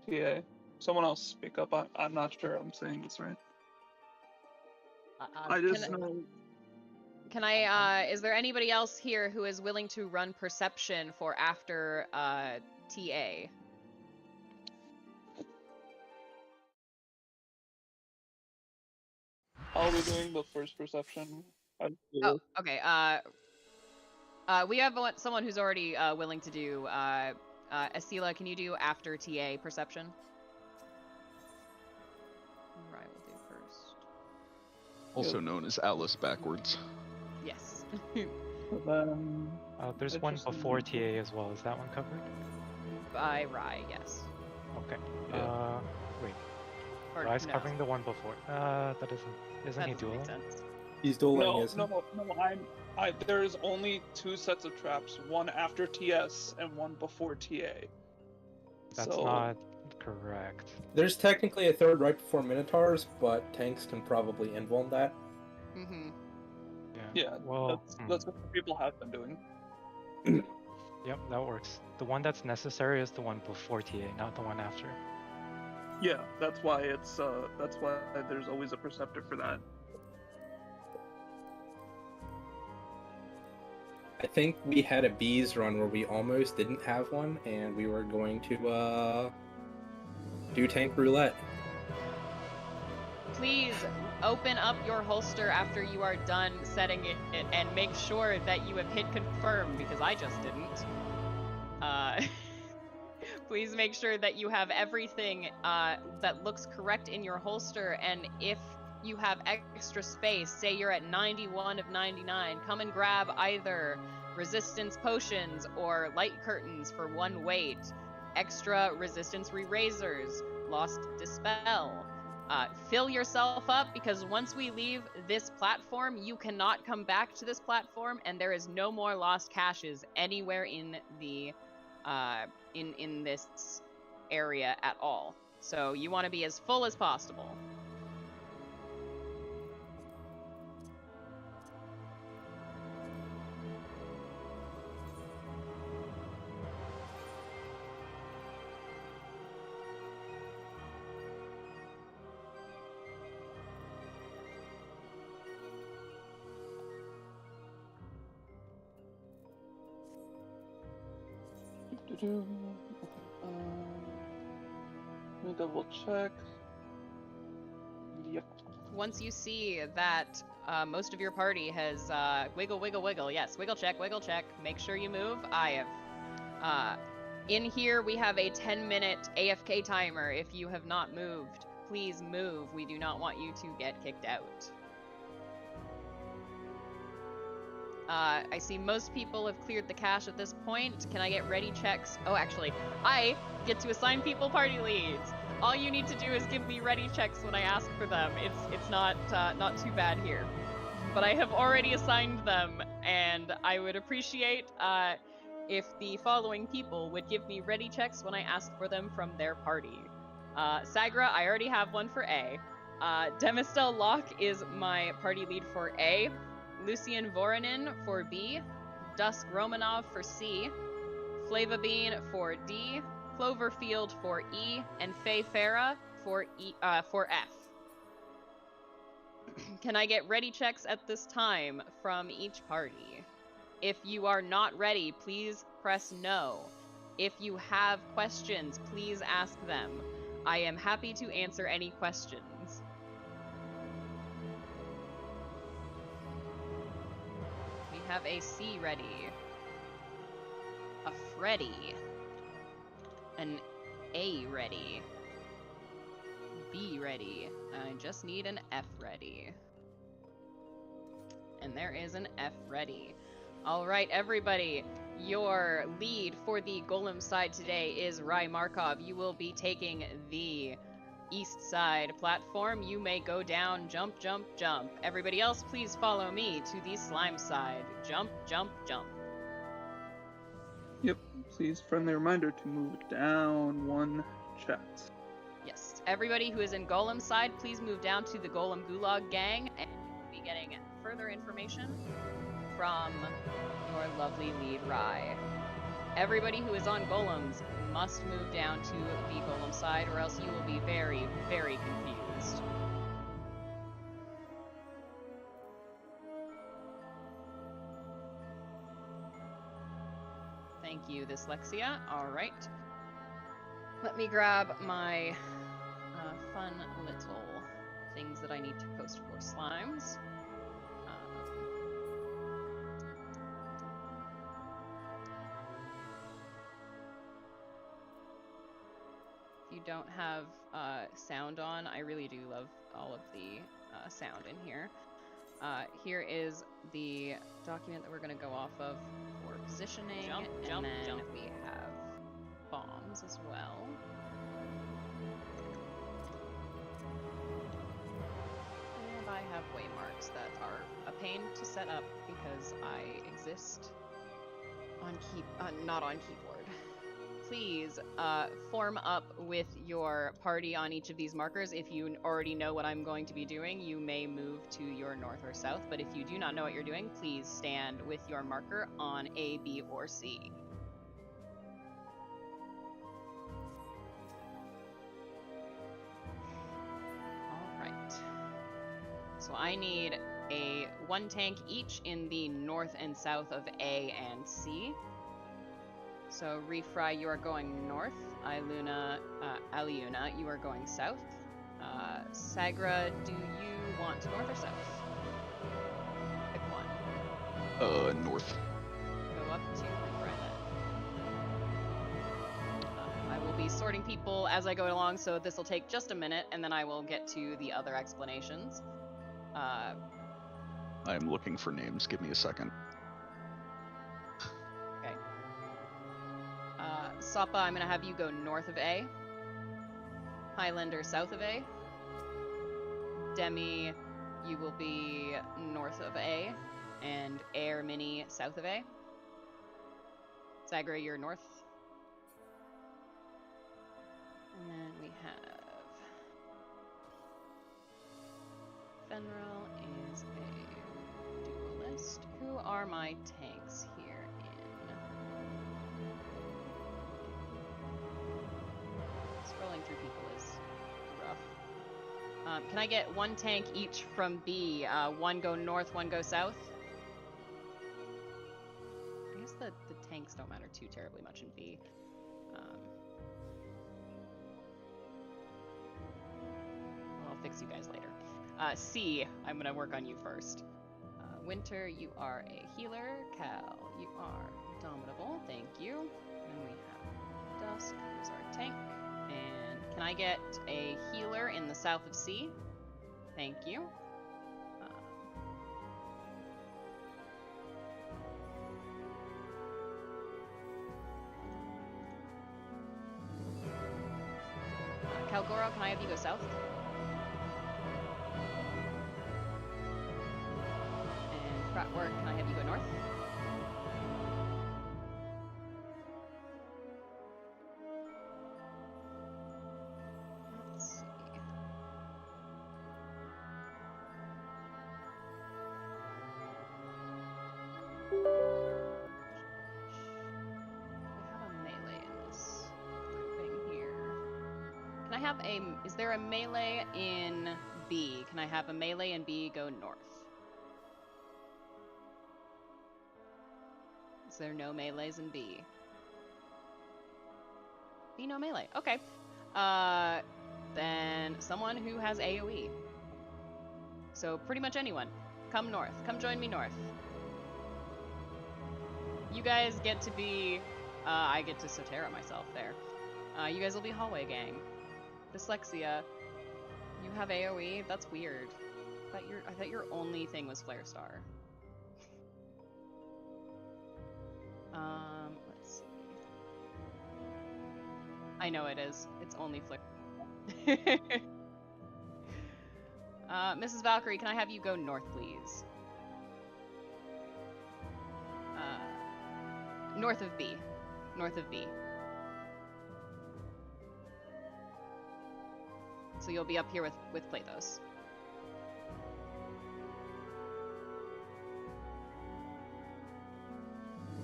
TA. Someone else speak up. I'm not sure I'm saying this right. I just know. Can I, is there anybody else here who is willing to run perception for after, TA? I'll be doing the first perception. Oh, okay, we have someone who's already, willing to do, Asila, can you do after TA perception? Rye will do first. Also known as Alice backwards. Yes. There's one before TA as well. Is that one covered? By Rye, yes. Okay. Yeah. Wait. Or, Rye's no. covering the one before. That isn't That he doesn't dueling? make sense. He's dueling, isn't he? No, there's only 2 sets of traps, one after TS and one before TA. That's not correct. There's technically a third right before Minotaurs, but tanks can probably invuln that. Mm-hmm. Yeah, well, that's what people have been doing. Yep, that works. The one that's necessary is the one before TA, not the one after. Yeah, that's why there's always a preceptor for that. I think we had a bees run where we almost didn't have one, and we were going to do tank roulette. Please open up your holster after you are done setting it and make sure that you have hit confirm, because I just didn't. Please make sure that you have everything that looks correct in your holster, and if you have extra space, say you're at 91 of 99, come and grab either resistance potions or light curtains for 1 weight, extra resistance re-razors, lost dispel. Fill yourself up, because once we leave this platform, you cannot come back to this platform, and there is no more lost caches anywhere in the in this area at all. So you want to be as full as possible. Let me double check. Yep. Once you see that most of your party has wiggle, wiggle, wiggle. Yes, wiggle check, make sure you move. I have, in here we have a 10-minute AFK timer. If you have not moved, please move. We do not want you to get kicked out. I see most people have cleared the cache at this point. Can I get ready checks? Oh, actually, I get to assign people party leads. All you need to do is give me ready checks when I ask for them. It's not too bad here. But I have already assigned them, and I would appreciate if the following people would give me ready checks when I ask for them from their party. Sagra, I already have one for A. Demistel Locke is my party lead for A. Lucian Voronin for B, Dusk Romanov for C, Flava Bean for D, Cloverfield for E, and Faye Farah for F. Can I get ready checks at this time from each party? If you are not ready, please press no. If you have questions, please ask them. I am happy to answer any questions. Have a C ready, a Freddy, an A ready, B ready. I just need an F ready. And there is an F ready. All right, everybody, your lead for the Golem side today is Rai Markov. You will be taking the east side platform. You may go down, jump, jump, jump. Everybody else, please follow me to the slime side. Jump, jump, jump. Yep, please, friendly reminder to move down 1 chat. Yes, everybody who is in Golem side, please move down to the Golem Gulag gang, and we'll be getting further information from your lovely lead, Rai. everybody who is on golems must move down to the golem side, or else you will be very, very confused. Thank you, Dyslexia. All right. Let me grab my fun little things that I need to post for slimes. If you don't have sound on, I really do love all of the sound in here. Here is the document that we're going to go off of for positioning, and then we have bombs as well. And I have waymarks that are a pain to set up because I exist on not on keyboard. Please form up with your party on each of these markers. If you already know what I'm going to be doing, you may move to your north or south, but if you do not know what you're doing, please stand with your marker on A, B, or C. Alright. So I need one tank each in the north and south of A and C. So, Refry, you are going north. Aliuna, you are going south. Sagra, do you want north or south? Pick one. North. Go up to Refry then. I will be sorting people as I go along, so this will take just a minute, and then I will get to the other explanations. I'm looking for names. Give me a second. Okay. Sappa, I'm gonna have you go north of A. Highlander, south of A. Demi, you will be north of A. And Air Mini, south of A. Sagra, you're north. And then we have... Fenril is a duelist. Who are my tanks here? Scrolling through people is rough. Can I get one tank each from B? One go north, one go south? I guess the tanks don't matter too terribly much in B. I'll fix you guys later. C, I'm gonna work on you first. Winter, you are a healer. Cal, you are dominable. Thank you. And we have Dusk, who's our tank. And can I get a healer in the south of C? Thank you. Kalgoro, can I have you go south? And Fratwork, can I have you go north? Let's see. We have a melee in this grouping here. Can I have is there a melee in B? Can I have a melee in B go north? Is there no melees in B? B no melee. Okay. Then someone who has AoE. So pretty much anyone. Come north. Come join me north. You guys get to be... I get to Sotera myself there. You guys will be hallway gang. Dyslexia. You have AoE? That's weird. I thought your only thing was Flare Star. Let's see. I know it is. It's only Flare. Mrs. Valkyrie, can I have you go north, please? North of B. North of B. So you'll be up here with Plathos.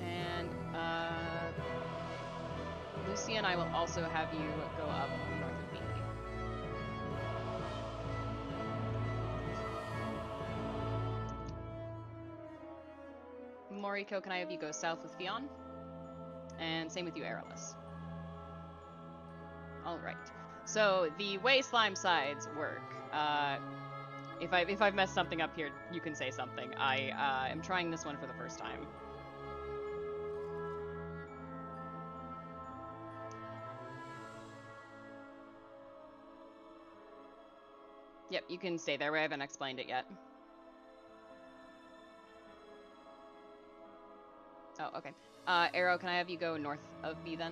And also have you go up north of B. Moriko, can I have you go south with Fionn? And same with you, Aerolus. Alright. So, the way slime sides work, if I've messed something up here, you can say something. I am trying this one for the first time. Yep, you can stay there. I haven't explained it yet. Oh, okay. Arrow, can I have you go north of B then?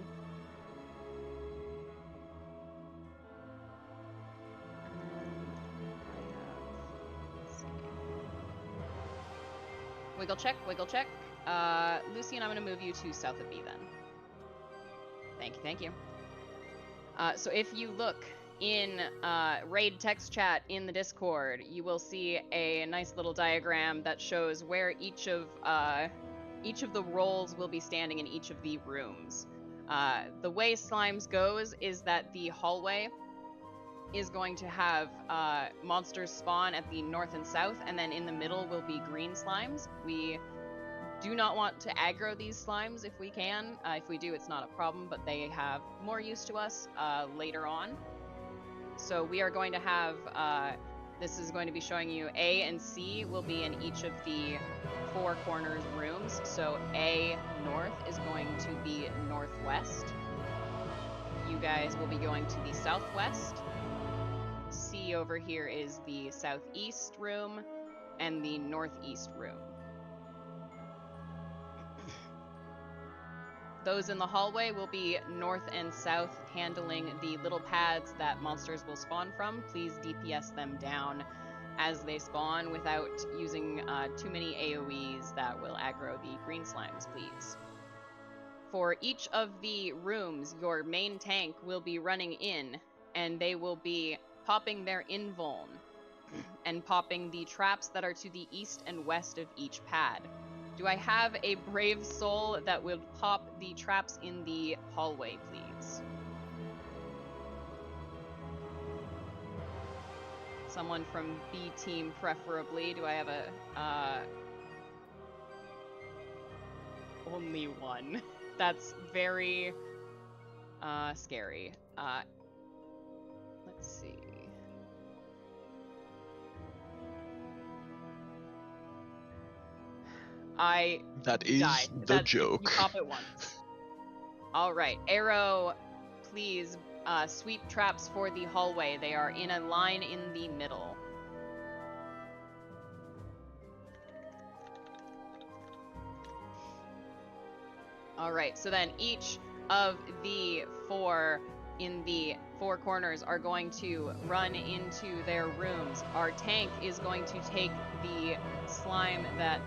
Wiggle check, wiggle check. Lucian, I'm going to move you to south of B then. Thank you, thank you. So if you look in raid text chat in the Discord, you will see a nice little diagram that shows where each of the roles will be standing in each of the rooms. The way Slimes goes is that the hallway is going to have monsters spawn at the north and south, and then in the middle will be green slimes. We do not want to aggro these slimes if we can. If we do, it's not a problem, but they have more use to us later on. So we are going to have, this is going to be showing you A and C will be in each of the 4 corners rooms. So A north is going to be northwest. You guys will be going to the southwest. C over here is the southeast room and the northeast room. Those in the hallway will be north and south, handling the little pads that monsters will spawn from. Please DPS them down as they spawn without using too many AoEs that will aggro the green slimes, please. For each of the rooms, your main tank will be running in, and they will be popping their invuln and popping the traps that are to the east and west of each pad. Do I have a brave soul that will pop the traps in the hallway, please? Someone from B team, preferably. Do I have a, only one? That's very, scary. Let's see. That is the joke. You pop it once. Alright, Arrow, please sweep traps for the hallway. They are in a line in the middle. Alright, so then each of the 4 in the 4 corners are going to run into their rooms. Our tank is going to take the slime that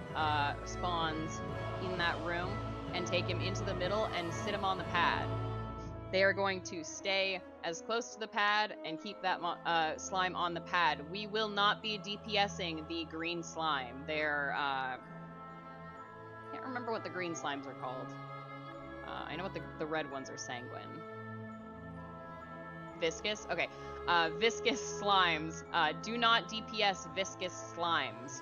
spawns in that room and take him into the middle and sit him on the pad. They are going to stay as close to the pad and keep that slime on the pad. We will not be DPSing the green slime. They're, I can't remember what the green slimes are called. I know what the red ones are, sanguine. Viscous? Okay. Viscous slimes. Do not DPS viscous slimes.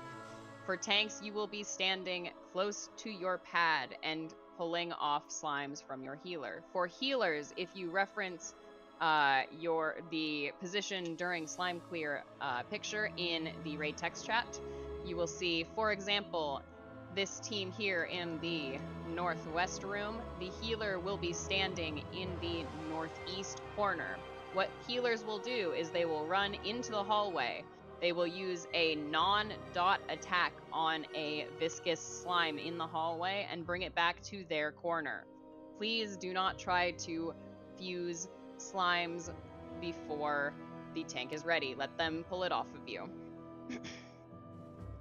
For tanks, you will be standing close to your pad and pulling off slimes from your healer. For healers, if you reference the position during slime clear picture in the raid text chat, you will see, for example, this team here in the northwest room, the healer will be standing in the northeast corner. What healers will do is they will run into the hallway. They will use a non-dot attack on a viscous slime in the hallway and bring it back to their corner. Please do not try to fuse slimes before the tank is ready. Let them pull it off of you.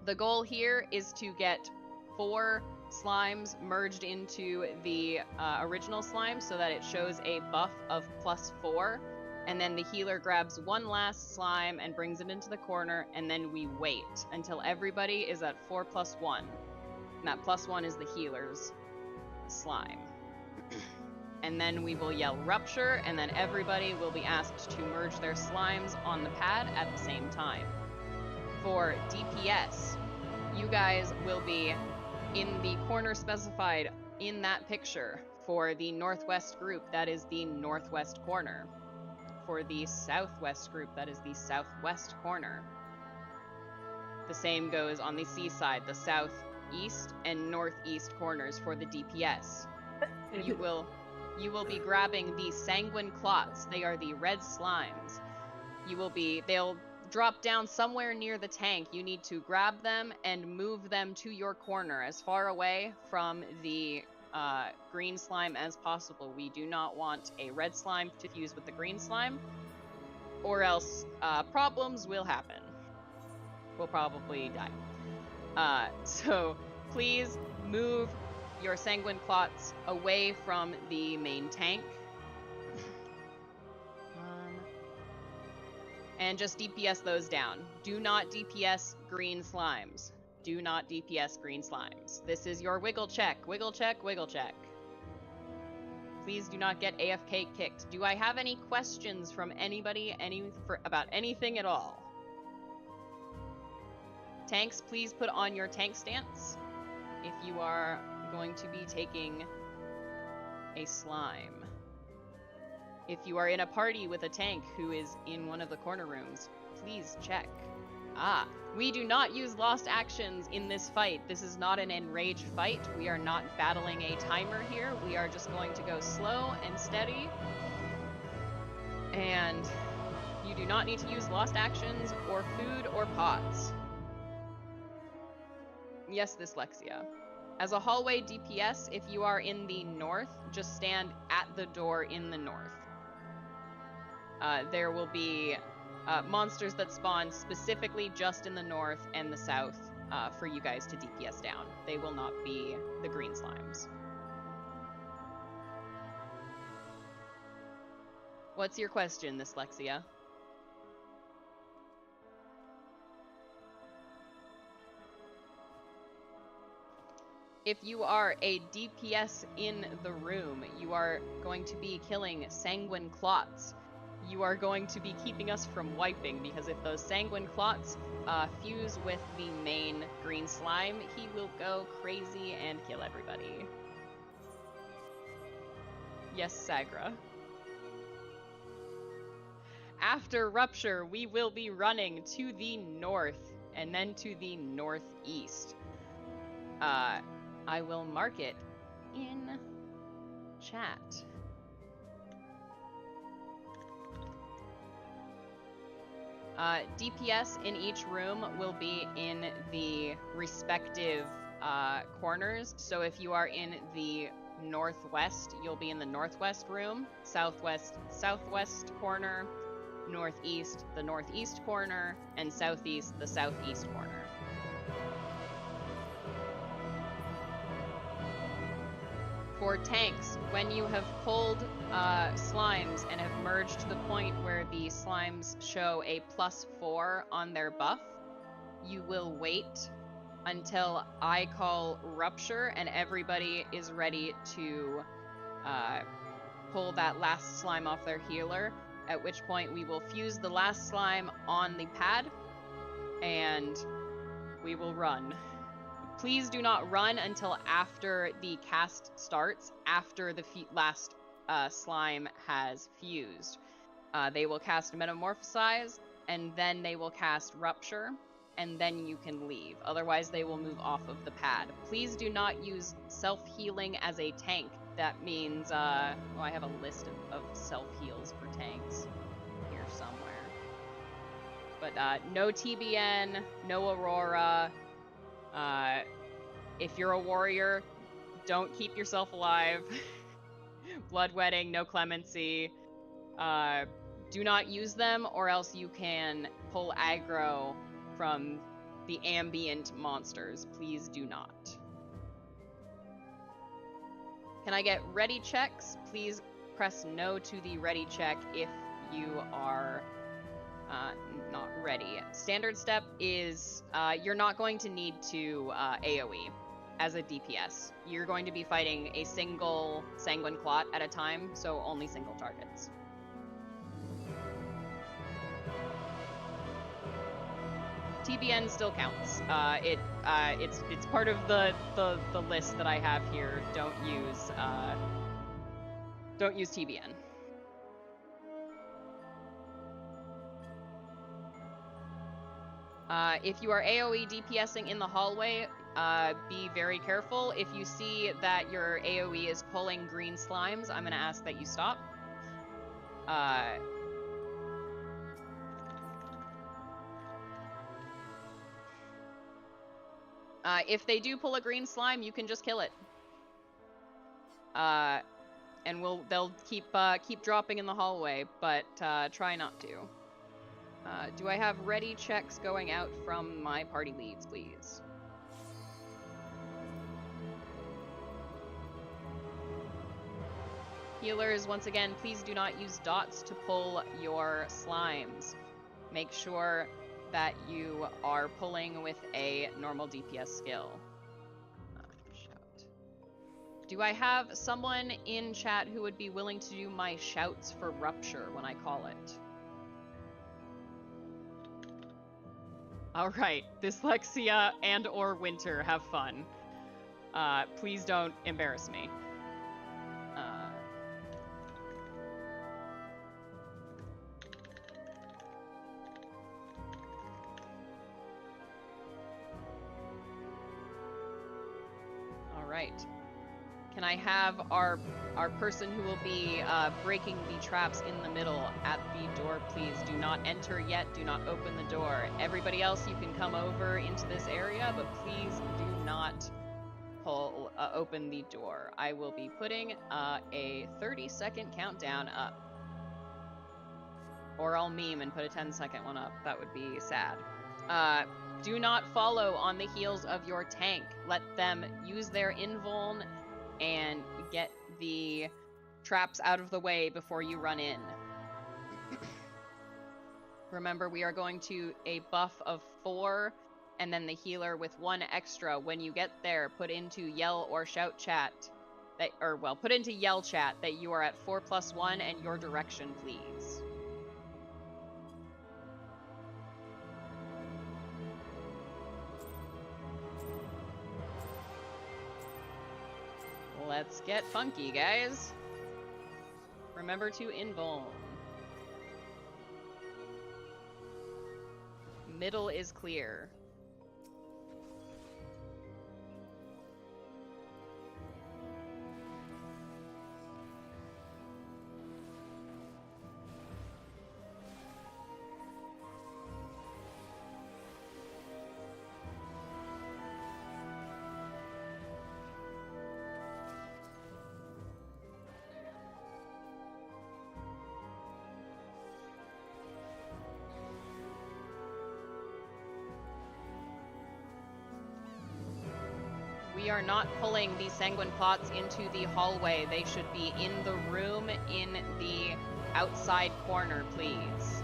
The goal here is to get 4 slimes merged into the original slime so that it shows a buff of +4. And then the healer grabs one last slime and brings it into the corner, and then we wait until everybody is at 4+1. And that +1 is the healer's slime. and then we will yell rupture, and then everybody will be asked to merge their slimes on the pad at the same time. For DPS, you guys will be in the corner specified in that picture. For the northwest group, that is the northwest corner. For the southwest group, that is the southwest corner. The same goes on the seaside, the southeast and northeast corners for the DPS. You will be grabbing the sanguine clots. They are the red slimes. They'll drop down somewhere near the tank. You need to grab them and move them to your corner as far away from the green slime as possible. We do not want a red slime to fuse with the green slime, or else problems will happen. We'll probably die. So please move your sanguine clots away from the main tank. And just DPS those down. Do not DPS green slimes. Do not DPS green slimes. This is your wiggle check. Wiggle check, wiggle check. Please do not get AFK kicked. Do I have any questions from anybody about anything at all? Tanks, please put on your tank stance if you are going to be taking a slime. If you are in a party with a tank who is in one of the corner rooms, please check. We do not use lost actions in this fight. This is not an enrage fight. We are not battling a timer here. We are just going to go slow and steady. And you do not need to use lost actions or food or pots. Yes, dyslexia. As a hallway DPS, if you are in the north, just stand at the door in the north. There will be monsters that spawn specifically just in the north and the south for you guys to DPS down. They will not be the green slimes. What's your question, dyslexia? If you are a DPS in the room, you are going to be killing sanguine clots. You are going to be keeping us from wiping, because if those sanguine clots fuse with the main green slime, he will go crazy and kill everybody. Yes, Sagra. After Rupture, we will be running to the north, and then to the northeast. I will mark it in chat. DPS in each room will be in the respective corners. So if you are in the northwest, you'll be in the northwest room, southwest corner, northeast, the northeast corner, and southeast, the southeast corner. For tanks, when you have pulled slimes and have merged to the point where the slimes show a +4 on their buff, you will wait until I call Rupture and everybody is ready to pull that last slime off their healer, at which point we will fuse the last slime on the pad and we will run. Please do not run until after the cast starts, after the last slime has fused. They will cast Metamorphosize, and then they will cast Rupture, and then you can leave. Otherwise, they will move off of the pad. Please do not use self-healing as a tank. That means, I have a list of self-heals for tanks here somewhere. But no TBN, no Aurora. If you're a warrior, don't keep yourself alive. Bloodwetting, no clemency. Do not use them, or else you can pull aggro from the ambient monsters. Please do not. Can I get ready checks? Please press no to the ready check if you are not ready. Standard step is you're not going to need to AoE. as a DPS. You're going to be fighting a single Sanguine Clot at a time, so only single targets. TBN still counts. It's part of the list that I have here. Don't use TBN. If you are AoE DPSing in the hallway, be very careful. If you see that your AoE is pulling green slimes, I'm going to ask that you stop. If they do pull a green slime, you can just kill it. And they'll keep dropping in the hallway, but try not to. Do I have ready checks going out from my party leads, please? Healers, once again, please do not use dots to pull your slimes. Make sure that you are pulling with a normal DPS skill. Shout. Do I have someone in chat who would be willing to do my shouts for Rupture when I call it? Alright, Dyslexia and or Winter, have fun. Please don't embarrass me. Alright. Can I have our person who will be breaking the traps in the middle at the door, please? Do not enter yet. Do not open the door. Everybody else, you can come over into this area, but please do not open the door. I will be putting a 30-second countdown up. Or I'll meme and put a 10-second one up. That would be sad. Do not follow on the heels of your tank. Let them use their invuln and get the traps out of the way before you run in. Remember, we are going to a buff of 4, and then the healer with 1 extra. When you get there, put into yell or shout chat, put into yell chat that you are at 4+1 and your direction, please. Let's get funky, guys. Remember to invuln. Middle is clear. We are not pulling the Sanguine Clots into the hallway. They should be in the room in the outside corner, please.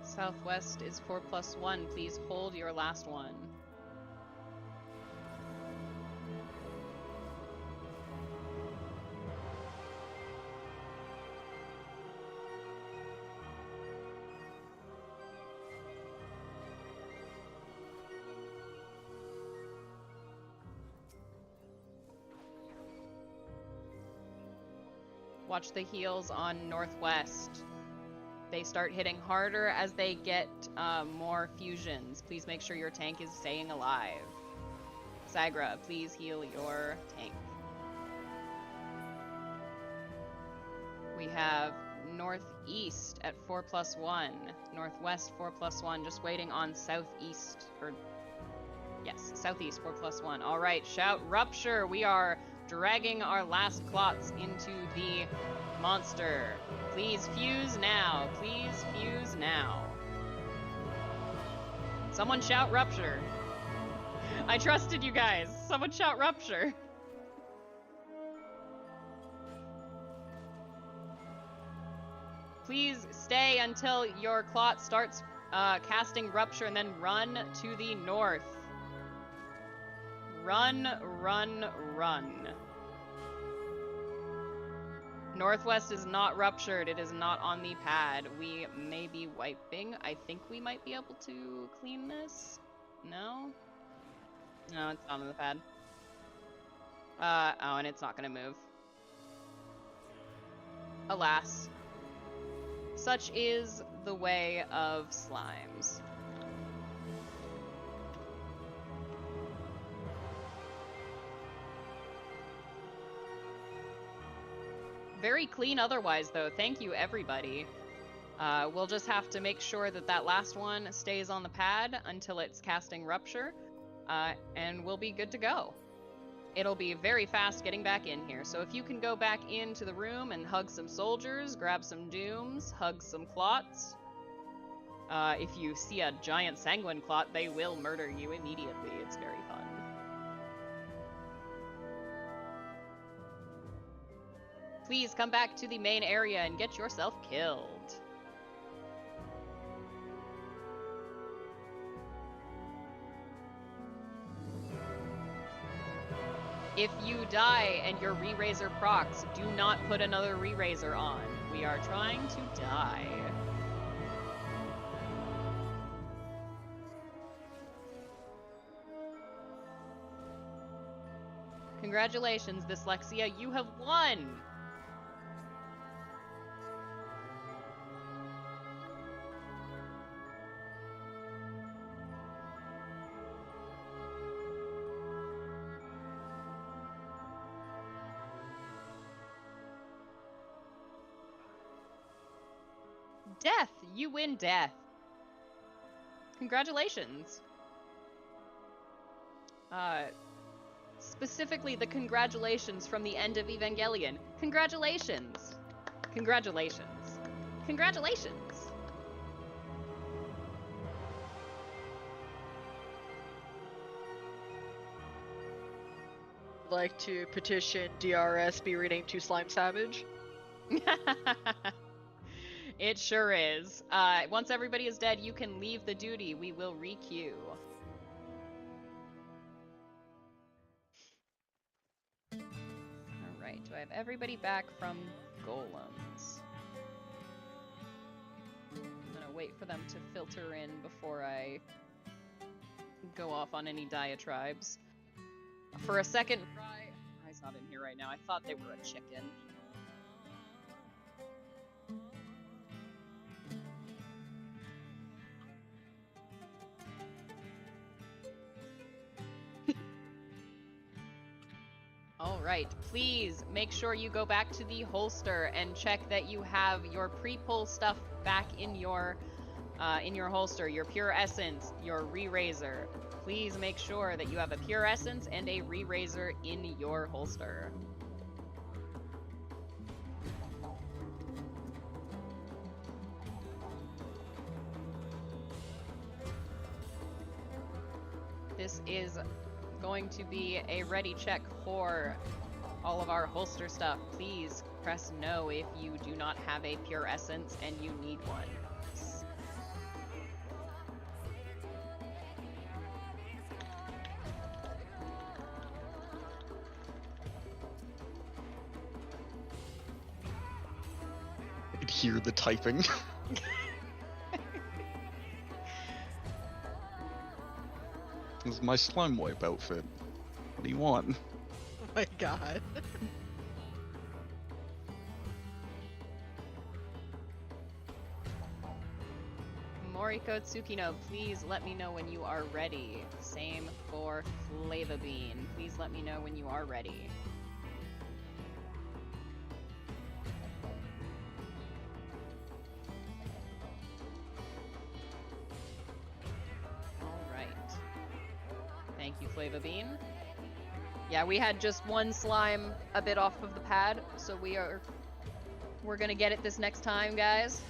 Southwest is 4+1. Please hold your last one. Watch the heals on Northwest. They start hitting harder as they get more fusions. Please make sure your tank is staying alive. Sagra, please heal your tank. We have northeast at 4+1. Northwest 4+1. Just waiting on southeast. Or yes, southeast 4+1. All right, shout rupture. We are dragging our last clots into the monster. Please fuse now. Please fuse now. Someone shout rupture. I trusted you guys. Someone shout rupture. Please stay until your clot starts casting rupture and then run to the north. Run, run, run. Northwest is not ruptured. It is not on the pad. We may be wiping. I think we might be able to clean this. No? No, it's not on the pad. Oh, and it's not gonna move. Alas. Such is the way of slimes. Very clean otherwise, though. Thank you, everybody. We'll just have to make sure that that last one stays on the pad until it's casting Rupture, and we'll be good to go. It'll be very fast getting back in here, so if you can go back into the room and hug some soldiers, grab some dooms, hug some clots. If you see a giant sanguine clot, they will murder you immediately. It's very fun. Please come back to the main area and get yourself killed. If you die and your re-raiser procs, do not put another re-raiser on. We are trying to die. Congratulations, Dyslexia, you have won! Death! You win death! Congratulations! Specifically the congratulations from the end of Evangelion. Congratulations! Congratulations. Congratulations! Like to petition DRS be renamed to Slime Savage? It sure is. Once everybody is dead, you can leave the duty. We will re-queue. Alright, do I have everybody back from golems? I'm gonna wait for them to filter in before I go off on any diatribes. For a second, Fry's not in here right now. I thought they were a chicken. Alright, please make sure you go back to the holster and check that you have your pre-pull stuff back in your holster, your Pure Essence, your re-raiser. Please make sure that you have a Pure Essence and a re-raiser in your holster. This is going to be a ready check for all of our holster stuff. Please press no if you do not have a Pure Essence and you need one. I could hear the typing. This is my slime wipe outfit. What do you want? Oh my god. Moriko Tsukino, please let me know when you are ready. Same for Flava Bean. Please let me know when you are ready. Flava Bean. Yeah, we had just one slime a bit off of the pad, so we're gonna get it this next time, guys.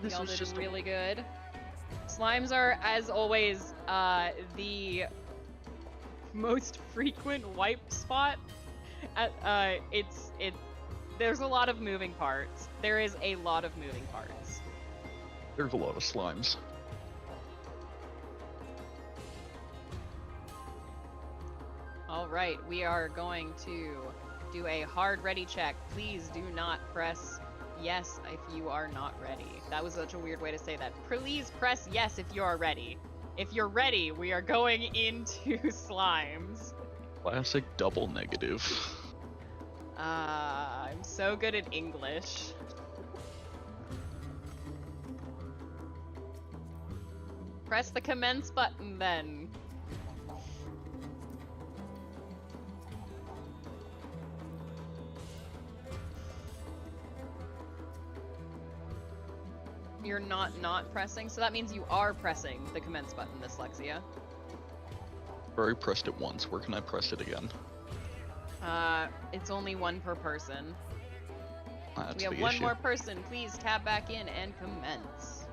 This Y'all was did just really good. Slimes are, as always, the most frequent wipe spot. There's a lot of moving parts. There is a lot of moving parts. There's a lot of slimes. All right, we are going to do a hard ready check. Please do not press yes if you are not ready. That was such a weird way to say that. Please press yes if you are ready. If you're ready, we are going into slimes. Classic double negative. I'm so good at English. Press the commence button then. You're not pressing, so that means you are pressing the commence button, Dyslexia. I already pressed it once. Where can I press it again? It's only one per person. That's We have the one issue. more person. Please tab back in and commence.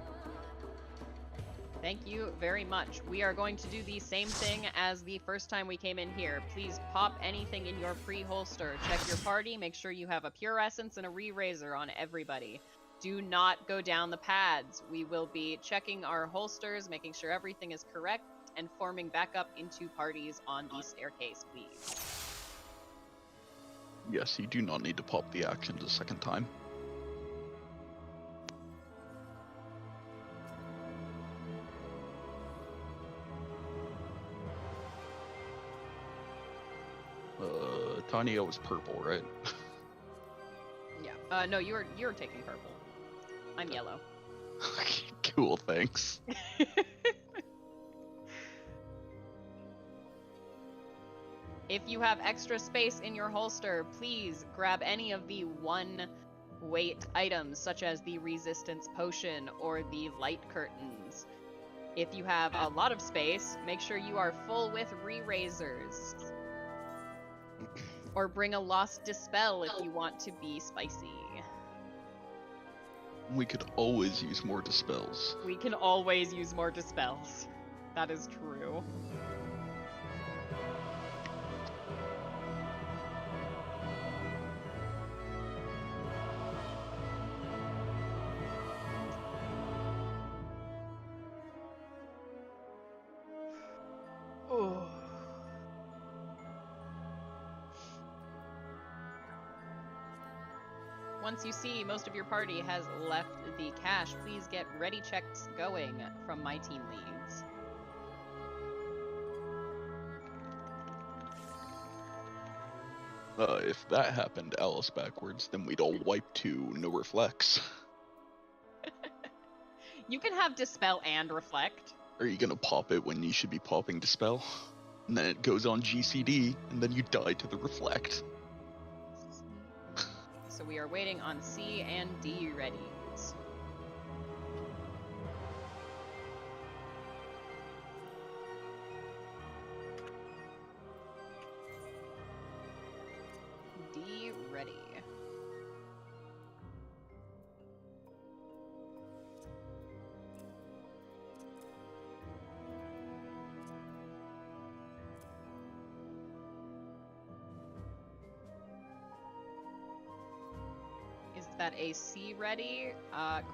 Thank you very much. We are going to do the same thing as the first time we came in here. Please pop anything in your pre-holster. Check your party. Make sure you have a Pure Essence and a Re-Razor on everybody. Do not go down the pads. We will be checking our holsters, making sure everything is correct, and forming back up into parties on the staircase, please. Yes, you do not need to pop the actions a second time. Tanya was purple, right? Yeah. No, you're taking purple. I'm yellow. Cool, thanks. If you have extra space in your holster, please grab any of the one weight items, such as the resistance potion or the light curtains. If you have a lot of space, make sure you are full with re-razors. Or bring a lost dispel if you want to be spicy. We could always use more dispels. We can always use more dispels. That is true. Oh. Once you see most of your party has left the cache, please get ready checks going from my team leads. If that happened Alice backwards, then we'd all wipe to no reflex. You can have Dispel and Reflect. Are you gonna pop it when you should be popping Dispel? And then it goes on GCD, and then you die to the Reflect. So we are waiting on C and D readies. D ready. Is that a C ready?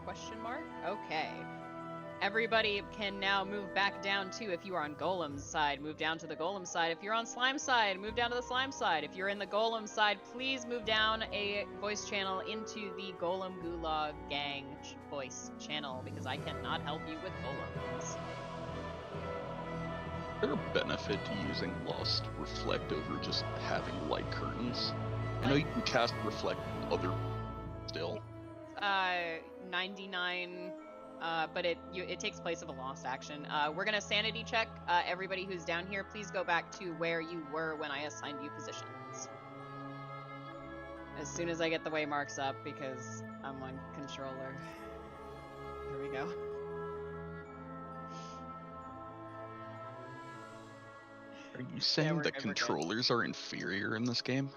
Question mark? Okay. Everybody can now move back down to, if you are on Golem's side, move down to the Golem side. If you're on Slime side, move down to the Slime side. If you're in the Golem side, please move down a voice channel into the Golem Gulag Gang voice channel, because I cannot help you with Golems. Is there a benefit to using Lost Reflect over just having light curtains? I know you can cast Reflect on other still. 99, but it takes place of a lost action. We're gonna sanity check. Everybody who's down here, please go back to where you were when I assigned you positions. As soon as I get the waymarks up, because I'm on controller. Here we go. Are you saying we're that good, we're good. controllers are inferior in this game?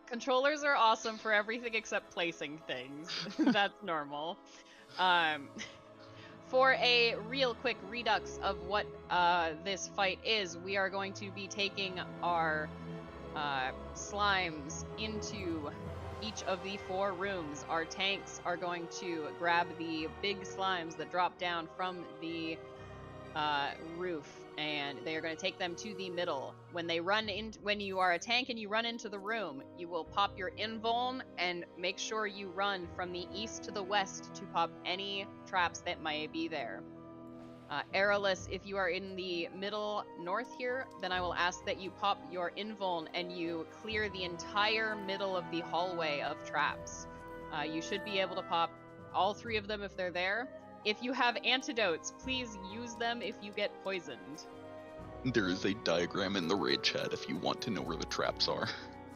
Controllers are awesome for everything except placing things. That's normal. For a real quick redux of what this fight is, we are going to be taking our slimes into each of the 4 rooms. Our tanks are going to grab the big slimes that drop down from the roof, and they are going to take them to the middle. When you are a tank and you run into the room, you will pop your invuln and make sure you run from the east to the west to pop any traps that may be there. Aerolus, if you are in the middle north here, then I will ask that you pop your invuln and you clear the entire middle of the hallway of traps. You should be able to pop all 3 of them if they're there. If you have antidotes, please use them if you get poisoned. There is a diagram in the raid chat if you want to know where the traps are.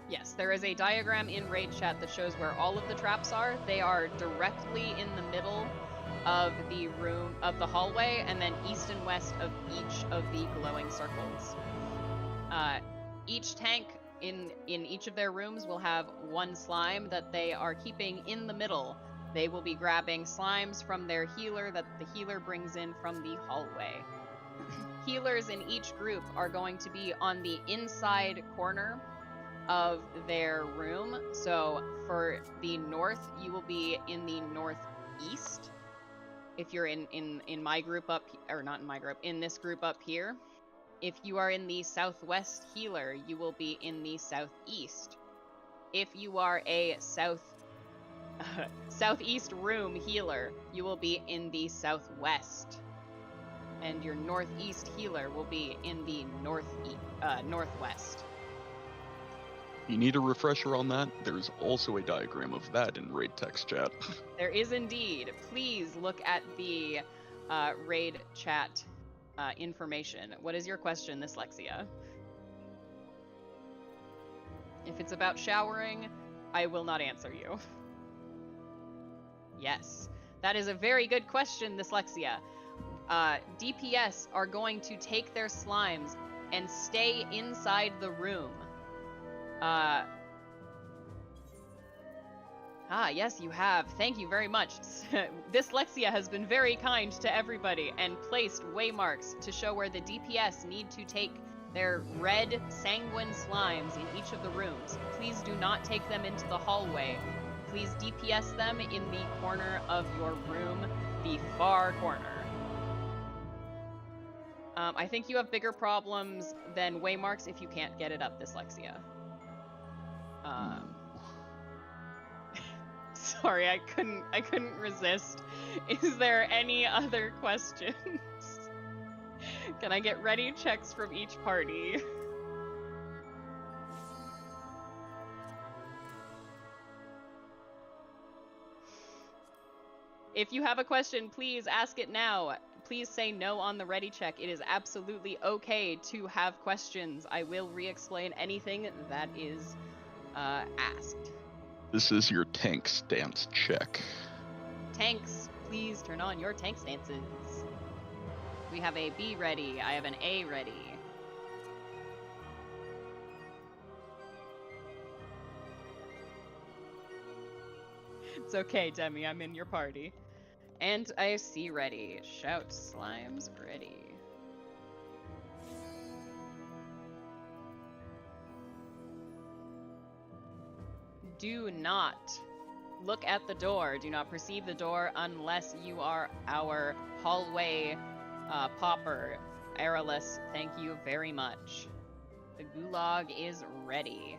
Yes, there is a diagram in raid chat that shows where all of the traps are. They are directly in the middle of the room, of the hallway, and then east and west of each of the glowing circles. Each tank in each of their rooms will have 1 slime that they are keeping in the middle. They will be grabbing slimes from their healer that the healer brings in from the hallway. Healers in each group are going to be on the inside corner of their room. So for the north, you will be in the northeast. If you're in my group up, or not in my group, in this group up here. If you are in the southwest healer, you will be in the southeast. If you are a southeast room healer, you will be in the southwest. And your northeast healer will be in the northwest. You need a refresher on that? There's also a diagram of that in raid text chat. There is indeed. Please look at the raid chat information. What is your question, Dyslexia? If it's about showering, I will not answer you. Yes, that is a very good question, Dyslexia. DPS are going to take their slimes and stay inside the room. Yes, you have. Thank you very much. Dyslexia has been very kind to everybody and placed waymarks to show where the DPS need to take their red sanguine slimes in each of the rooms. Please do not take them into the hallway. Please DPS them in the corner of your room, the far corner. I think you have bigger problems than waymarks if you can't get it up, Dyslexia. Sorry, I couldn't resist. Is there any other questions? Can I get ready checks from each party? If you have a question, please ask it now. Please say no on the ready check. It is absolutely okay to have questions. I will re-explain anything that is asked. This is your tank stance check. Tanks, please turn on your tank stances. We have a B ready. I have an A ready. It's okay, Demi. I'm in your party. And I have C ready. Shout slimes ready. Do not look at the door. Do not perceive the door unless you are our hallway popper. Aerolus, thank you very much. The gulag is ready.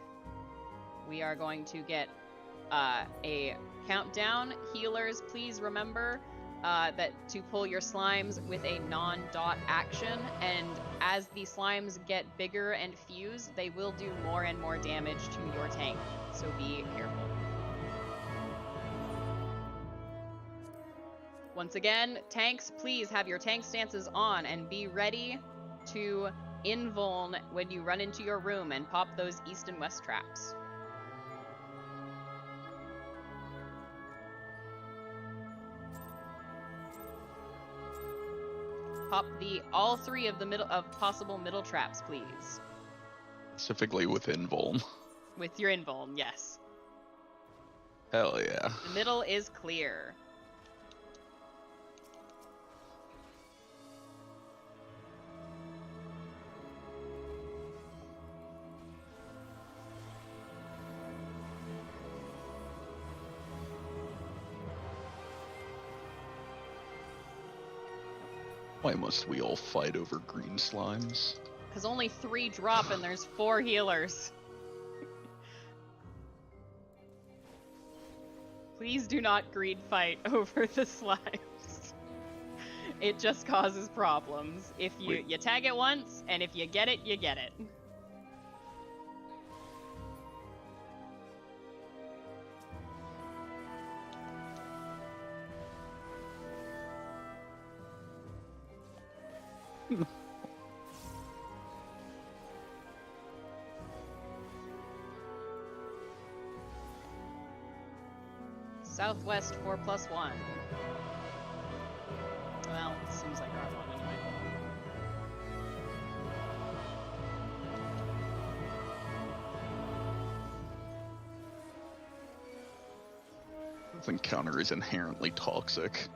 We are going to get a countdown. Healers, please remember that to pull your slimes with a non-dot action, and as the slimes get bigger and fuse, they will do more and more damage to your tank, so be careful. Once again, tanks, please have your tank stances on and be ready to invuln when you run into your room and pop those east and west traps. Pop all 3 of the possible middle traps, please. Specifically with invuln. With your invuln, yes. Hell yeah. The middle is clear. Why must we all fight over green slimes? Because only 3 drop and there's 4 healers. Please do not greed fight over the slimes. It just causes problems. If you tag it once, and if you get it, you get it. Southwest 4+1. Well, it seems like R1 anyway. This encounter is inherently toxic.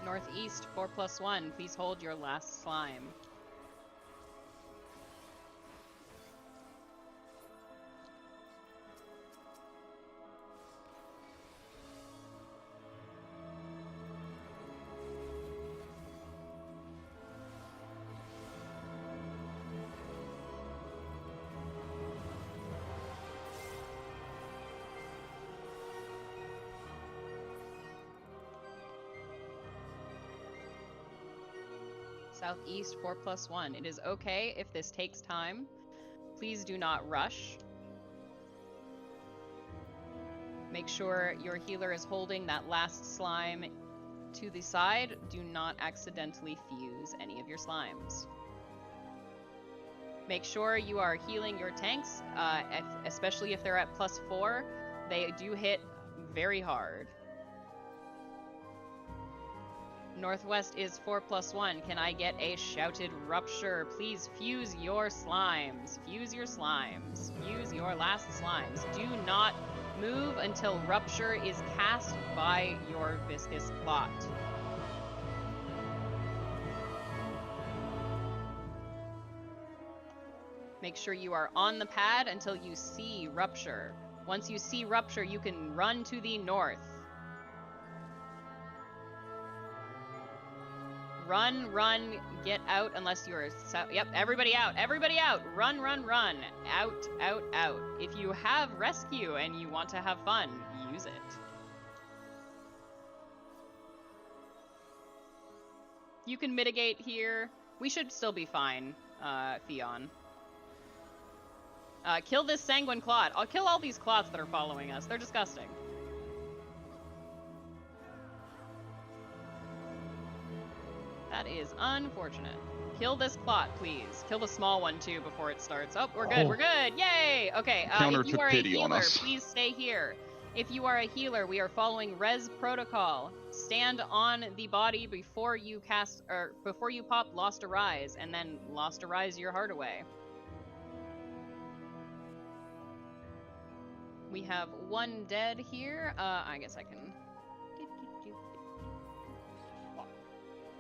Northeast 4+1, please hold your last slime. Southeast 4+1. It is okay if this takes time. Please do not rush. Make sure your healer is holding that last slime to the side. Do not accidentally fuse any of your slimes. Make sure you are healing your tanks, especially if they're at +4. They do hit very hard. Northwest is 4+1. Can I get a shouted rupture? Please fuse your slimes. Fuse your slimes. Fuse your last slimes. Do not move until rupture is cast by your viscous clot. Make sure you are on the pad until you see rupture. Once you see rupture, you can run to the north. Run, run, get out unless you're... Yep, everybody out, everybody out! Run, run, run! Out, out, out. If you have rescue and you want to have fun, use it. You can mitigate here. We should still be fine, Theon. Kill this sanguine clot. I'll kill all these clots that are following us. They're disgusting. That is unfortunate. Kill this clot, please. Kill the small one, too, before it starts. Oh, we're good, we're good! Yay! Okay, if you are a healer, please stay here. If you are a healer, we are following res protocol. Stand on the body before you cast, or before you pop Lost Arise, and then Lost Arise your heart away. We have 1 dead here. I guess I can...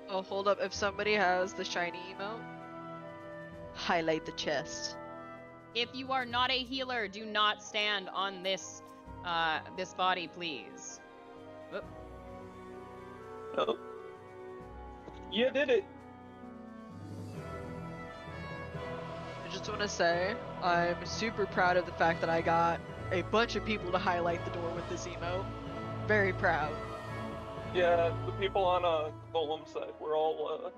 Oh, hold up. If somebody has the shiny emote, highlight the chest. If you are not a healer, do not stand on this this body, please. Oop. Oh. You did it. I just want to say, I'm super proud of the fact that I got a bunch of people to highlight the door with this emote. Very proud. Yeah, the people on a golem side were all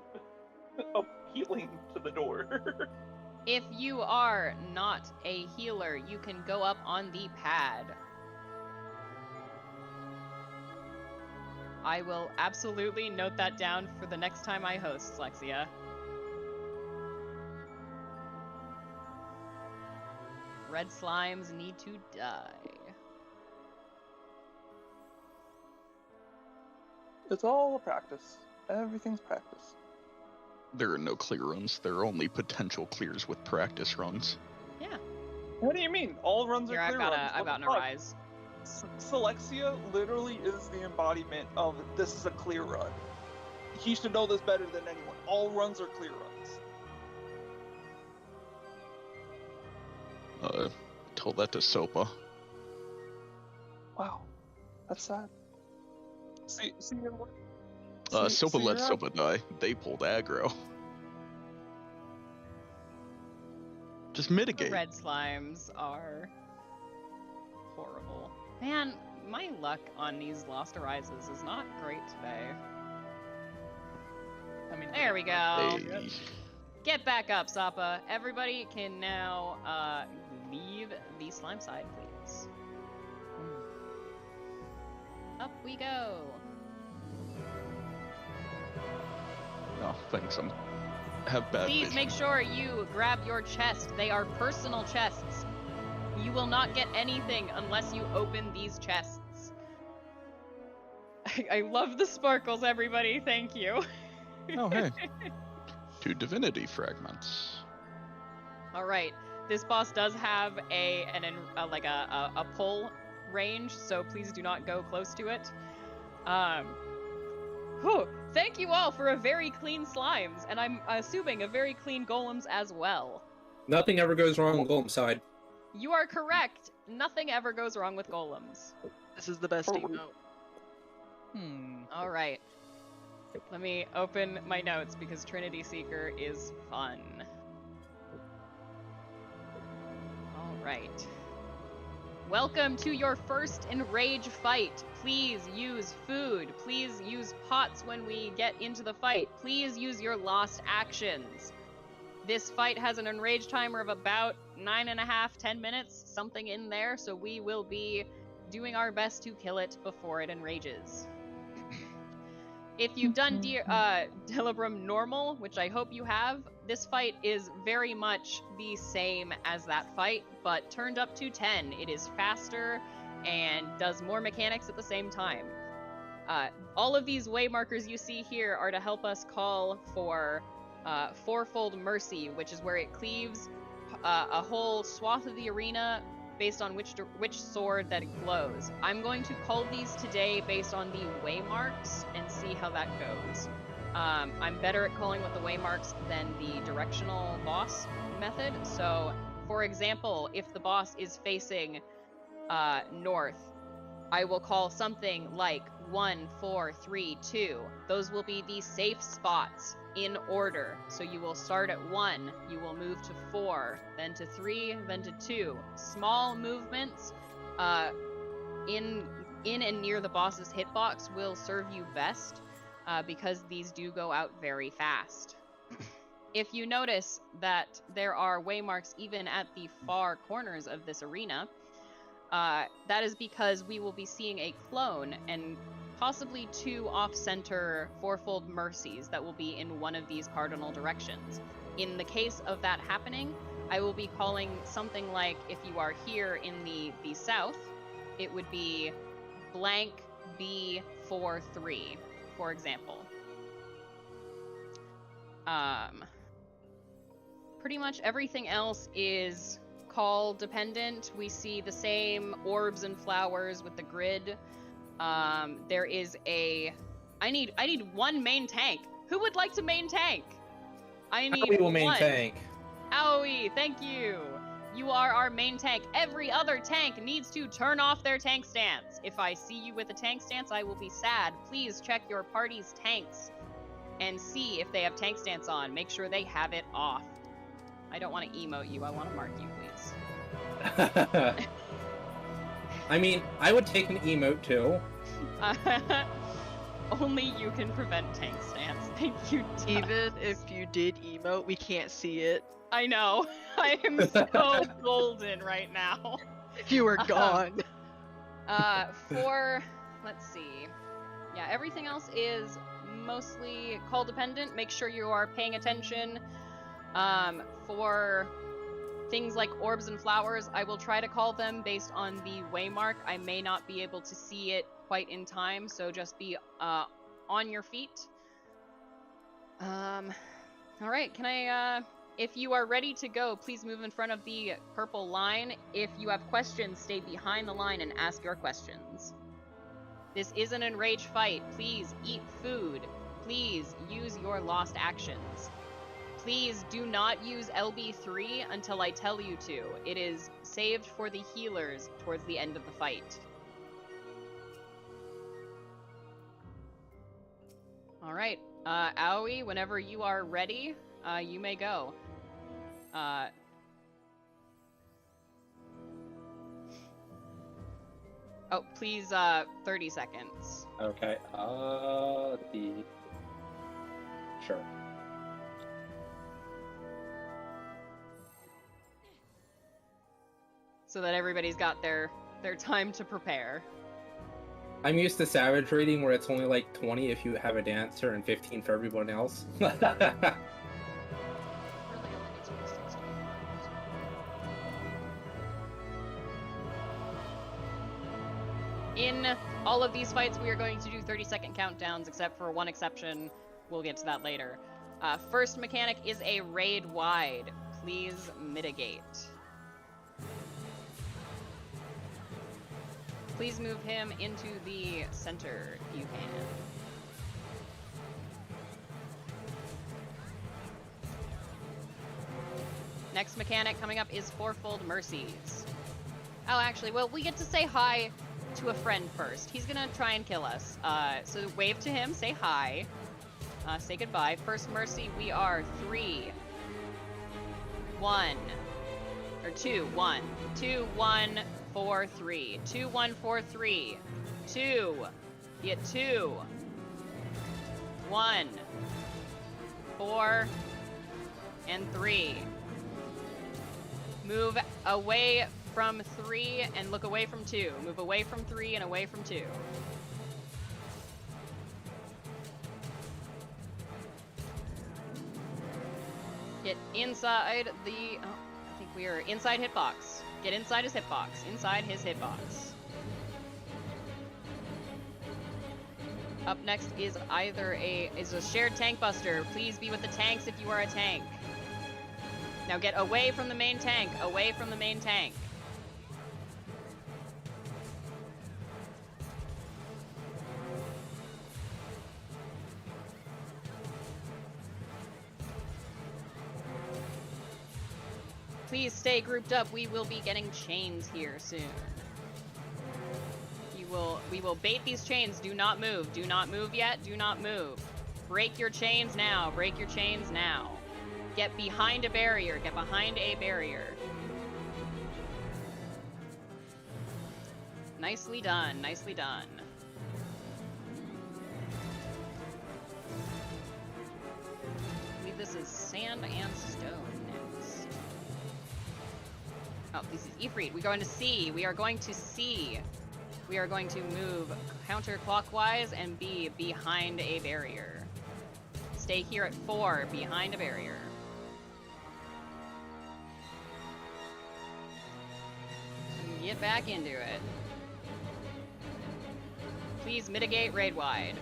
appealing to the door. If you are not a healer, you can go up on the pad. I will absolutely note that down for the next time I host, Lexia. Red slimes need to die. It's all a practice. Everything's practice. There are no clear runs. There are only potential clears with practice runs. Yeah. What do you mean? All runs Here, are clear runs. I've What gotten the a fuck? rise. Selexia literally is the embodiment of this is a clear run. He should know this better than anyone. All runs are clear runs. Tell that to Sopa. Wow, that's sad. See, what? Sopa let you're Sopa die. They pulled aggro. Just The mitigate. red slimes are horrible. Man, my luck on these Lost Arises is not great today. I mean, There we go. Hey. Get back up, Sapa. Everybody can now leave the slime side, please. Up we go. Oh, thanks. Have bad Please vision. make sure you grab your chest. They are personal chests. You will not get anything unless you open these chests. I love the sparkles, everybody. Thank you. Oh, hey. 2 divinity fragments. All right. This boss does have a pull range, so please do not go close to it. Thank you all for a very clean slimes, and I'm assuming a very clean golems as well. Nothing ever goes wrong on Golem side. You are correct. Nothing ever goes wrong with golems. This is the best emote. All right. Let me open my notes because Trinity Seeker is fun. All right. Welcome to your first Enrage fight. Please use food. Please use pots when we get into the fight. Please use your lost actions. This fight has an Enrage timer of about 9.5, 10 minutes, something in there, so we will be doing our best to kill it before it enrages. If you've done Delibram normal, which I hope you have, this fight is very much the same as that fight, but turned up to 10. It is faster and does more mechanics at the same time. All of these way markers you see here are to help us call for Fourfold Mercy, which is where it cleaves a whole swath of the arena based on which sword that it glows. I'm going to call these today based on the waymarks and see how that goes. I'm better at calling with the waymarks than the directional boss method. So, for example, if the boss is facing north, I will call something like 1, 4, 3, 2. Those will be the safe spots in order. So you will start at 1, you will move to 4, then to 3, then to 2. Small movements in and near the boss's hitbox will serve you best because these do go out very fast. If you notice that there are waymarks even at the far corners of this arena, that is because we will be seeing a clone and possibly 2 off-center Fourfold Mercies that will be in one of these cardinal directions. In the case of that happening, I will be calling something like, if you are here in the south, it would be blank B43, for example. Pretty much everything else is call dependent. We see the same orbs and flowers with the grid. There is a... I need 1 main tank. Who would like to main tank? I need We will main 1. tank. Owie, thank you. You are our main tank. Every other tank needs to turn off their tank stance. If I see you with a tank stance, I will be sad. Please check your party's tanks and see if they have tank stance on. Make sure they have it off. I don't want to emote you. I want to mark you, please. I mean, I would take an emote too. Only you can prevent tank stance. Thank you, Doug. Even if you did emote, we can't see it. I know. I am so golden right now. If you were gone. For, let's see. Yeah, everything else is mostly call dependent. Make sure you are paying attention. For things like orbs and flowers, I will try to call them based on the waymark. I may not be able to see it quite in time, so just be on your feet. All right, can I, if you are ready to go, please move in front of the purple line. If you have questions, stay behind the line and ask your questions. This is an enraged fight. Please eat food. Please use your lost actions. Please do not use LB3 until I tell you to. It is saved for the healers towards the end of the fight. All right, Aoi, whenever you are ready, you may go. Oh, please, 30 seconds. Okay. Sure. So that everybody's got their time to prepare. I'm used to Savage rating where it's only like 20 if you have a dancer and 15 for everyone else. In all of these fights, we are going to do 30-second countdowns, except for one exception. We'll get to that later. First mechanic is a raid wide. Please mitigate. Please move him into the center if you can. Next mechanic coming up is Fourfold Mercies. Oh, actually, well, we get to say hi to a friend first. He's gonna try and kill us. So wave to him, say hi, say goodbye. First Mercy, we are 3, 1, or 2, 1, 2, 1, 4, 3, 2, 1, 4, 3, 2, get 2, 1, 4, and 3. Move away from 3 and look away from 2. Move away from 3 and away from 2. Get inside the... Oh, I think we are inside hitbox. Get inside his hitbox. Inside his hitbox. Up next is either a shared tank buster. Please be with the tanks if you are a tank. Now get away from the main tank. Away from the main tank. Please stay grouped up. We will be getting chains here soon. We will bait these chains. Do not move. Do not move yet. Do not move. Break your chains now. Break your chains now. Get behind a barrier. Get behind a barrier. Nicely done. Nicely done. I believe this is sand and stone next. Oh, this is Ifrit. We're going to C. We are going to C. We are going to move counterclockwise and be behind a barrier. Stay here at 4, behind a barrier. Get back into it. Please mitigate raid wide.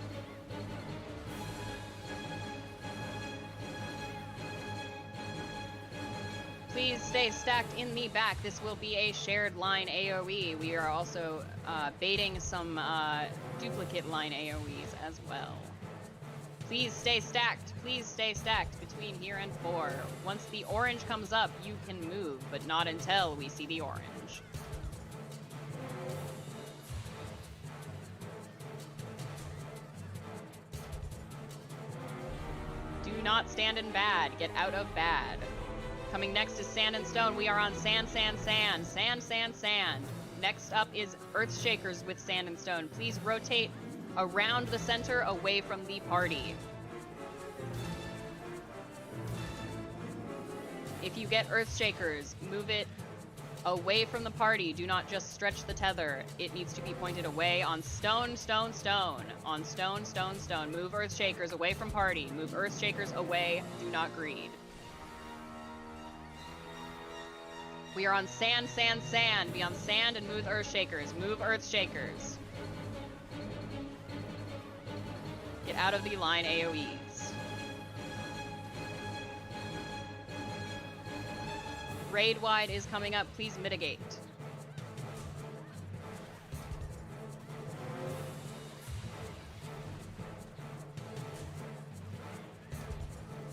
Please stay stacked in the back. This will be a shared line AoE. We are also baiting some duplicate line AoEs as well. Please stay stacked. Please stay stacked between here and 4. Once the orange comes up, you can move, but not until we see the orange. Do not stand in bad. Get out of bad. Coming next is Sand and Stone. We are on Sand, Sand, Sand. Sand, Sand, Sand. Next up is Earthshakers with Sand and Stone. Please rotate around the center, away from the party. If you get Earthshakers, move it Away from the party. Do not just stretch the tether. It needs to be pointed away on stone, stone, stone. On stone, stone, stone. Move Earthshakers away from party. Move Earthshakers away. Do not greed. We are on sand, sand, sand. Be on sand and move Earthshakers. Move Earthshakers. Get out of the line AoEs. Raid wide is coming up. Please mitigate.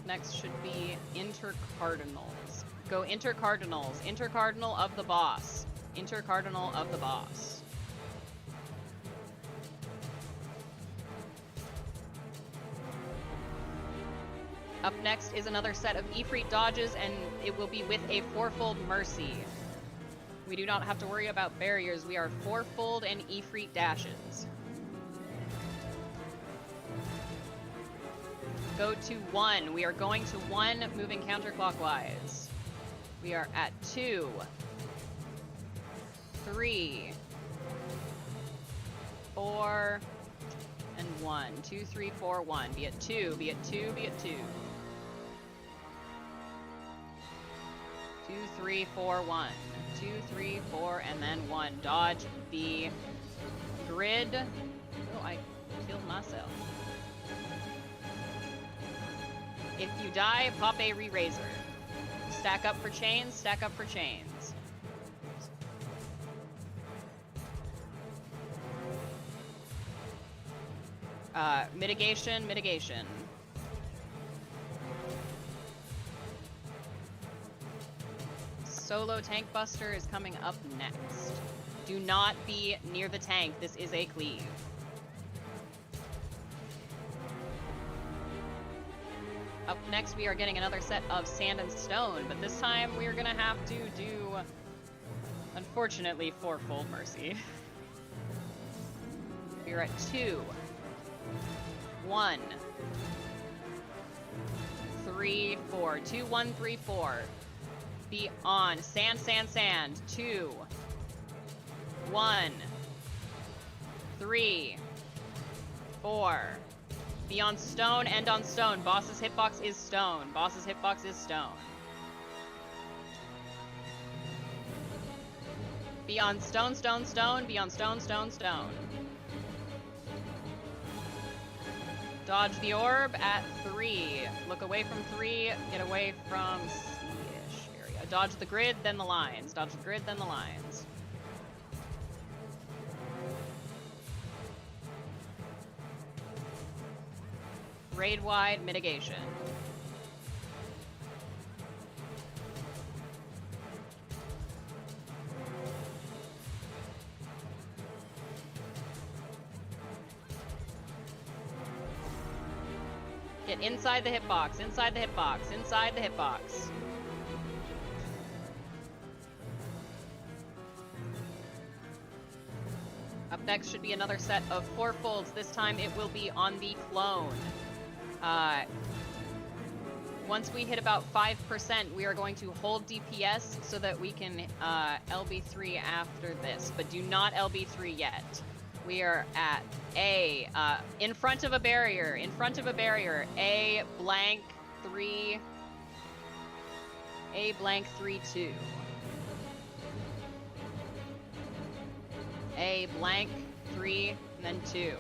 Next should be intercardinals. Go intercardinals. Intercardinal of the boss. Intercardinal of the boss. Up next is another set of Ifrit dodges, and it will be with a fourfold mercy. We do not have to worry about barriers. We are fourfold and Ifrit dashes. Go to 1. We are going to 1, moving counterclockwise. We are at 2, 3, 4, and 1. 2, 3, 4, 1. Be at 2, be at 2, be at 2. 2, 3, 4, 1. 2, 3, 4, and then 1. Dodge the grid. Oh, I killed myself. If you die, pop a re-raiser. Stack up for chains, stack up for chains. Mitigation, mitigation. Solo tank buster is coming up next. Do not be near the tank. This is a cleave. Up next, we are getting another set of sand and stone, but this time we are gonna have to do, unfortunately, fourfold mercy. We are at 2, 1, 3, 4. 2, 1, 3, 4. Be on sand, sand, sand. 2, 1, 3, 4. Be on stone and on stone. Boss's hitbox is stone. Boss's hitbox is stone. Be on stone, stone, stone. Be on stone, stone, stone. Dodge the orb at 3. Look away from 3. Get away from C-ish area. Dodge the grid, then the lines. Dodge the grid, then the lines. Raid-wide mitigation. Get inside the hitbox, inside the hitbox, inside the hitbox. Up next should be another set of fourfolds. This time it will be on the clone. Once we hit about 5%, we are going to hold DPS so that we can LB3 after this, but do not LB3 yet. We are at A, in front of a barrier, A blank 3, A blank 3, 2. A blank 3, and then 2.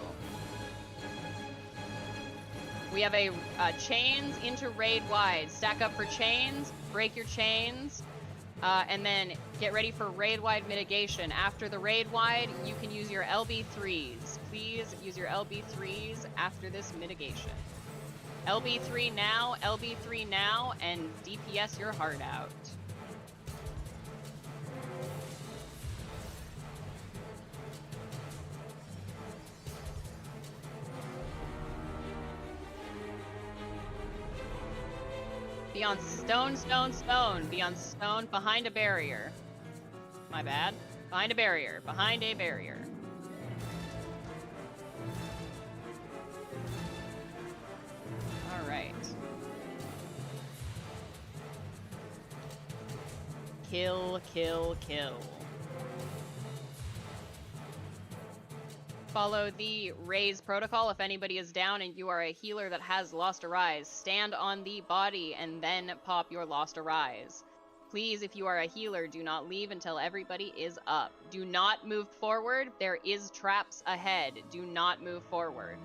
We have a chains into raid wide. Stack up for chains, break your chains, and then get ready for raid wide mitigation. After the raid wide, you can use your LB3s. Please use your LB3s after this mitigation. LB3 now, and DPS your heart out. Be on stone, stone, stone. Be on stone behind a barrier. My bad. Behind a barrier. Behind a barrier. Alright. kill, kill, kill. Follow the raise protocol. If anybody is down and you are a healer that has lost a rise, stand on the body and then pop your lost a rise. Please, if you are a healer, do not leave until everybody is up. Do not move forward. There is traps ahead. Do not move forward.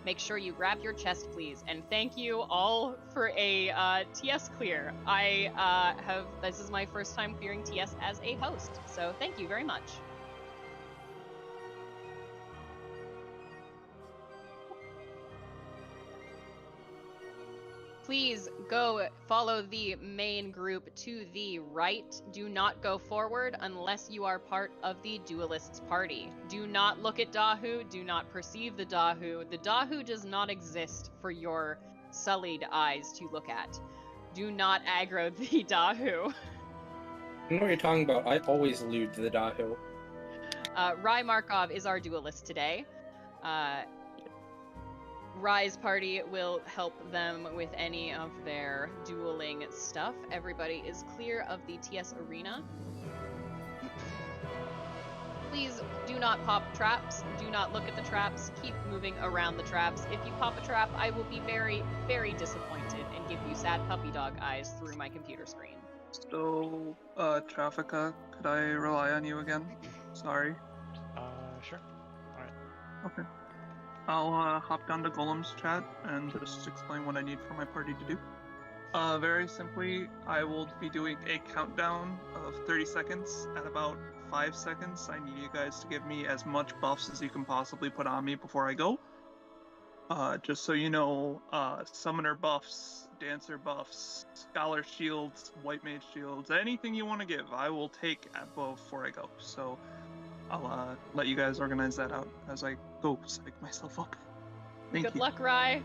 Make sure you grab your chest, please. And thank you all for a TS clear. This is my first time clearing TS as a host, so thank you very much. Please go follow the main group to the right. Do not go forward unless you are part of the Duelist's party. Do not look at Dahu. Do not perceive the Dahu. The Dahu does not exist for your sullied eyes to look at. Do not aggro the Dahu. I know what you're talking about. I always elude the Dahu. Rai Markov is our Duelist today. Rai's party will help them with any of their dueling stuff. Everybody is clear of the TS arena. Please do not pop traps. Do not look at the traps. Keep moving around the traps. If you pop a trap, I will be very, very disappointed and give you sad puppy dog eyes through my computer screen. So, Traffica, could I rely on you again? Sorry. Sure. Alright. Okay. I'll hop down to Golem's chat and just explain what I need for my party to do. Very simply, I will be doing a countdown of 30 seconds. At about 5 seconds, I need you guys to give me as much buffs as you can possibly put on me before I go. Just so you know, summoner buffs, dancer buffs, scholar shields, white mage shields, anything you want to give, I will take before I go. So I'll let you guys organize that out as I go psych myself up. Thank you. Good luck, Rai.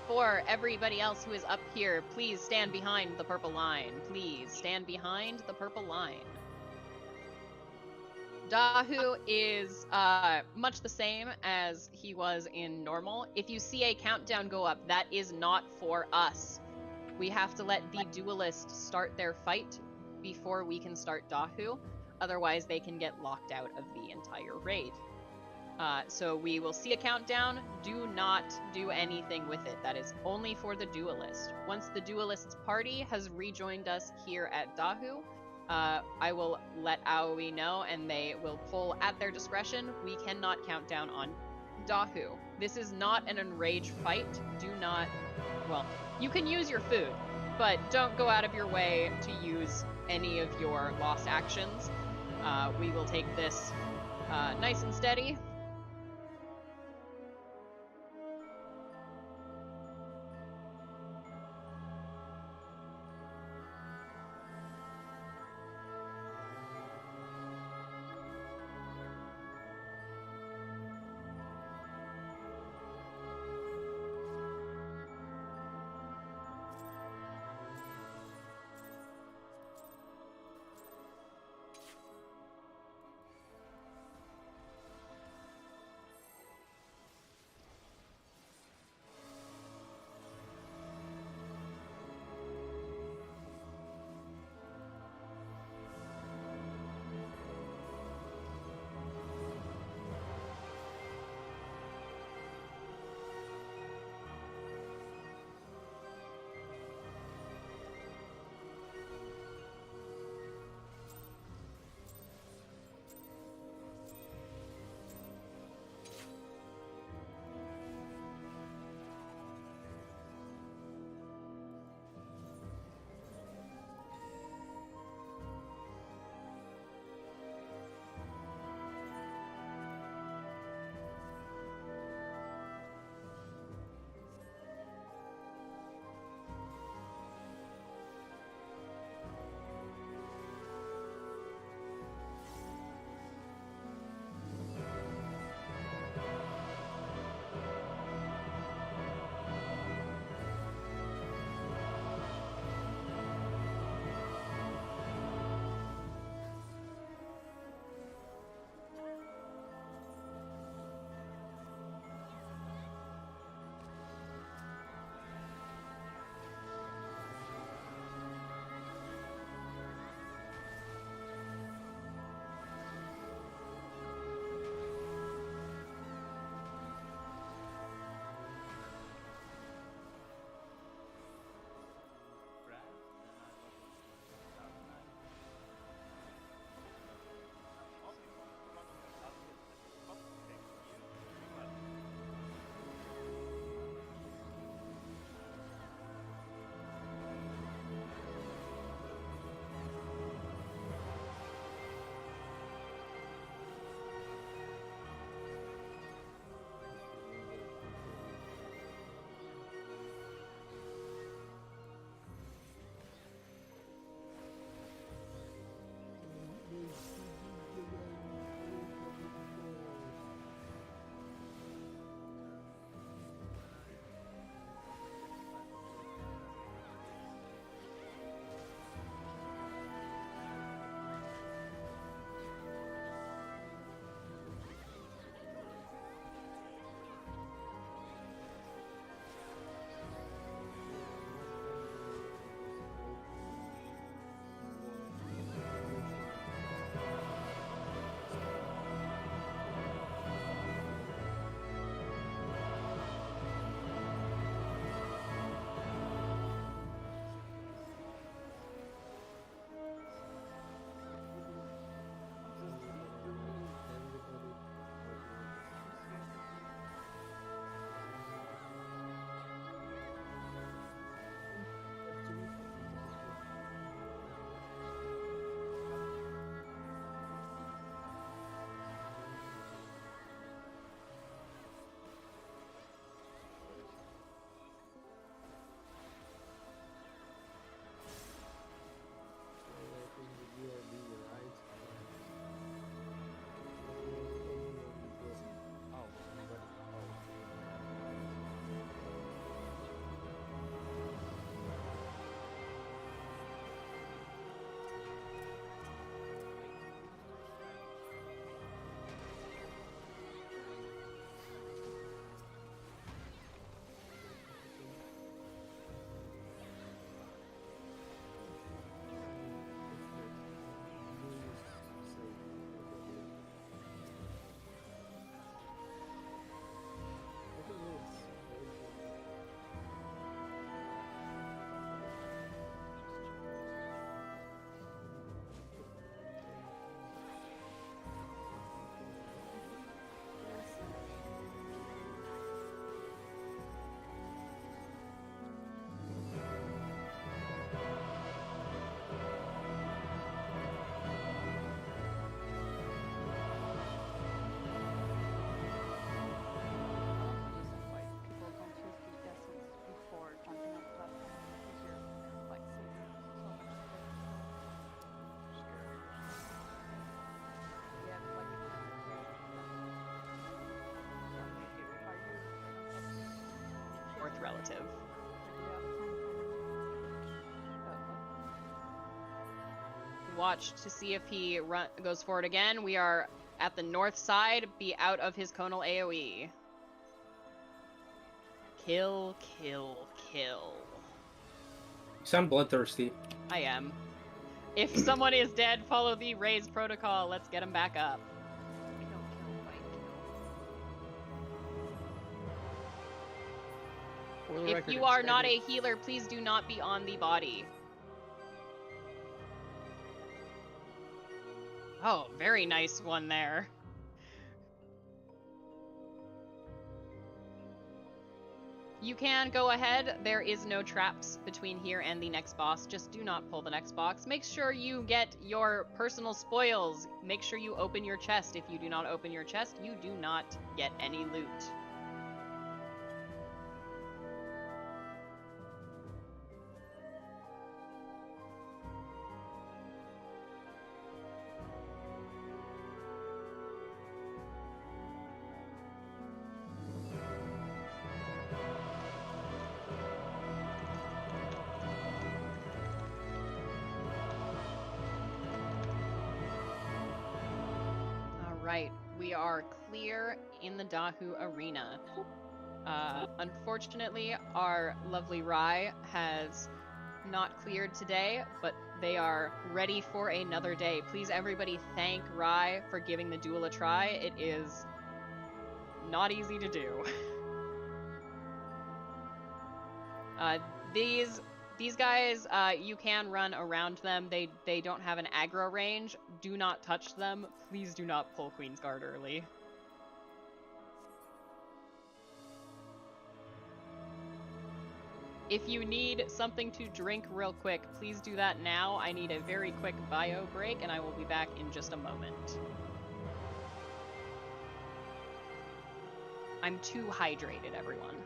For everybody else who is up here, please stand behind the purple line. Please stand behind the purple line. Dahu is much the same as he was in normal. If you see a countdown go up, that is not for us. We have to let the duelist start their fight before we can start Dahu. Otherwise, they can get locked out of the entire raid. So we will see a countdown. Do not do anything with it. That is only for the duelist. Once the duelist's party has rejoined us here at Dahu, I will let Aoi know, and they will pull at their discretion. We cannot count down on Dahu. This is not an enrage fight. Do not... Well, you can use your food, but don't go out of your way to use any of your lost actions. We will take this nice and steady. initiative. Watch to see if he goes forward again. We are at the north side. Be out of his conal AoE. Kill, kill, kill. You sound bloodthirsty. I am. If someone is dead, follow the raise protocol. Let's get him back up. For the If record, you it's are not Eddie. a healer, please do not be on the body. Oh, very nice one there. You can go ahead. There is no traps between here and the next boss. Just do not pull the next box. Make sure you get your personal spoils. Make sure you open your chest. If you do not open your chest, you do not get any loot. Right, we are clear in the Dahu arena. Unfortunately, our lovely Rai has not cleared today, but they are ready for another day. Please, everybody, thank Rai for giving the duel a try. It is not easy to do. These guys, you can run around them. They don't have an aggro range. Do not touch them. Please do not pull Queen's Guard early. If you need something to drink real quick, please do that now. I need a very quick bio break, and I will be back in just a moment. I'm too hydrated, everyone.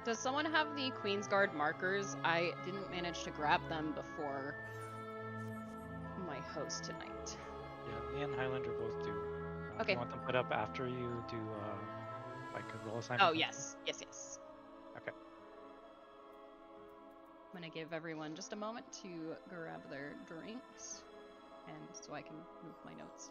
Does someone have the Queen's Guard markers? I didn't manage to grab them before my host tonight. Yeah, me and Highlander both do. Okay. You want them put up after you do like a roll assignment? Oh, yes. Yes. Okay. I'm gonna give everyone just a moment to grab their drinks, and so I can move my notes.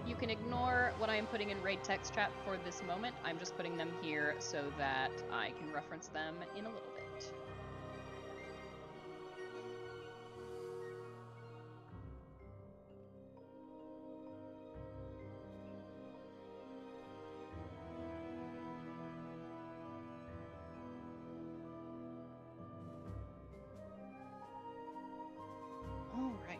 You can ignore what I am putting in raid text chat for this moment. I'm just putting them here so that I can reference them in a little bit. All right.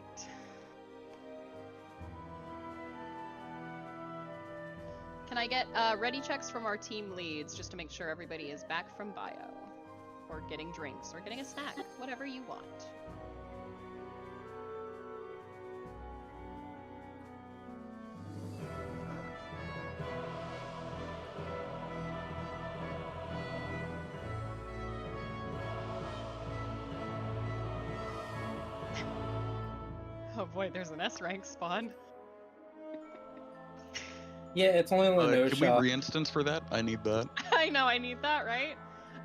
Can I get ready checks from our team leads just to make sure everybody is back from bio? Or getting drinks, or getting a snack, whatever you want. Oh boy, there's an S rank spawn. Yeah, it's only on the no Can shop. we re-instance for that? I need that. I know, I need that, right?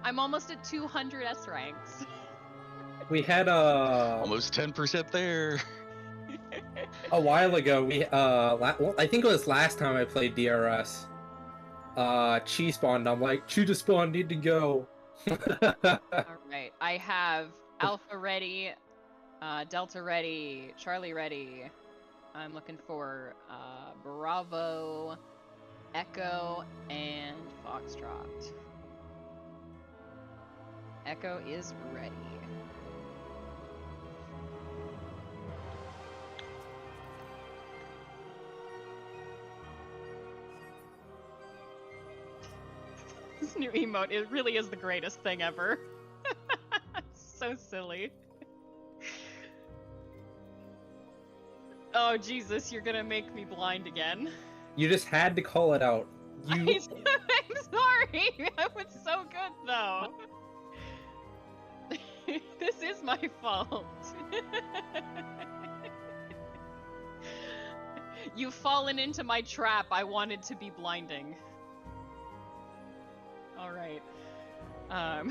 I'm almost at 200 S ranks. We had Almost 10% there. a while ago. We well, I think it was last time I played DRS. Chi spawned. I'm like, Chi to spawn, need to go. Alright, I have Alpha ready, Delta ready, Charlie ready. I'm looking for Bravo, Echo, and Foxtrot. Echo is ready. This new emote, it really is the greatest thing ever. So silly. Oh Jesus, you're gonna make me blind again. You just had to call it out. You. I'm sorry. That was so good though. This is my fault. You've fallen into my trap. I wanted to be blinding. Alright. I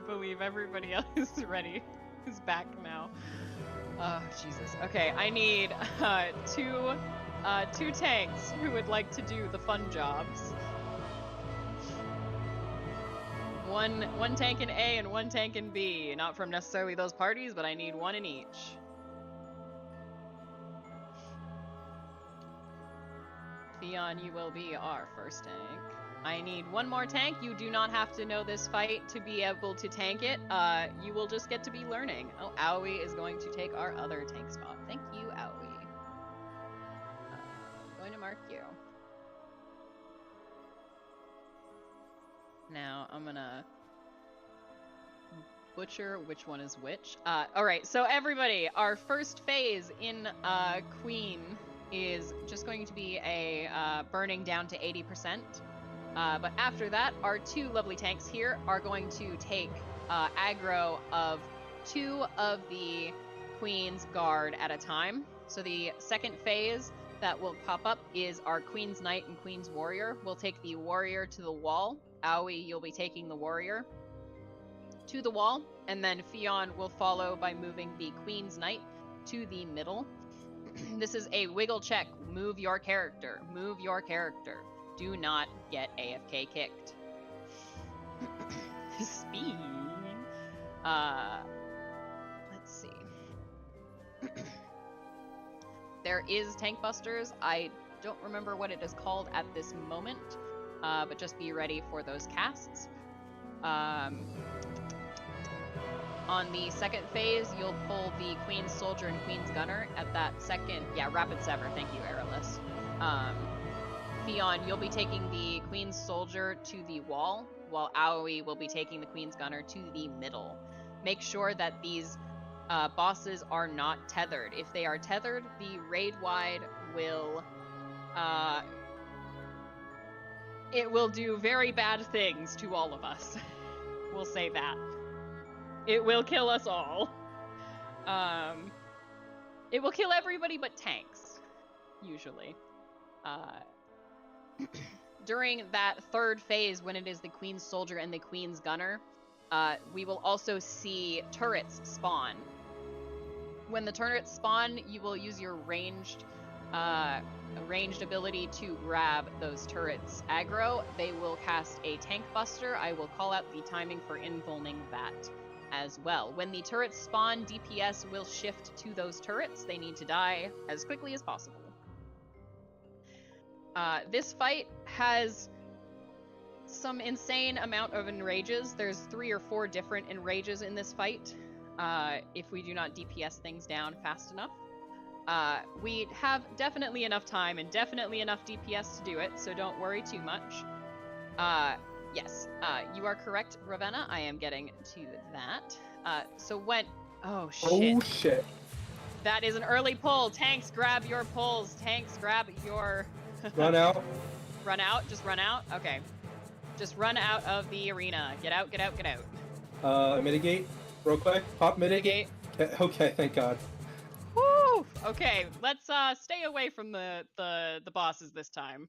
believe everybody else is ready. Is back now. Oh, Jesus. Okay, I need two tanks who would like to do the fun jobs. One tank in A and one tank in B. Not from necessarily those parties, but I need one in each. Theon, you will be our first tank. I need one more tank. You do not have to know this fight to be able to tank it. You will just get to be learning. Oh, Aoi is going to take our other tank spot. Thank you, Aoi. I'm going to mark you. Now, I'm gonna butcher which one is which. Alright, so everybody, our first phase in Queen is just going to be a burning down to 80%. But after that, our two lovely tanks here are going to take aggro of 2 of the Queen's Guard at a time. So the second phase that will pop up is our Queen's Knight and Queen's Warrior. We'll take the Warrior to the wall. Aoi, you'll be taking the Warrior to the wall, and then Fionn will follow by moving the Queen's Knight to the middle. This is a wiggle check. Move your character. Move your character. Do not get AFK kicked. Speed. Let's see. There is Tank Busters. I don't remember what it is called at this moment, but just be ready for those casts. On the second phase, you'll pull the Queen's Soldier and Queen's Gunner at that second... Yeah, Rapid Sever. Thank you, Aeroless. Fionn, you'll be taking the Queen's Soldier to the wall, while Aoi will be taking the Queen's Gunner to the middle. Make sure that these bosses are not tethered. If they are tethered, the raid-wide will... it will do very bad things to all of us. We'll say that. It will kill us all. It will kill everybody but tanks, usually. During that third phase, when it is the Queen's Soldier and the Queen's Gunner, we will also see turrets spawn. When the turrets spawn, you will use your ranged ability to grab those turrets aggro. They will cast a Tank Buster. I will call out the timing for invulning that as well. When the turrets spawn, DPS will shift to those turrets. They need to die as quickly as possible. This fight has some insane amount of enrages. There's 3 or 4 different enrages in this fight, if we do not DPS things down fast enough. We have definitely enough time and definitely enough DPS to do it, so don't worry too much. Yes, you are correct, Ravenna. I am getting to that. So when... Oh, shit. Oh, shit. That is an early pull. Tanks, grab your pulls. Tanks, grab your... Run out. Run out? Just run out? Okay. Just run out of the arena. Get out, get out, get out. Mitigate. Real quick. Pop mitigate. Okay, thank God. Woo! Okay, let's stay away from the bosses this time.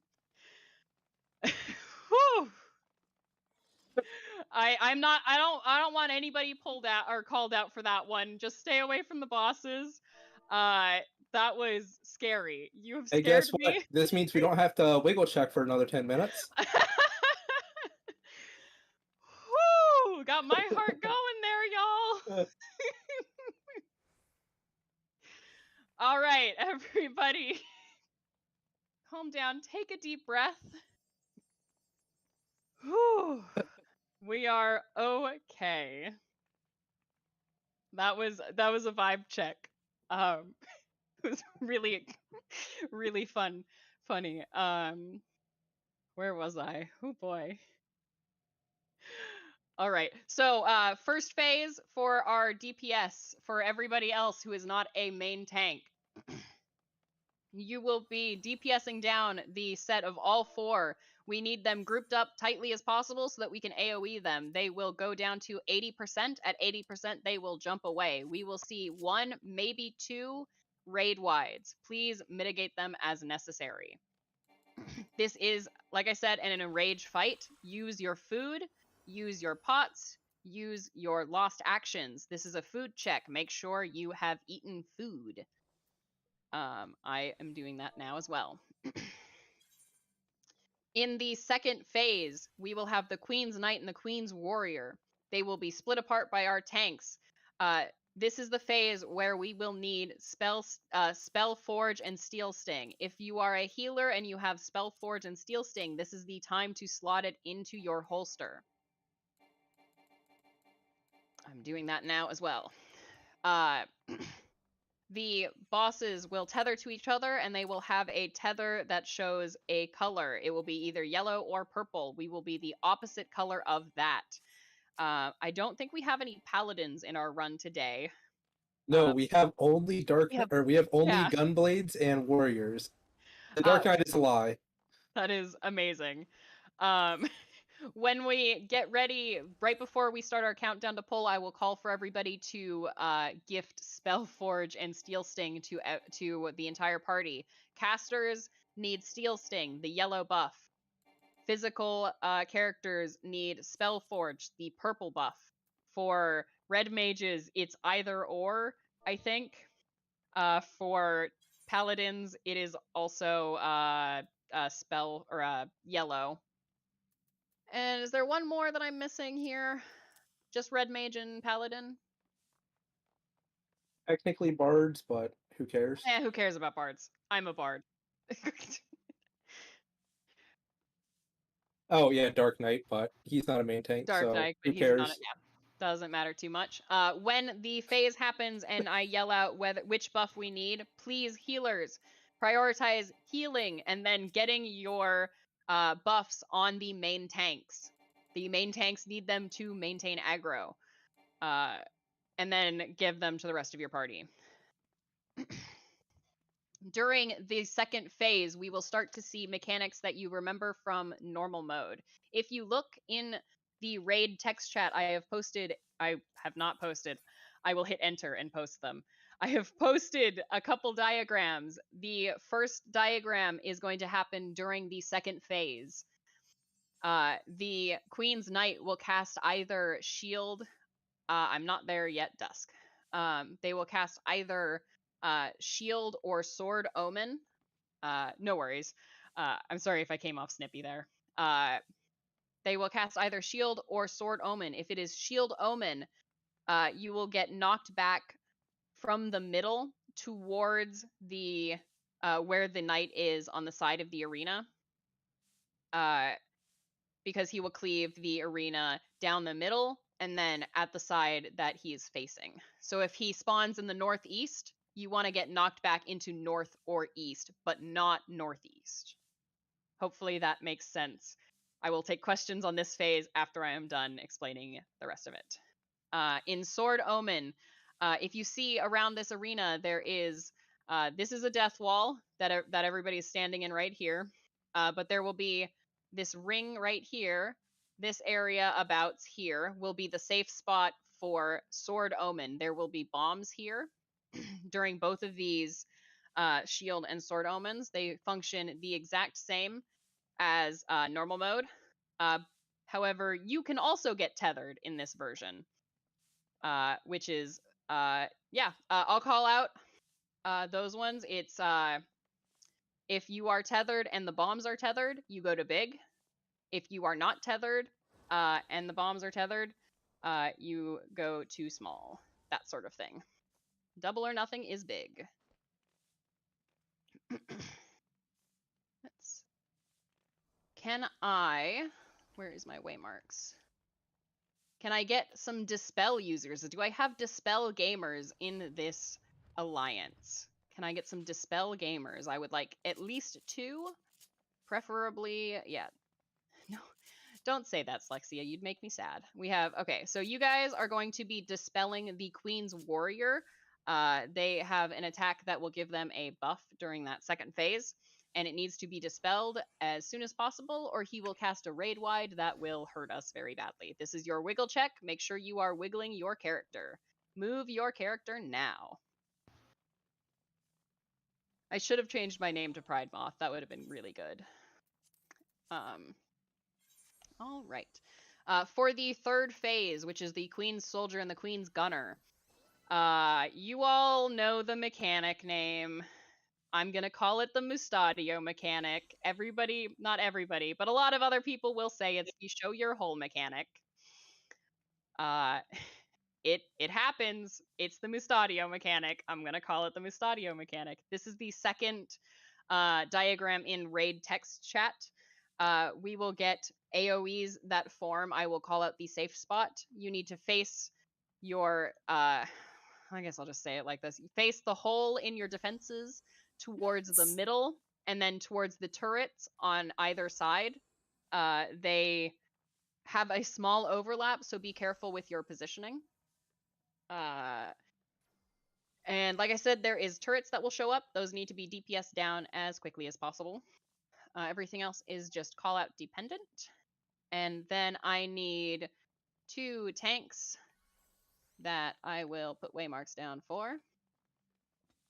Whew! I'm not. I don't want anybody pulled out or called out for that one. Just stay away from the bosses. That was scary. You have Hey, scared guess me. what? This means we don't have to wiggle check for another 10 minutes. Whoo! Got my heart going there, y'all. All right, everybody. Calm down. Take a deep breath. Whew. We are okay. That was a vibe check. It was really really funny. Where was I? Oh boy. All right. So, first phase for our DPS for everybody else who is not a main tank. You will be DPSing down the set of all 4. We need them grouped up tightly as possible so that we can AoE them. They will go down to 80%. At 80%, they will jump away. We will see 1, maybe 2 raid wides. Please mitigate them as necessary. This is, like I said, an enraged fight. Use your food, use your pots, use your lost actions. This is a food check. Make sure you have eaten food. I am doing that now as well. In the second phase, we will have the Queen's Knight and the Queen's Warrior. They will be split apart by our tanks. This is the phase where we will need Spell Forge and Steel Sting. If you are a healer and you have Spell Forge and Steel Sting, this is the time to slot it into your holster. I'm doing that now as well. The bosses will tether to each other, and they will have a tether that shows a color. It will be either yellow or purple. We will be the opposite color of that. I don't think we have any paladins in our run today. No, we have only we have only yeah. gunblades and warriors. The Dark Knight is a lie. That is amazing. When we get ready, right before we start our countdown to pull, I will call for everybody to gift Spellforge and Steel Sting to the entire party. Casters need Steel Sting, the yellow buff. Physical characters need Spellforge, the purple buff. For red mages, it's either or, I think. For paladins, it is also spell or yellow. And is there one more that I'm missing here? Just red mage and paladin? Technically bards, but who cares? Who cares about bards? I'm a bard. Oh yeah, Dark Knight, but he's not a main tank, Dark so Knight, who but cares? he's not. Doesn't matter too much. When the phase happens and I yell out which buff we need, please, healers, prioritize healing and then getting your buffs on the main tanks. The main tanks need them to maintain aggro. And then give them to the rest of your party. During the second phase, we will start to see mechanics that you remember from normal mode. If you look in the raid text chat I have not posted. I will hit enter and post them. I have posted a couple diagrams. The first diagram is going to happen during the second phase. The Queen's Knight will cast either Shield. I'm not there yet, Dusk. They will cast either Shield or Sword Omen. No worries. I'm sorry if I came off snippy there. They will cast either Shield or Sword Omen. If it is Shield Omen, you will get knocked back from the middle towards the where the knight is on the side of the arena. Because he will cleave the arena down the middle and then at the side that he is facing. So if he spawns in the northeast, you want to get knocked back into north or east, but not northeast. Hopefully that makes sense. I will take questions on this phase after I am done explaining the rest of it. In Sword Omen, if you see around this arena, there is, this is a death wall that everybody is standing in right here, but there will be this ring right here. This area about here will be the safe spot for Sword Omen. There will be bombs here during both of these Shield and Sword Omens. They function the exact same as normal mode. However, you can also get tethered in this version, which is, I'll call out those ones. It's if you are tethered and the bombs are tethered, you go to big. If you are not tethered and the bombs are tethered, you go to small. That sort of thing. Double or nothing is big. Where is my waymarks? Can I get some Dispel users? Do I have Dispel gamers in this alliance? Can I get some Dispel gamers? I would like at least 2, preferably, yeah. No, don't say that, Slexia. You'd make me sad. Okay, so you guys are going to be dispelling the Queen's Warrior. They have an attack that will give them a buff during that second phase, and it needs to be dispelled as soon as possible, or he will cast a raid wide that will hurt us very badly. This is your wiggle check. Make sure you are wiggling your character. Move your character now. I should have changed my name to Pride Moth. That would have been really good. All right. For the third phase, which is the Queen's Soldier and the Queen's Gunner, you all know the mechanic name. I'm going to call it the Mustadio mechanic. Everybody, not everybody, but a lot of other people will say it's the show your hole mechanic. It happens. It's the Mustadio mechanic. I'm going to call it the Mustadio mechanic. This is the second diagram in raid text chat. We will get AoEs that form. I will call out the safe spot. You need to face your, I guess I'll just say it like this. You face the hole in your defenses towards the middle, and then towards the turrets on either side. They have a small overlap, so be careful with your positioning. And like I said, there is turrets that will show up. Those need to be DPS down as quickly as possible. Everything else is just call out dependent. And then I need 2 tanks that I will put waymarks down for.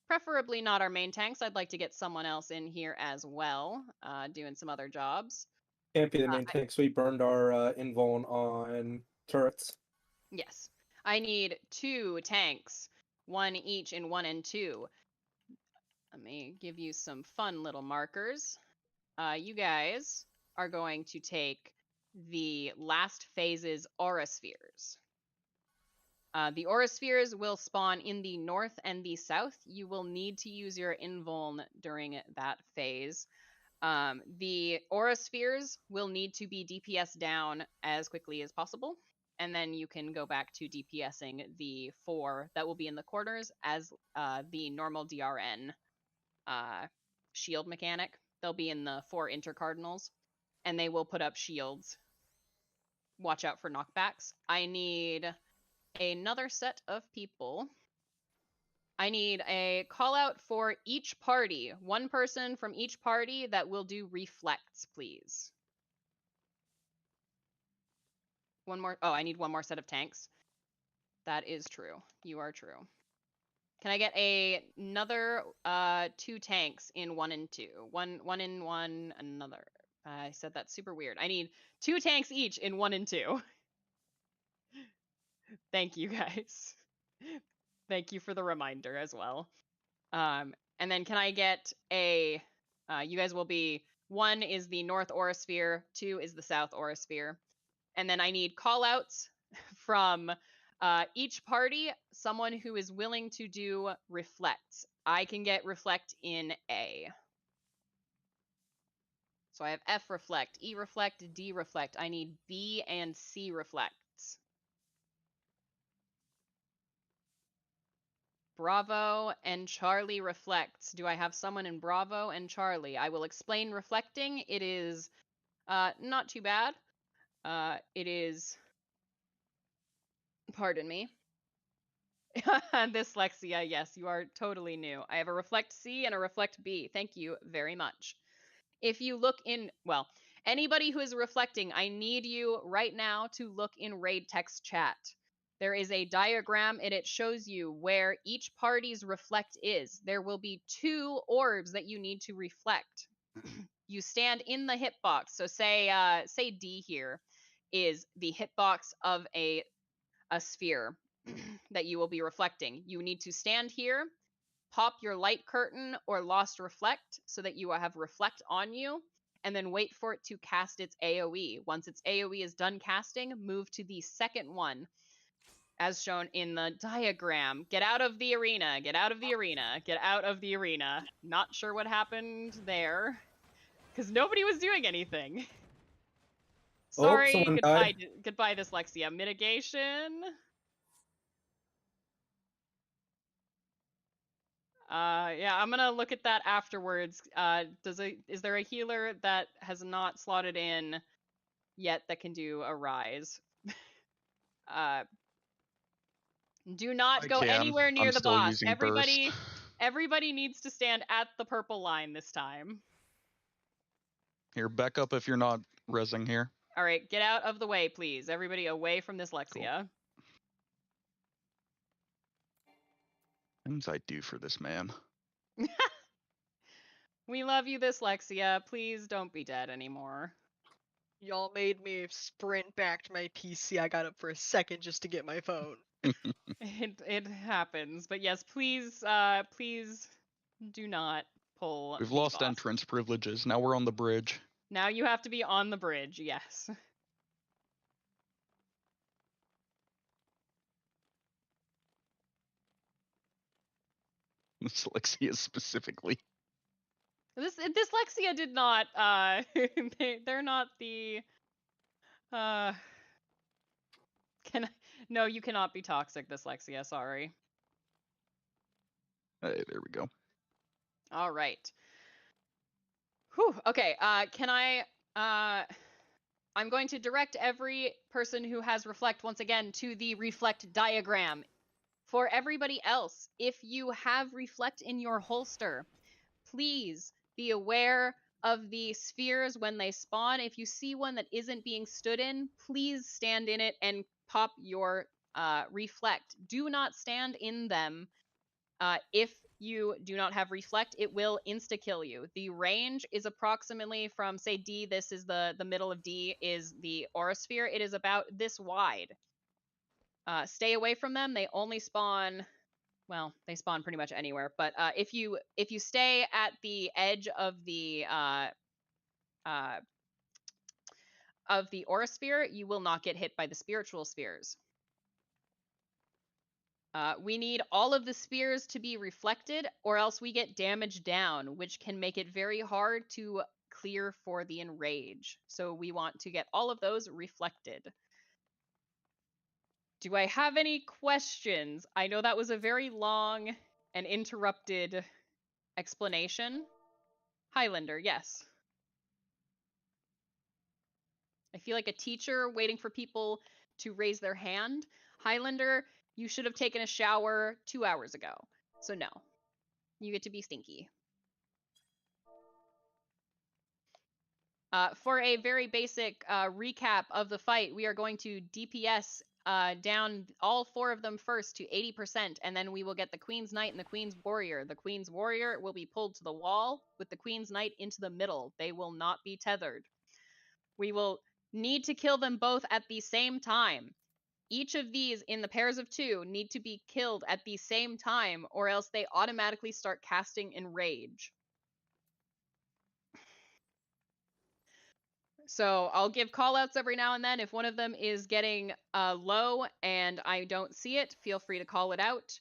Preferably not our main tanks. I'd like to get someone else in here as well, doing some other jobs. Can't be the main tanks. We burned our invuln on turrets. Yes. I need 2 tanks, 1 each in 1 and 2. Let me give you some fun little markers. You guys are going to take the last phase's aura spheres. The aura spheres will spawn in the north and the south. You will need to use your invuln during that phase. The aura spheres will need to be DPS down as quickly as possible, and then you can go back to DPSing the 4 that will be in the corners as the normal DRN shield mechanic. They'll be in the 4 intercardinals, and they will put up shields. Watch out for knockbacks. I need another set of people. I need a call out for each party. 1 person from each party that will do reflects, please. One more. Oh, I need 1 more set of tanks. That is true. You are true. Can I get another 2 tanks in 1 and 2? One in 1, another. I said that super weird. I need 2 tanks each in 1 and 2. Thank you, guys. Thank you for the reminder as well. And then can I get a... you guys will be... 1 is the North Aura Sphere, 2 is the South Aura Sphere. And then I need callouts from each party, someone who is willing to do Reflect. I can get Reflect in A. So I have F Reflect, E Reflect, D Reflect. I need B and C Reflects. Bravo and Charlie Reflects. Do I have someone in Bravo and Charlie? I will explain reflecting. It is not too bad. It is... Pardon me. Dyslexia, yes, you are totally new. I have a Reflect C and a Reflect B. Thank you very much. If you look in... Well, anybody who is reflecting, I need you right now to look in raid text chat. There is a diagram and it shows you where each party's reflect is. There will be 2 orbs that you need to reflect. You stand in the hitbox. So say D here. is the hitbox of a sphere that you will be reflecting. You need to stand here, pop your light curtain or lost reflect so that you have reflect on you, and then wait for it to cast its AoE. Once its AoE is done casting, move to the second one, as shown in the diagram. Get out of the arena, get out of the arena, get out of the arena. Not sure what happened there, because nobody was doing anything. Sorry, someone goodbye, died. goodbye, dyslexia. Mitigation. Yeah, I'm gonna look at that afterwards. Is there a healer that has not slotted in yet that can do a rise? Do not I go can. anywhere near I'm the still boss. using burst. Everybody needs to stand at the purple line this time. Here, back up if you're not rezzing here. All right, get out of the way, please. Everybody away from dyslexia. Things I do for this man. We love you, dyslexia. Please don't be dead anymore. Y'all made me sprint back to my PC. I got up for a second just to get my phone. It happens, but yes, please please do not pull. We've the lost boss. entrance privileges. Now we're on the bridge. Now you have to be on the bridge. Yes. Dyslexia specifically. This dyslexia did not. They're not the. No, you cannot be toxic, dyslexia. Sorry. Hey, there we go. All right. Whew. Okay. Can I? I'm going to direct every person who has reflect once again to the reflect diagram. For everybody else, if you have reflect in your holster, please be aware of the spheres when they spawn. If you see one that isn't being stood in, please stand in it and pop your reflect. Do not stand in them. If you do not have reflect, it will insta-kill you. The range is approximately from, say, D, this is the middle of D, is the aura sphere. It is about this wide. Stay away from them. They only spawn, well, they spawn pretty much anywhere. But if you stay at the edge of the aura sphere, you will not get hit by the spiritual spheres. We need all of the spheres to be reflected, or else we get damage down, which can make it very hard to clear for the enrage. So we want to get all of those reflected. Do I have any questions? I know that was a very long and interrupted explanation. Highlander, yes. I feel like a teacher waiting for people to raise their hand. Highlander, you should have taken a shower 2 hours ago. So no, you get to be stinky. For a very basic recap of the fight, we are going to DPS down all 4 of them first to 80%, and then we will get the Queen's Knight and the Queen's Warrior. The Queen's Warrior will be pulled to the wall with the Queen's Knight into the middle. They will not be tethered. We will need to kill them both at the same time. Each of these in the pairs of 2 need to be killed at the same time, or else they automatically start casting Enrage. So I'll give callouts every now and then. If one of them is getting low and I don't see it, feel free to call it out.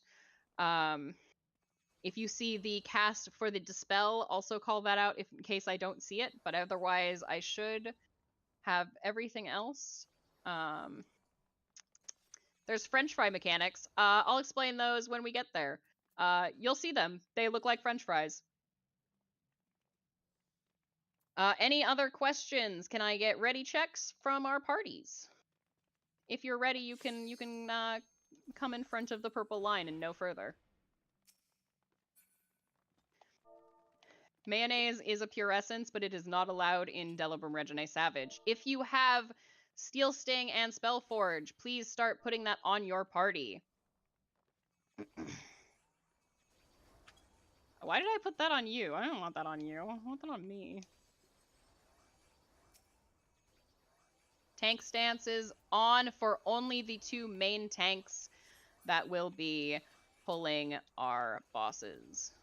If you see the cast for the Dispel, also call that out in case I don't see it. But otherwise, I should have everything else. There's French fry mechanics. I'll explain those when we get there. You'll see them. They look like French fries. Any other questions? Can I get ready checks from our parties? If you're ready, you can come in front of the purple line and no further. Mayonnaise is a pure essence, but it is not allowed in Delibram Reginae Savage. If you have Steel Sting and Spellforge, please start putting that on your party. Why did I put that on you? I don't want that on you. I want that on me. Tank stances on for only the 2 main tanks that will be pulling our bosses.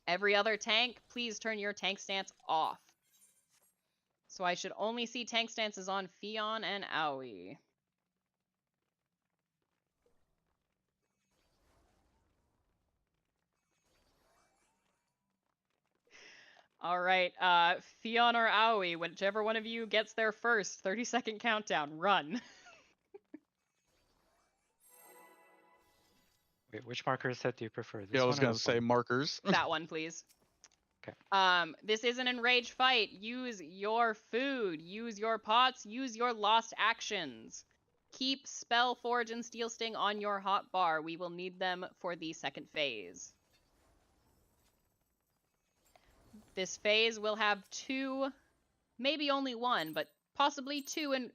Every other tank, please turn your tank stance off. So I should only see tank stances on Fion and Aoi. All right, Fion or Aoi, whichever one of you gets there first. 30-second countdown, run. Wait, which marker set do you prefer? This Yeah, I was one or gonna this say one? markers. That one, please. Okay. This is an enraged fight. Use your food, use your pots, use your lost actions. Keep Spell, Forge, and Steel Sting on your hotbar. We will need them for the second phase. This phase will have 2, maybe only 1, but possibly 2 in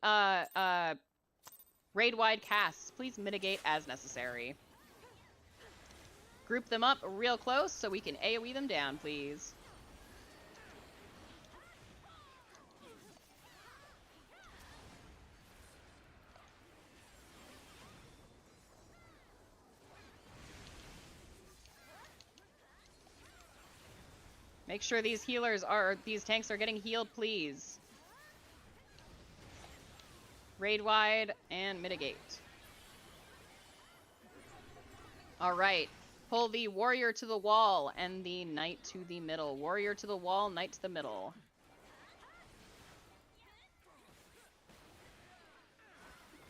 raid-wide casts. Please mitigate as necessary. Group them up real close so we can AoE them down, please. Make sure these these tanks are getting healed, please. Raid wide and mitigate. Alright. Pull the warrior to the wall and the knight to the middle. Warrior to the wall, knight to the middle.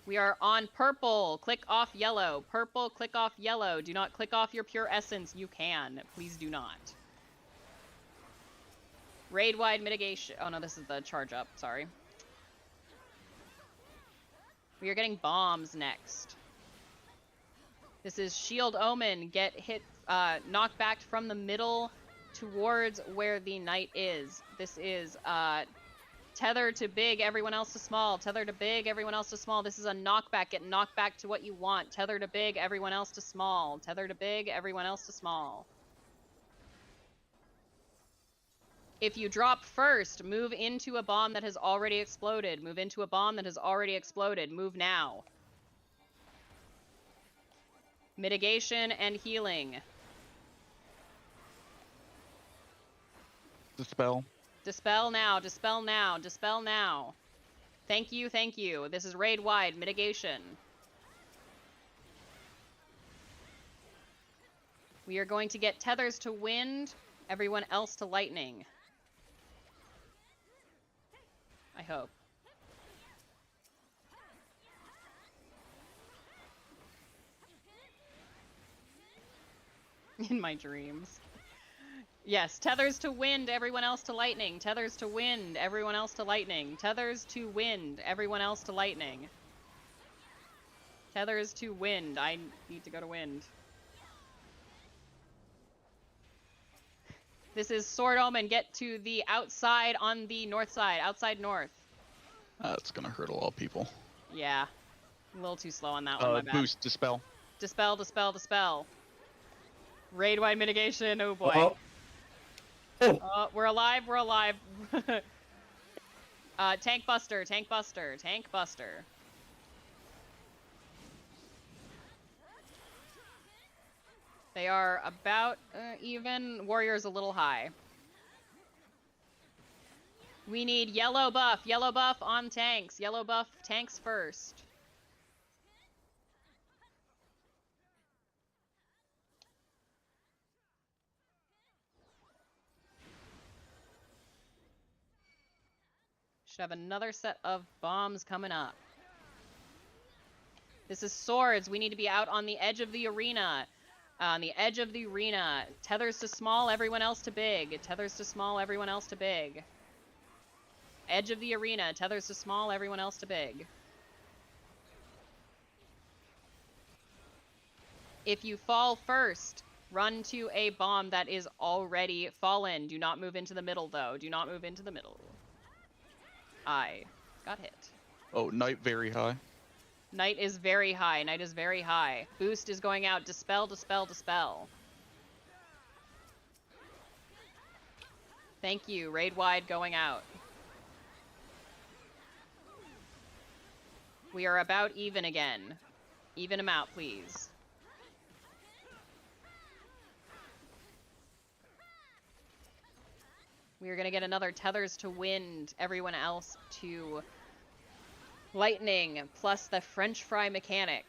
We are on purple. Click off yellow. Purple, click off yellow. Do not click off your pure essence. You can. Please do not. Raid-wide mitigation. Oh no, this is the charge up. Sorry. We are getting bombs next. This is Shield Omen. Get hit, knocked back from the middle towards where the knight is. This is tether to big, everyone else to small. Tether to big, everyone else to small. This is a knockback. Get knocked back to what you want. Tether to big, everyone else to small. Tether to big, everyone else to small. If you drop first, move into a bomb that has already exploded. Move into a bomb that has already exploded. Move now. Mitigation and healing. Dispel. Dispel now, dispel now, dispel now. Thank you, thank you. This is raid-wide mitigation. We are going to get tethers to wind, everyone else to lightning. I hope. In my dreams. Yes, tethers to wind, everyone else to lightning. Tethers to wind, everyone else to lightning. Tethers to wind, everyone else to lightning. Tethers to wind. I need to go to wind. This is Sword Omen. Get to the outside on the north side. Outside north. That's gonna hurt a lot of people. Yeah. A little too slow on that one, my bad. Boost, dispel. Dispel, dispel, dispel. Raid-wide mitigation, oh boy. Oh. Oh. We're alive, we're alive. Tank buster, tank buster, tank buster. They are about even. Warrior's a little high. We need yellow buff on tanks. Yellow buff tanks first. Should have another set of bombs coming up. This is swords. We need to be out on the edge of the arena. On the edge of the arena. Tethers to small, everyone else to big. Tethers to small, everyone else to big. Edge of the arena. Tethers to small, everyone else to big. If you fall first, run to a bomb that is already fallen. Do not move into the middle, though. Do not move into the middle. I got hit. Oh, knight very high. Knight is very high. Knight is very high. Boost is going out. Dispel, dispel, dispel. Thank you. Raid wide going out. We are about even again. Even them out, please. We are going to get another tethers to wind, everyone else to lightning, plus the French fry mechanic.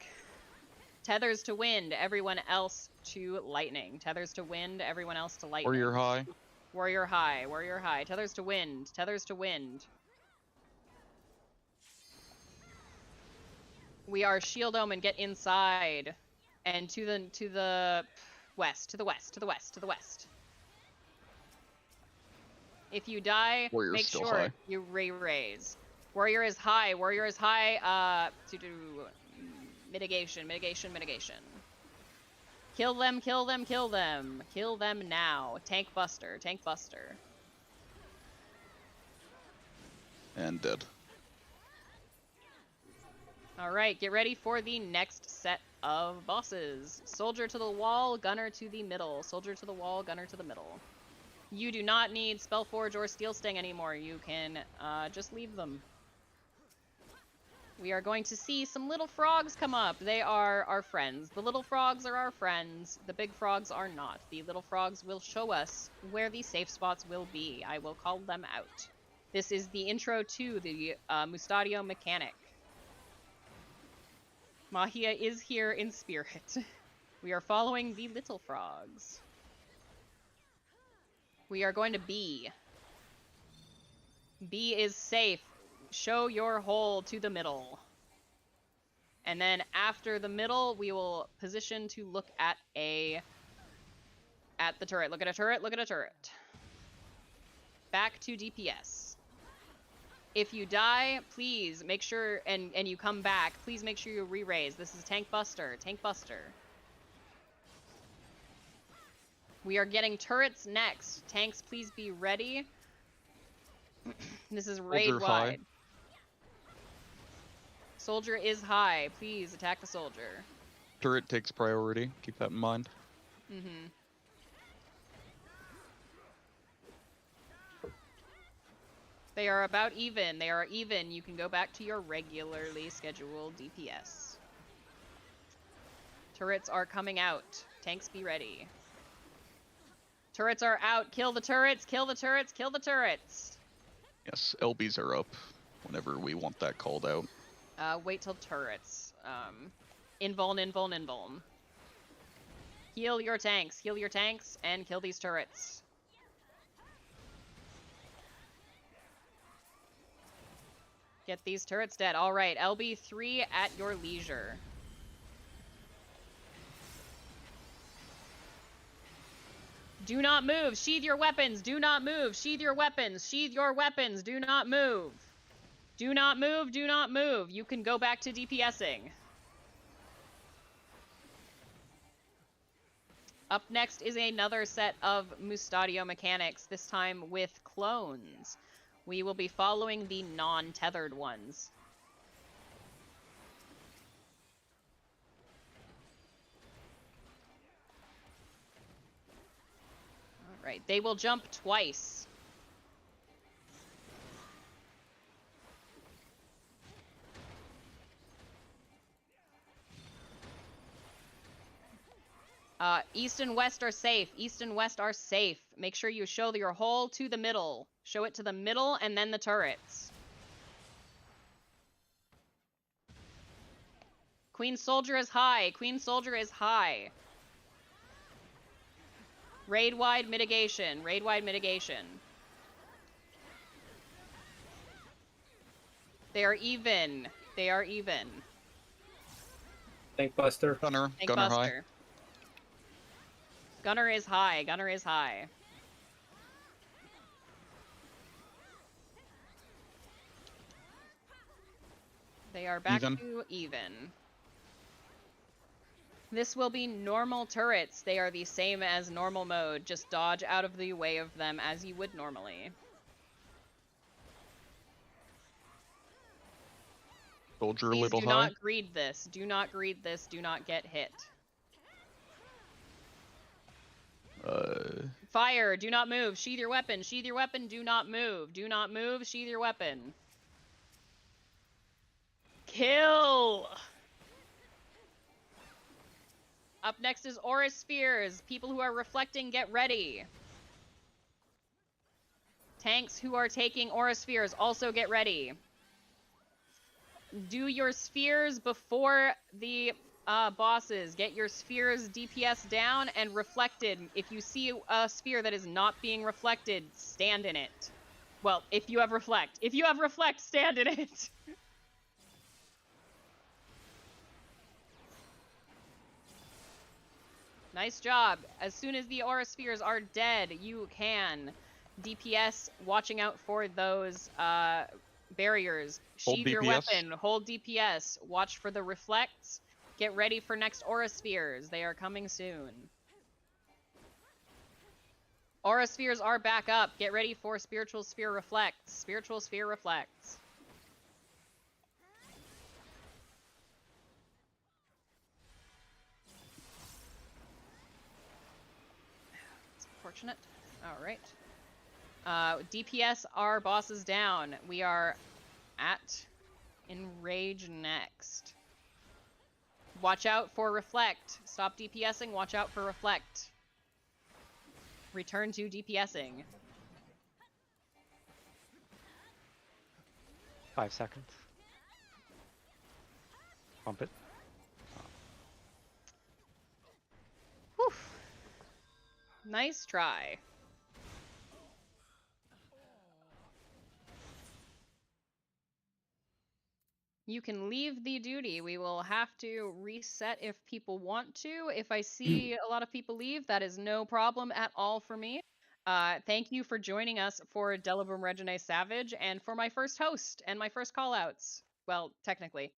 Tethers to wind, everyone else to lightning. Tethers to wind, everyone else to lightning. Warrior high. Warrior high, warrior high. Tethers to wind, tethers to wind. We are shield dome and get inside. And to the west, to the west, to the west, to the west. If you die, Warrior's make still sure high. you raise. Warrior is high, warrior is high, to do mitigation, mitigation, mitigation. Kill them, kill them, kill them. Kill them now. Tank buster, tank buster. And dead. Alright, get ready for the next set of bosses. Soldier to the wall, gunner to the middle. Soldier to the wall, gunner to the middle. You do not need Spellforge or Steel Sting anymore. You can just leave them. We are going to see some little frogs come up. They are our friends. The little frogs are our friends. The big frogs are not. The little frogs will show us where the safe spots will be. I will call them out. This is the intro to the Mustadio mechanic. Mahia is here in spirit. We are following the little frogs. We are going to B. B is safe. Show your hole to the middle. And then after the middle, we will position to look at the turret. Look at a turret, look at a turret. Back to DPS. If you die, please make sure, and you come back, please make sure you re-raise. This is Tank Buster, Tank Buster. We are getting turrets next. Tanks, please be ready. This is raid wide. Soldier is high. Please attack the soldier. Turret takes priority. Keep that in mind. Mm-hmm. They are about even. They are even. You can go back to your regularly scheduled DPS. Turrets are coming out. Tanks be ready. Turrets are out. Kill the turrets. Kill the turrets. Kill the turrets. Yes, LBs are up whenever we want that called out. Wait till turrets. Invuln, invuln, invuln. Heal your tanks, and kill these turrets. Get these turrets dead. Alright, LB3 at your leisure. Do not move! Sheathe your weapons! Do not move! Sheathe your weapons! Sheathe your weapons! Do not move! Do not move, do not move. You can go back to DPSing. Up next is another set of Mustadio mechanics, this time with clones. We will be following the non-tethered ones. Alright, they will jump twice. East and west are safe. East and west are safe. Make sure you show your hole to the middle. Show it to the middle and then the turrets. Queen Soldier is high. Queen Soldier is high. Raid-wide mitigation. Raid-wide mitigation. They are even. They are even. Tank Buster. Gunner. Tank Gunner Buster. high. Gunner is high. Gunner is high. They are back Even. to even. This will be normal turrets. They are the same as normal mode. Just dodge out of the way of them as you would normally. Soldier a Please little do high. not greed this. Do not greed this. Do not get hit. Fire. Do not move. Sheathe your weapon. Sheathe your weapon. Do not move. Do not move. Sheathe your weapon. Kill! Up next is Aura Spheres. People who are reflecting, get ready. Tanks who are taking Aura Spheres, also get ready. Do your spheres before the bosses. Get your spheres DPS down and reflected. If you see a sphere that is not being reflected, stand in it. Well, if you have reflect. If you have reflect, stand in it. Nice job. As soon as the aura spheres are dead, you can DPS, watching out for those barriers. Hold Sheathe your DPS. weapon, hold DPS, watch for the reflects. Get ready for next aura spheres. They are coming soon. Aura spheres are back up. Get ready for spiritual sphere reflects. Spiritual sphere reflects. It's unfortunate. All right. DPS our bosses down. We are at Enrage next. Watch out for Reflect. Stop DPSing, watch out for Reflect. Return to DPSing. 5 seconds. Pump it. Whew. Nice try. You can leave the duty. We will have to reset if people want to. If I see a lot of people leave, that is no problem at all for me. Thank you for joining us for Delibum Regine Savage and for my first host and my first callouts. Well, technically.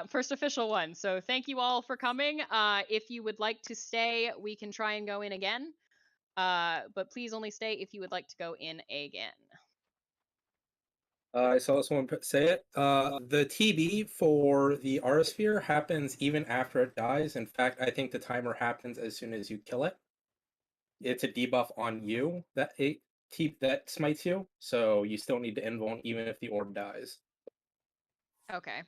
First official one. So thank you all for coming. If you would like to stay, we can try and go in again. But please only stay if you would like to go in again. I saw someone say it. The TB for the Aura Sphere happens even after it dies. In fact, I think the timer happens as soon as you kill it. It's a debuff on you that that smites you, so you still need to invuln even if the orb dies. Okay.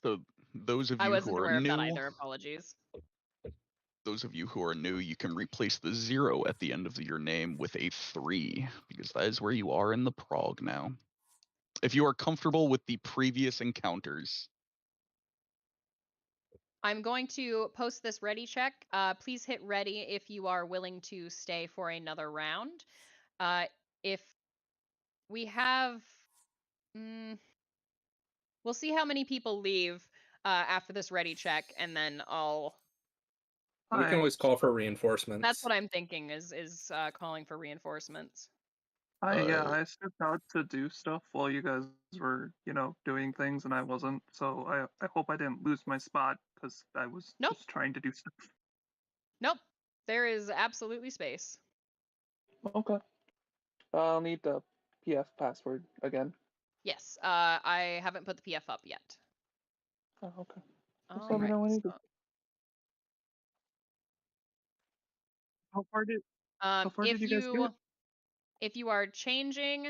So those of I you wasn't who are aware of new, that either. Apologies. those of you who are new, you can replace the 0 at the end of your name with a 3, because that is where you are in the prog now. If you are comfortable with the previous encounters. I'm going to post this ready check. Please hit ready if you are willing to stay for another round. If we have... we'll see how many people leave after this ready check, and then I'll... We can always call for reinforcements. That's what I'm thinking, is calling for reinforcements. I stepped out to do stuff while you guys were, doing things, and I wasn't. So I hope I didn't lose my spot because I was Nope. just trying to do stuff. Nope. There is absolutely space. Okay. I'll need the PF password again. Yes. I haven't put the PF up yet. Oh, okay. Just All let me know when you right. do. How far did you guys get? If you are changing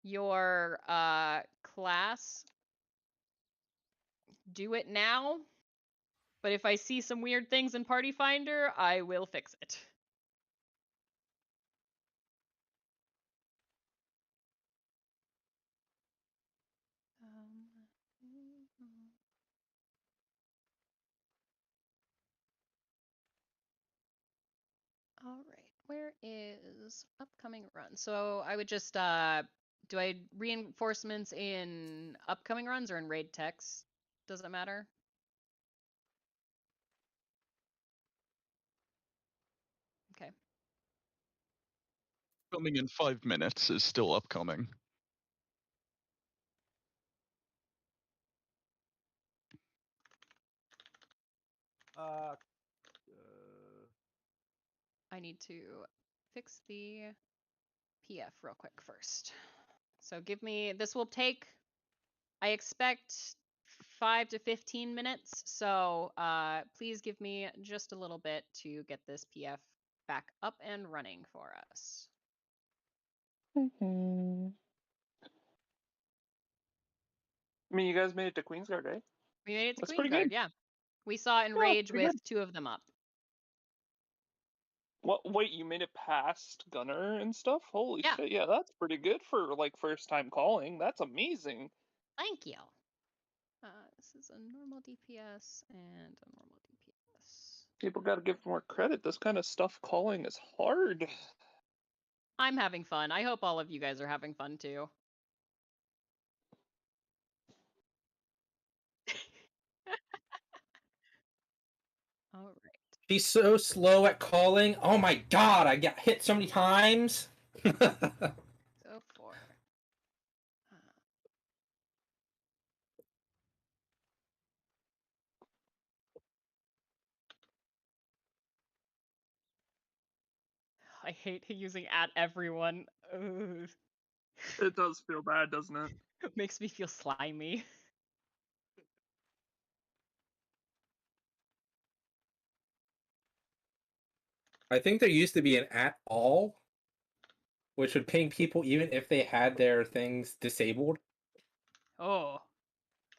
your class, do it now. But if I see some weird things in Party Finder, I will fix it. All right, where is upcoming run? So I would just, do I reinforcements in upcoming runs or in raid text? Does it matter? Okay. Coming in 5 minutes is still upcoming. I need to fix the PF real quick first. So give me, this will take, I expect 5 to 15 minutes. So please give me just a little bit to get this PF back up and running for us. I mean, you guys made it to Queensguard, right? We made it to That's Queen pretty Guard, good. yeah. We saw Yeah, Enrage pretty with 2 of them up. What? Wait, you made it past Gunner and stuff? Holy Yeah. shit! Yeah, that's pretty good for like first time calling. That's amazing. Thank you. This is a normal DPS and a normal DPS. People gotta give more credit. This kind of stuff calling is hard. I'm having fun. I hope all of you guys are having fun too. All right. She's so slow at calling. Oh my god, I got hit so many times. So for I hate using at everyone. Ugh. It does feel bad, doesn't it? It makes me feel slimy. I think there used to be an at all, which would ping people even if they had their things disabled. Oh.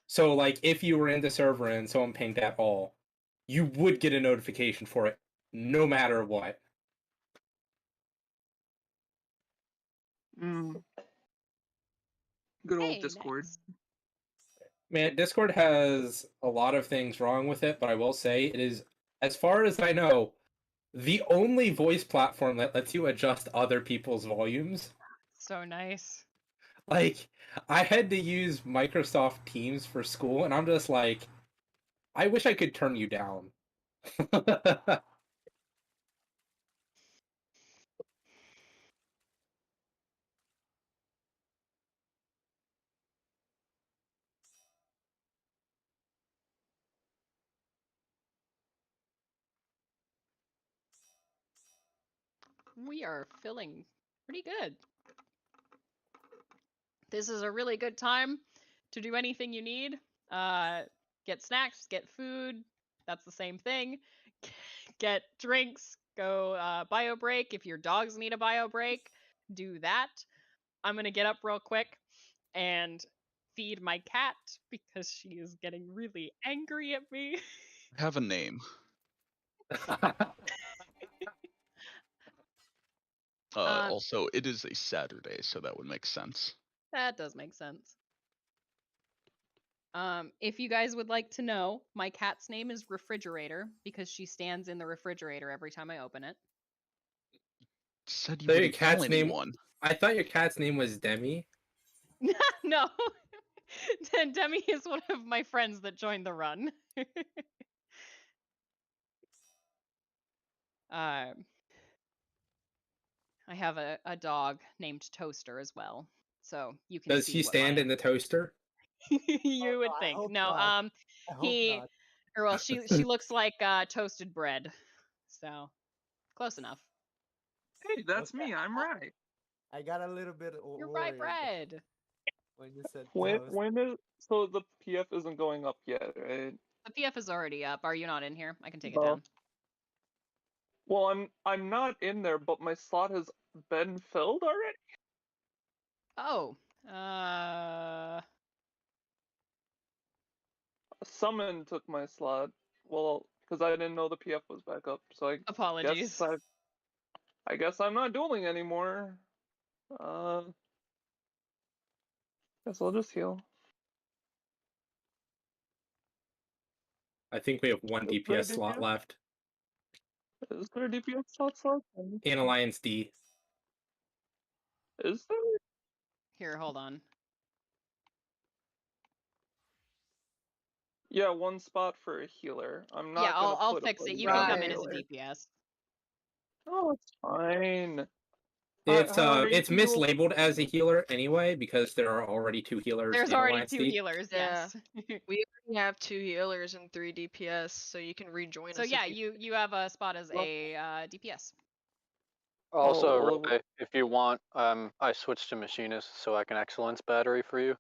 So, like, if you were in the server and someone pinged at all, you would get a notification for it, no matter what. Mm. Good old Hey, Discord. nice. Man, Discord has a lot of things wrong with it, but I will say it is, as far as I know, the only voice platform that lets you adjust other people's volumes. So nice. Like, I had to use Microsoft Teams for school, and I'm just like, I wish I could turn you down. We are feeling pretty good. This is a really good time to do anything you need. Get snacks, get food. That's the same thing. Get drinks. Go bio break. If your dogs need a bio break, do that. I'm gonna get up real quick and feed my cat because she is getting really angry at me. Have a name. Also, it is a Saturday, so that would make sense. That does make sense. If you guys would like to know, my cat's name is Refrigerator because she stands in the refrigerator every time I open it. Said you So your wouldn't tell cat's name- anyone. I thought your cat's name was Demi. No. Demi is one of my friends that joined the run. I have a dog named Toaster as well. So you can Does see he what stand my... in the toaster? You would I think. hope No, not. I hope he not. or well, she looks like toasted bread. So close enough. Hey, that's Okay, me. I'm right. I got a little bit You're worried right, bread. when you said When toast. when is so the PF isn't going up yet, right? The PF is already up. Are you not in here? I can take it Oh. down. Well, I'm not in there, but my slot has been filled already. Oh. Summon took my slot. Well, because I didn't know the PF was back up, so Apologies. I guess I'm not dueling anymore. Guess I'll just heal. I think we have one Is there a DPS slot DPS? left. Is there a DPS slot? In Alliance D. Is there? Here, hold on. Yeah, one spot for a healer. I'm not Yeah, gonna I'll put fix a it. You can come in Right. as a healer. DPS. Oh, it's fine. It's How do you feel? mislabeled as a healer anyway because there are already 2 healers. There's in already Alliance 2 D. healers, Yeah. yes. We already have 2 healers and 3 DPS, so you can rejoin So us. yeah, if you have a spot as Well- a DPS. Also, Oh, well, Roy, if you want, I switched to machinist so I can excellence battery for you.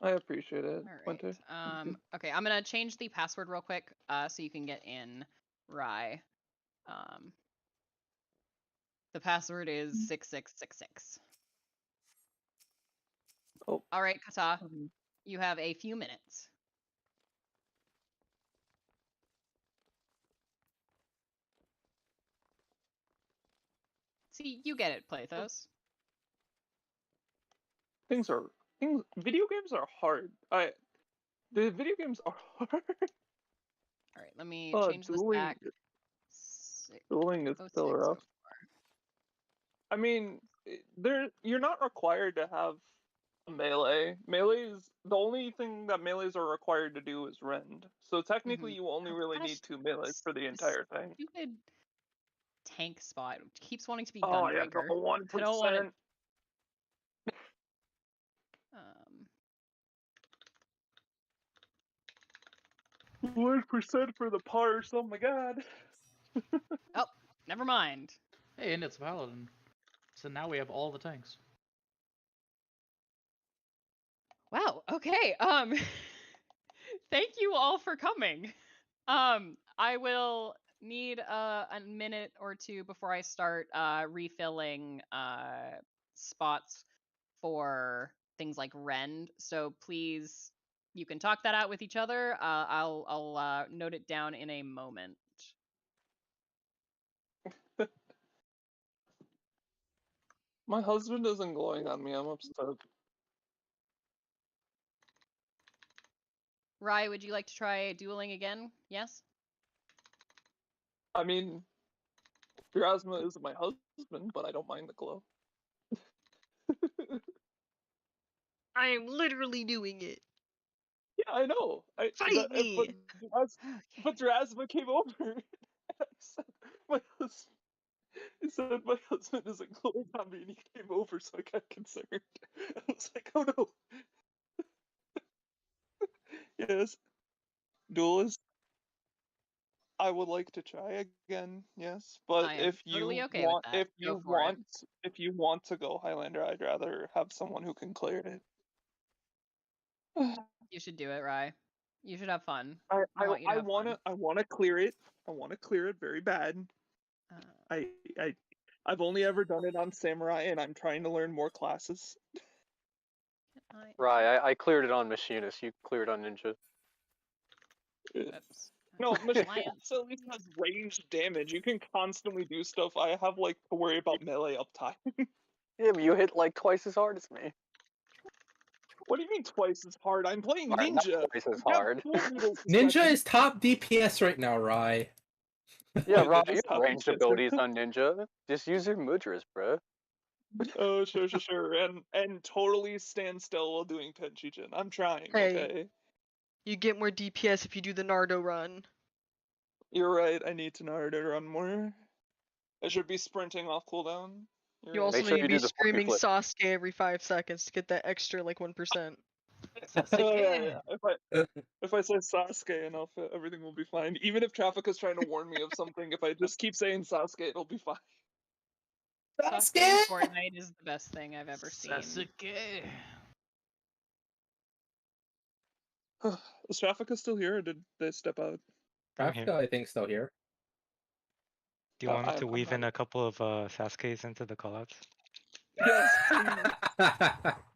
I appreciate it, All Winter. right. Okay, I'm gonna change the password real quick, so you can get in Rye. The password is 6666. Oh. All right, Kata, you have a few minutes. See, you get it, Plathos. Video games are hard. The video games are hard. All right, let me Oh, change this back. Dueling is still rough. I mean, you're not required to have a melee. Melees, the only thing that melees are required to do is rend. So technically, you only really gosh, need 2 melees for the entire thing. Stupid tank spot keeps wanting to be Oh, yeah, Gunbreaker. the 1%. I don't want it. Um, 1% for the parse. Oh my god. oh, never mind. Hey, and it's Paladin. So now we have all the tanks. Wow. Okay. Thank you all for coming. I will need a minute or two before I start refilling spots for things like rend. So please, you can talk that out with each other. I'll note it down in a moment. My husband isn't glowing on me. I'm upset. Rye, would you like to try dueling again? Yes? I mean, Erasmus isn't my husband, but I don't mind the glow. I am literally doing it. Yeah, I know. Fight me! But Erasmus came over. I said my husband isn't glowing on me, and he came over, so I got concerned. I was like, oh no. Yes. Duelist. I would like to try again, yes. But I am if you totally okay want, with that. if you want to go Highlander, I'd rather have someone who can clear it. You should do it, Rye. You should have fun. I want you to have fun. want to clear it. I want to clear it very bad. I've only ever done it on Samurai, and I'm trying to learn more classes. Right, I cleared it on Machinist. You cleared on Ninja. Oops. No, Machinist at least has ranged damage. You can constantly do stuff. I have like to worry about melee uptime. Yeah, but you hit like twice as hard as me. What do you mean twice as hard? I'm playing Alright, not Ninja. twice as hard. Ninja is top DPS right now, Rye. Yeah, Rob, Ninja's you have top ranged DPS. abilities on Ninja. Just use your Mudras, bro. Oh, sure. And totally stand still while doing Tenchi-Jin. I'm trying, Hey. okay? You get more DPS if you do the Nardo run. You're right, I need to Naruto run more. I should be sprinting off cooldown. You right. also Make sure need you to do be the screaming flip. Sasuke every 5 seconds to get that extra like 1%. Oh, yeah. If I say Sasuke enough, everything will be fine. Even if traffic is trying to warn me of something, if I just keep saying Sasuke, it'll be fine. Sasuke in Fortnite is the best thing I've ever seen. Sasuke. Is Traffic still here, or did they step out? Traffic, I think, still here. Do you want me to I'm weave not- in a couple of Sasuke's into the callouts? Yes.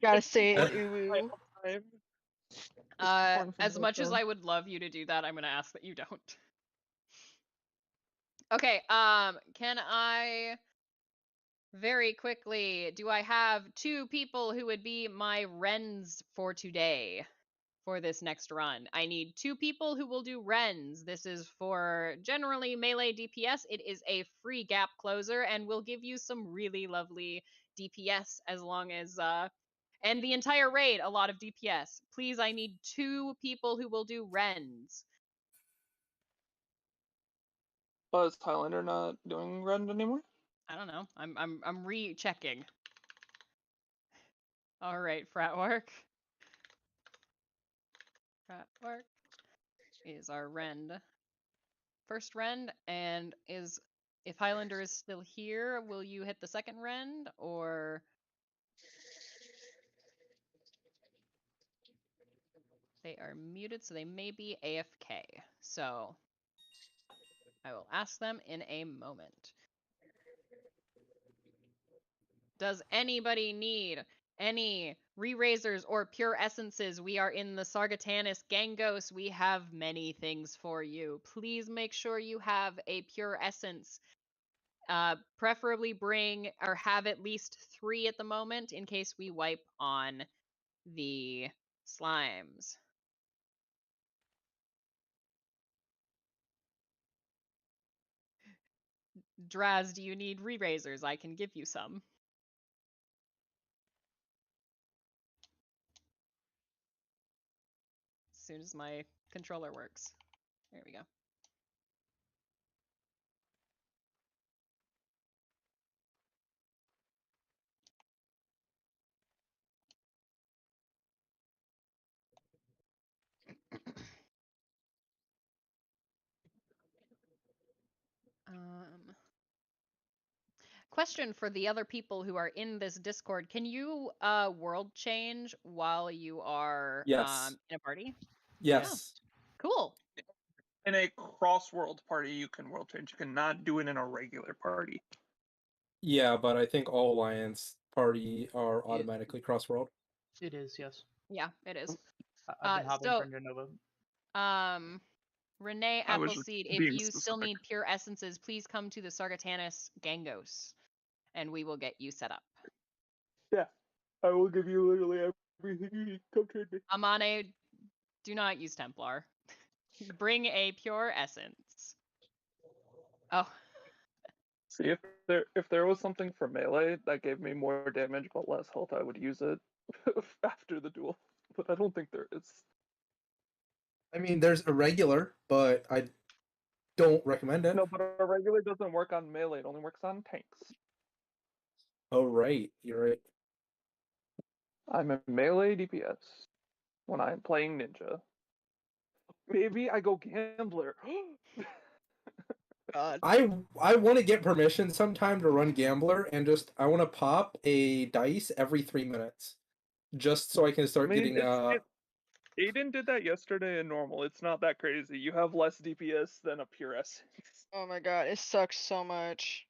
Gotta say it, I ooh. have time. As much as I would love you to do that, I'm gonna ask that you don't. Okay, can I very quickly, do I have 2 people who would be my Rens for today for this next run? I need 2 people who will do Rens. This is for generally melee DPS. It is a free gap closer and will give you some really lovely DPS as long as and the entire raid a lot of DPS. Please, I need 2 people who will do Rens. Oh, is Highlander not doing Rend anymore? I don't know. I'm rechecking. All right, frat work. Frat work is our rend. First rend, and is if Highlander is still here, will you hit the second rend or? They are muted, so they may be AFK. So I will ask them in a moment. Does anybody need any re-raisers or pure essences? We are in the Sargatanis Gangos. We have many things for you. Please make sure you have a pure essence Preferably bring or have at least 3 at the moment in case we wipe on the slimes. Draz, do you need re-razors? I can give you some. As soon as my controller works. There we go. Question for the other people who are in this Discord: can you world change while you are Yes. in a party? Yes. Cool. In a cross-world party, you can world change. You cannot do it in a regular party. Yeah, but I think all Alliance party are automatically cross-world. It is, yes. Yeah, it is. I've been hopping so, from Nova. Renee I was just Appleseed, if being you still specific. need pure essences, please come to the Sargatanas Gangos, and we will get you set up. Yeah, I will give you literally everything you need. Come trade me. Amane, do not use Templar. Bring a pure essence. Oh. See, if there was something for melee that gave me more damage but less health, I would use it after the duel. But I don't think there is. I mean, there's a regular, but I don't recommend it. No, but a regular doesn't work on melee. It only works on tanks. Oh, right. You're right. I'm a melee DPS when I'm playing ninja. Maybe I go gambler. God. I want to get permission sometime to run Gambler and just I want to pop a dice every 3 minutes, just so I can start getting. Aiden did that yesterday in normal. It's not that crazy. You have less DPS than a pure essence. Oh my god, it sucks so much.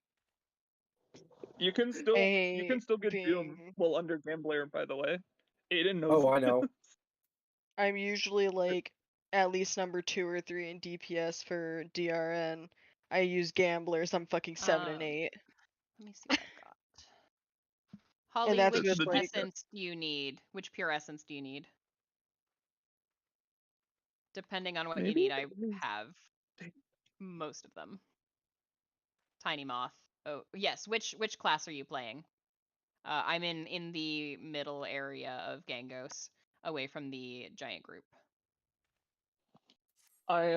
You can still get Doom being- while under Gambler, by the way. Aiden knows. Oh, I know. I'm usually like at least number 2 or 3 in DPS for DRN. I use gamblers. I'm fucking 7 and 8. Let me see what I've got. Holly, And that's which with, like- essence do you need? Which pure essence do you need? Depending on what you Maybe need, I have most of them. Tiny Moth. Oh, yes. Which class are you playing? I'm in the middle area of Gangos, away from the giant group. I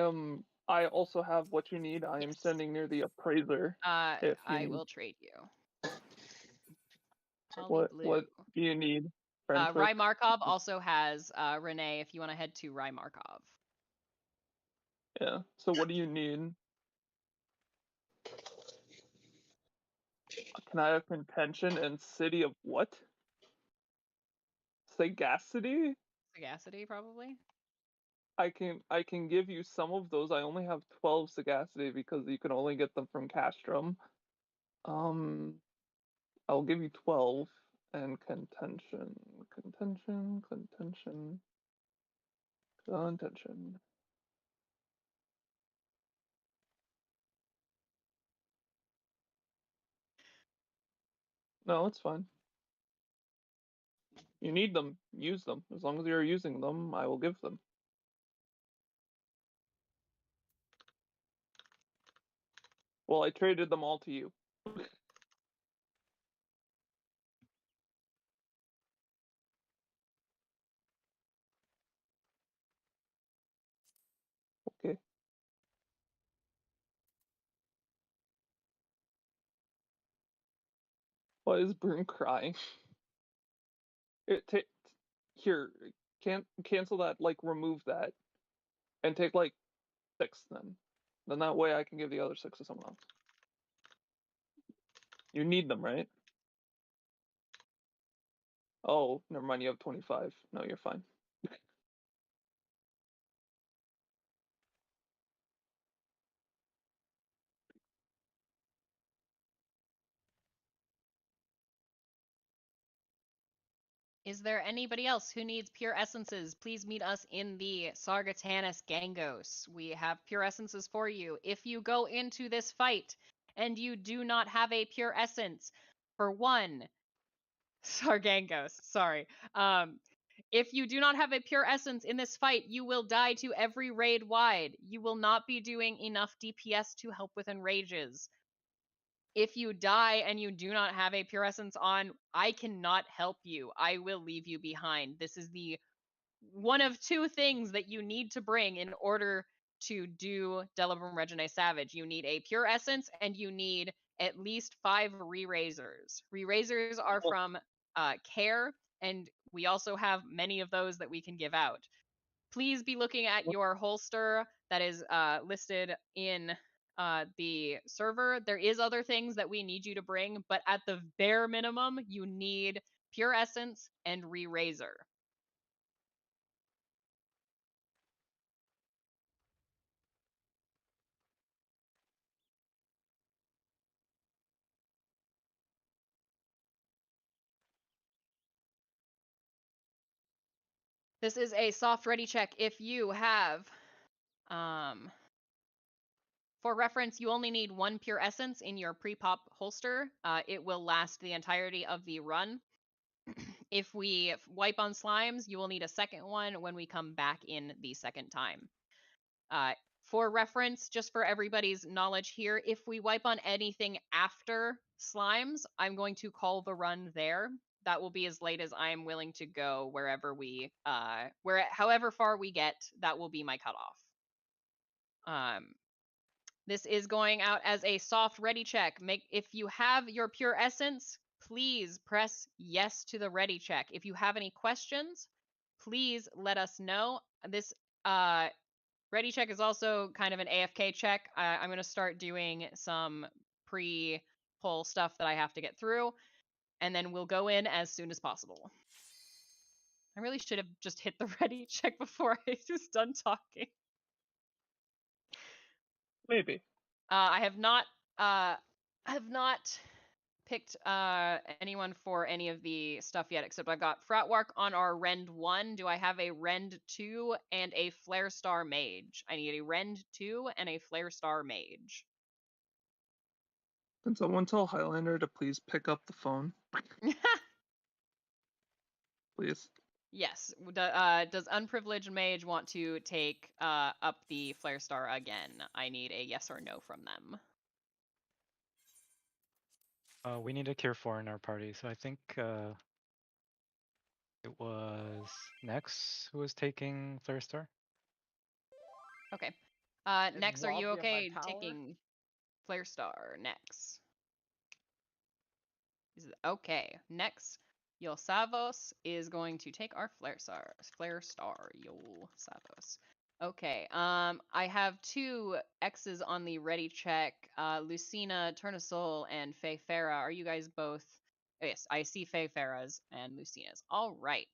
also have what you need. I am standing near the appraiser. If you I need. will trade you. What do you need? Rye Markov also has Renee if you want to head to Rye Markov. Yeah. So what do you need? Can I have contention and city of what? Sagacity? Sagacity, probably. I can give you some of those. I only have 12 sagacity because you can only get them from Castrum. I'll give you 12 and contention. No, it's fine. You need them, use them. As long as you're using them, I will give them. Well, I traded them all to you. Okay. Why is Broom crying? Here, cancel that, like remove that. And take like 6 then. Then that way I can give the other 6 to someone else. You need them, right? Oh, never mind, you have 25. No, you're fine. Is there anybody else who needs pure essences? Please meet us in the Sargatanas Gangos. We have pure essences for you. If you go into this fight and you do not have a pure essence. For 1, Sargangos, sorry. If you do not have a pure essence in this fight, you will die to every raid wide. You will not be doing enough DPS to help with enrages. If you die and you do not have a pure essence on, I cannot help you. I will leave you behind. This is the one of 2 things that you need to bring in order to do Delibrum Reginae Savage. You need a pure essence and you need at least 5 re-raisers. Re-raisers are from Care, and we also have many of those that we can give out. Please be looking at your holster that is listed in the server. There is other things that we need you to bring, but at the bare minimum, you need pure essence and re-raiser. This is a soft ready check if you have, for reference, you only need 1 pure essence in your pre-pop holster. It will last the entirety of the run. If we wipe on slimes, you will need a second one when we come back in the second time. For reference, just for everybody's knowledge here, if we wipe on anything after slimes, I'm going to call the run there. That will be as late as I am willing to go wherever we, however far we get, that will be my cutoff. This is going out as a soft ready check. If you have your pure essence, please press yes to the ready check. If you have any questions, please let us know. This ready check is also kind of an AFK check. I'm going to start doing some pre-pull stuff that I have to get through, and then we'll go in as soon as possible. I really should have just hit the ready check before I was done talking. Maybe. I have not picked anyone for any of the stuff yet, except I've got Fratwark on our Rend 1. Do I have a Rend 2 and a Flare Star Mage? I need a Rend 2 and a Flare Star Mage. Can someone tell Highlander to please pick up the phone? Please. Yes. Does Unprivileged Mage want to take up the Flare Star again? I need a yes or no from them. We need a Cure 4 in our party, so I think it was Nex who was taking Flare Star. Okay. Did Nex, are Moth you be on my okay tower? taking Flare Star? Nex. Okay. Next, Yolsavos is going to take our Flare Star. Yolsavos. Okay. I have 2 X's on the ready check. Lucina, Turnasol, and Faye Farah. Are you guys both? Oh, yes, I see Faye Farah's and Lucina's. All right.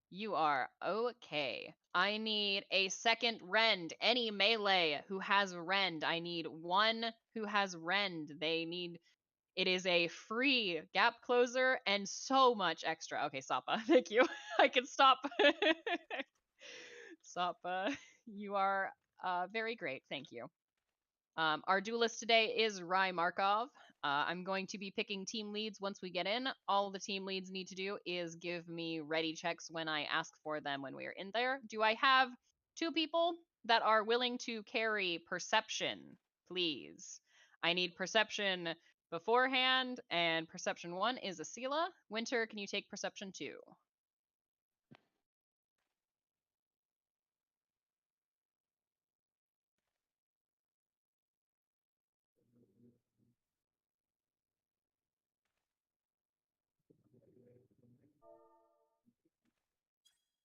You are okay. I need a second Rend. Any melee who has Rend. I need 1 who has Rend. It is a free gap closer and so much extra. Okay, Sappa, thank you. I can stop. Sappa, you are very great. Thank you. Our duelist today is Rai Markov. I'm going to be picking team leads once we get in. All the team leads need to do is give me ready checks when I ask for them when we are in there. Do I have 2 people that are willing to carry Perception, please? I need Perception beforehand, and Perception 1 is Asila. Winter, can you take Perception 2?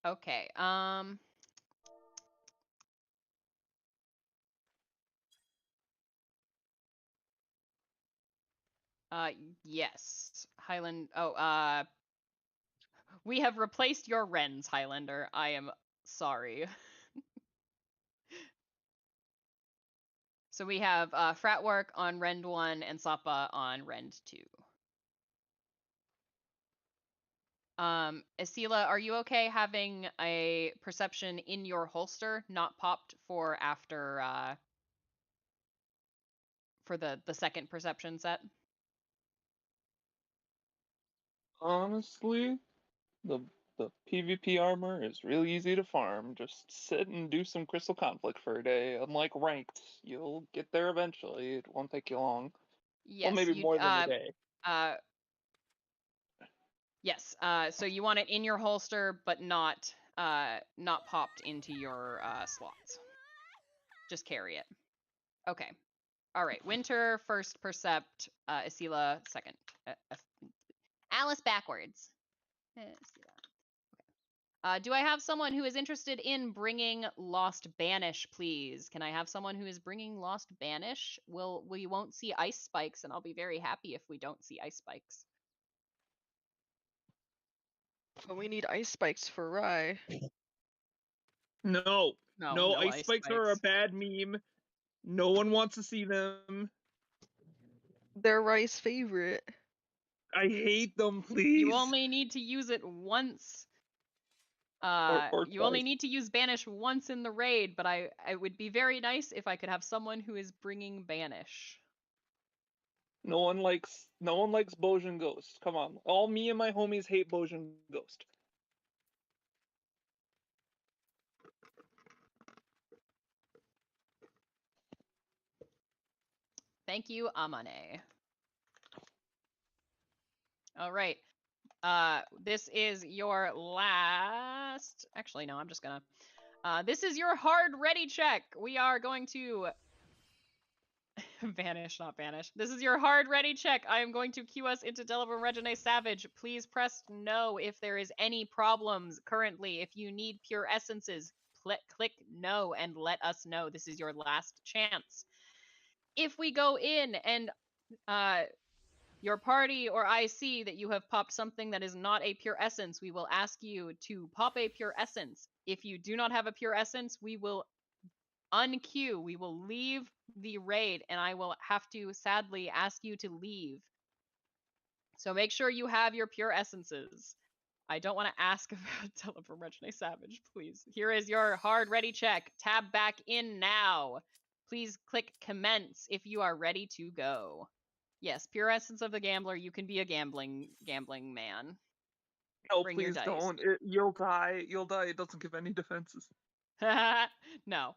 Okay, yes. Highland, we have replaced your Rens, Highlander. I am sorry. So we have Fratwork on Rend 1 and Sappa on Rend 2. Asila, are you okay having a Perception in your holster, not popped for after for the second perception set? Honestly, the PvP armor is really easy to farm. Just sit and do some Crystal Conflict for a day. Unlike ranked, you'll get there eventually. It won't take you long. Yes. Well, maybe more than a day. Yes. So you want it in your holster, but not popped into your slots. Just carry it. Okay. All right. Winter first percept. Isila second. Alice backwards. Do I have someone who is interested in bringing Lost Banish, please? Can I have someone who is bringing Lost Banish? We won't see ice spikes, and I'll be very happy if we don't see ice spikes. But we need ice spikes for Rye. No, No ice spikes are a bad meme. No one wants to see them. They're Rye's favorite. I hate them, please. You only need to use it once. Or you only twice. need to use Banish once in the raid, but it would be very nice if I could have someone who is bringing Banish. No one likes Bojin Ghost. Come on. All me and my homies hate Bojin Ghost. Thank you, Amane. All right. This is your last... Actually, no, I'm just gonna... this is your hard ready check. We are going to... Vanish, not banish. This is your hard ready check. I am going to cue us into Delaware Regine Savage. Please press no if there is any problems currently. If you need pure essences, click no and let us know. This is your last chance. If we go in and your party or I see that you have popped something that is not a pure essence, we will ask you to pop a pure essence. If you do not have a pure essence, we will unqueue. We will leave the raid, and I will have to sadly ask you to leave. So make sure you have your pure essences. I don't want to ask about Telephone Regine Savage, please. Here is your hard ready check. Tab back in now. Please click commence if you are ready to go. Yes, pure essence of the gambler. You can be a gambling man. No, Bring your please dice. don't. You'll die. You'll die. It doesn't give any defenses. No.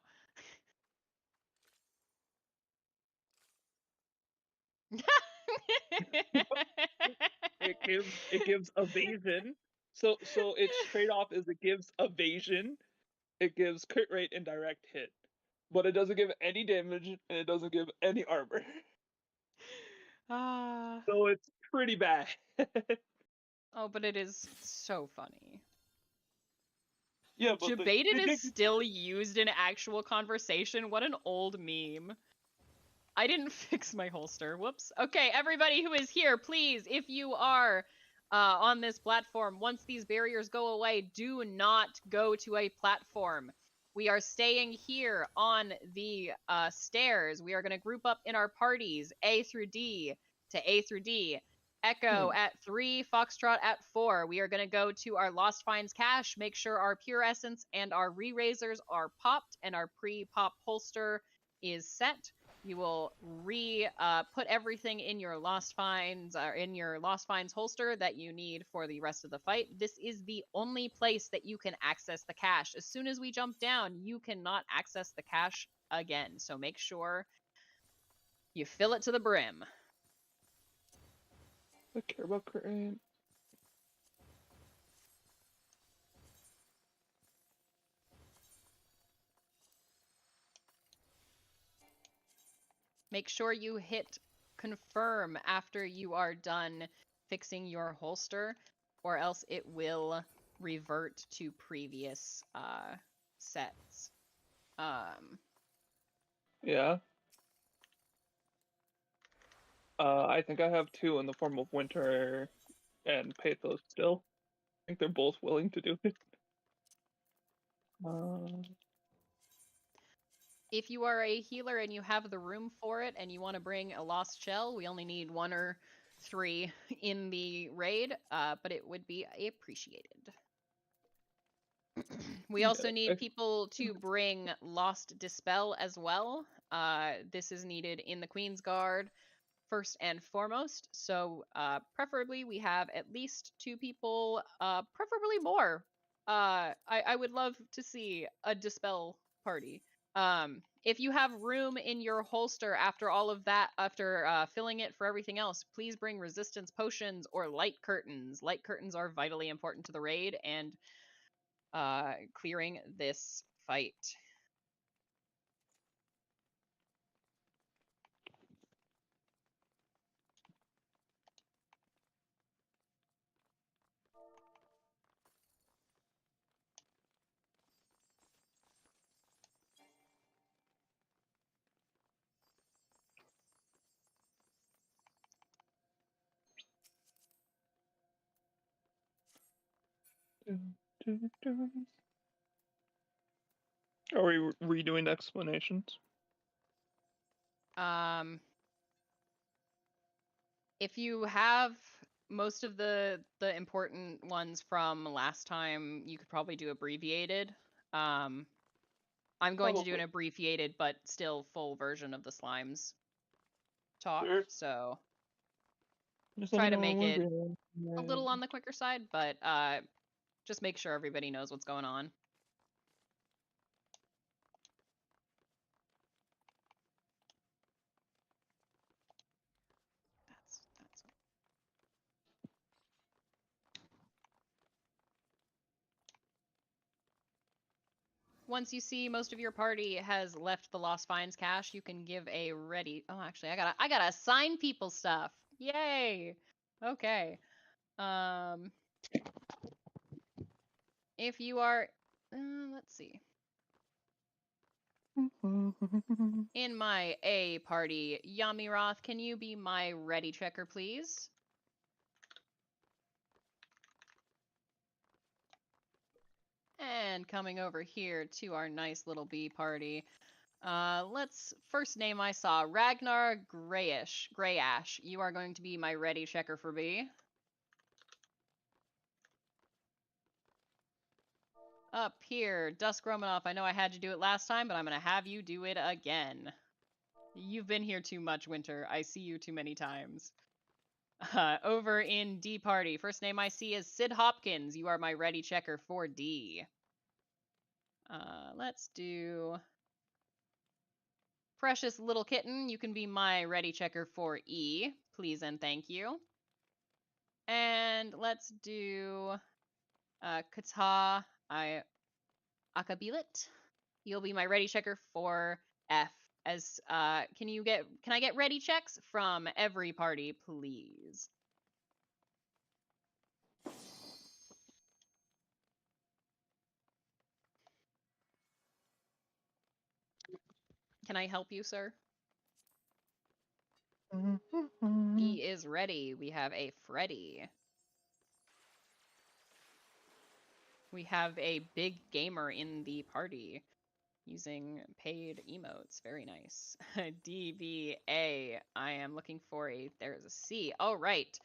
It gives evasion. So its trade-off is it gives evasion, it gives crit rate and direct hit. But it doesn't give any damage and it doesn't give any armor. So it's pretty bad. Oh, but it is so funny. Yeah, but Debated is still used in actual conversation. What an old meme. I didn't fix my holster. Whoops. Okay, everybody who is here, please, if you are on this platform, once these barriers go away, do not go to a platform. We are staying here on the stairs. We are going to group up in our parties, A through D to A through D. Echo at 3, Foxtrot at 4. We are going to go to our Lost Finds cache, make sure our Pure Essence and our Re-Razors are popped and our pre-pop holster is set. You will put everything in your Lost Finds holster that you need for the rest of the fight. This is the only place that you can access the cache. As soon as we jump down, you cannot access the cache again. So make sure you fill it to the brim. I care about crit. Make sure you hit confirm after you are done fixing your holster, or else it will revert to previous sets. Yeah. I think I have 2 in the form of Winter and Pathos still. I think they're both willing to do it. If you are a healer and you have the room for it and you want to bring a Lost Shell, we only need 1 or 3 in the raid, but it would be appreciated. We also need people to bring Lost Dispel as well. This is needed in the Queen's Guard first and foremost. So preferably we have at least 2 people, preferably more. I would love to see a dispel party. If you have room in your holster after all of that, after filling it for everything else, please bring resistance potions or light curtains. Light curtains are vitally important to the raid and clearing this fight. Are we redoing explanations? If you have most of the important ones from last time, you could probably do abbreviated. I'm going to do an abbreviated but still full version of the slimes talk. Sure. So try to make it a little on the quicker side, but just make sure everybody knows what's going on. That's Once you see most of your party has left the Lost Finds cache, you can give a ready. Oh, actually, I gotta assign people stuff. Yay! Okay. If you are, let's see. In my A party, Yamiroth, can you be my ready checker, please? And coming over here to our nice little B party, let's first name I saw Ragnar Grayash. You are going to be my ready checker for B. Up here, Dusk Romanoff. I know I had you do it last time, but I'm gonna have you do it again. You've been here too much, Winter. I see you too many times. Over in D party, first name I see is Sid Hopkins. You are my ready checker for D. Let's do Precious Little Kitten. You can be my ready checker for E, please and thank you. And let's do Kata Akabilet. You'll be my ready checker for F. As can I get ready checks from every party, please? Can I help you, sir? He is ready. We have a Freddy. We have a big gamer in the party using paid emotes. Very nice. DBA. I am looking for a... There's a C. All right.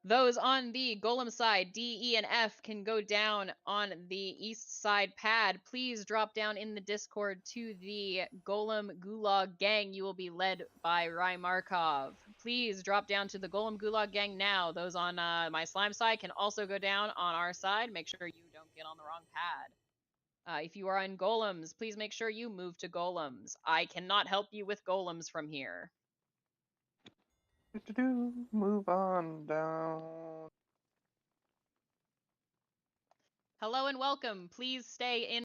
Those on the Golem side, D, E, and F, can go down on the east side pad. Please drop down in the Discord to the Golem Gulag Gang. You will be led by Rymarkov. Please drop down to the Golem Gulag Gang now. Those on my slime side can also go down on our side. Make sure you don't get on the wrong pad. If you are on Golems, please make sure you move to Golems. I cannot help you with Golems from here. Move on down. Hello and welcome. Please stay in.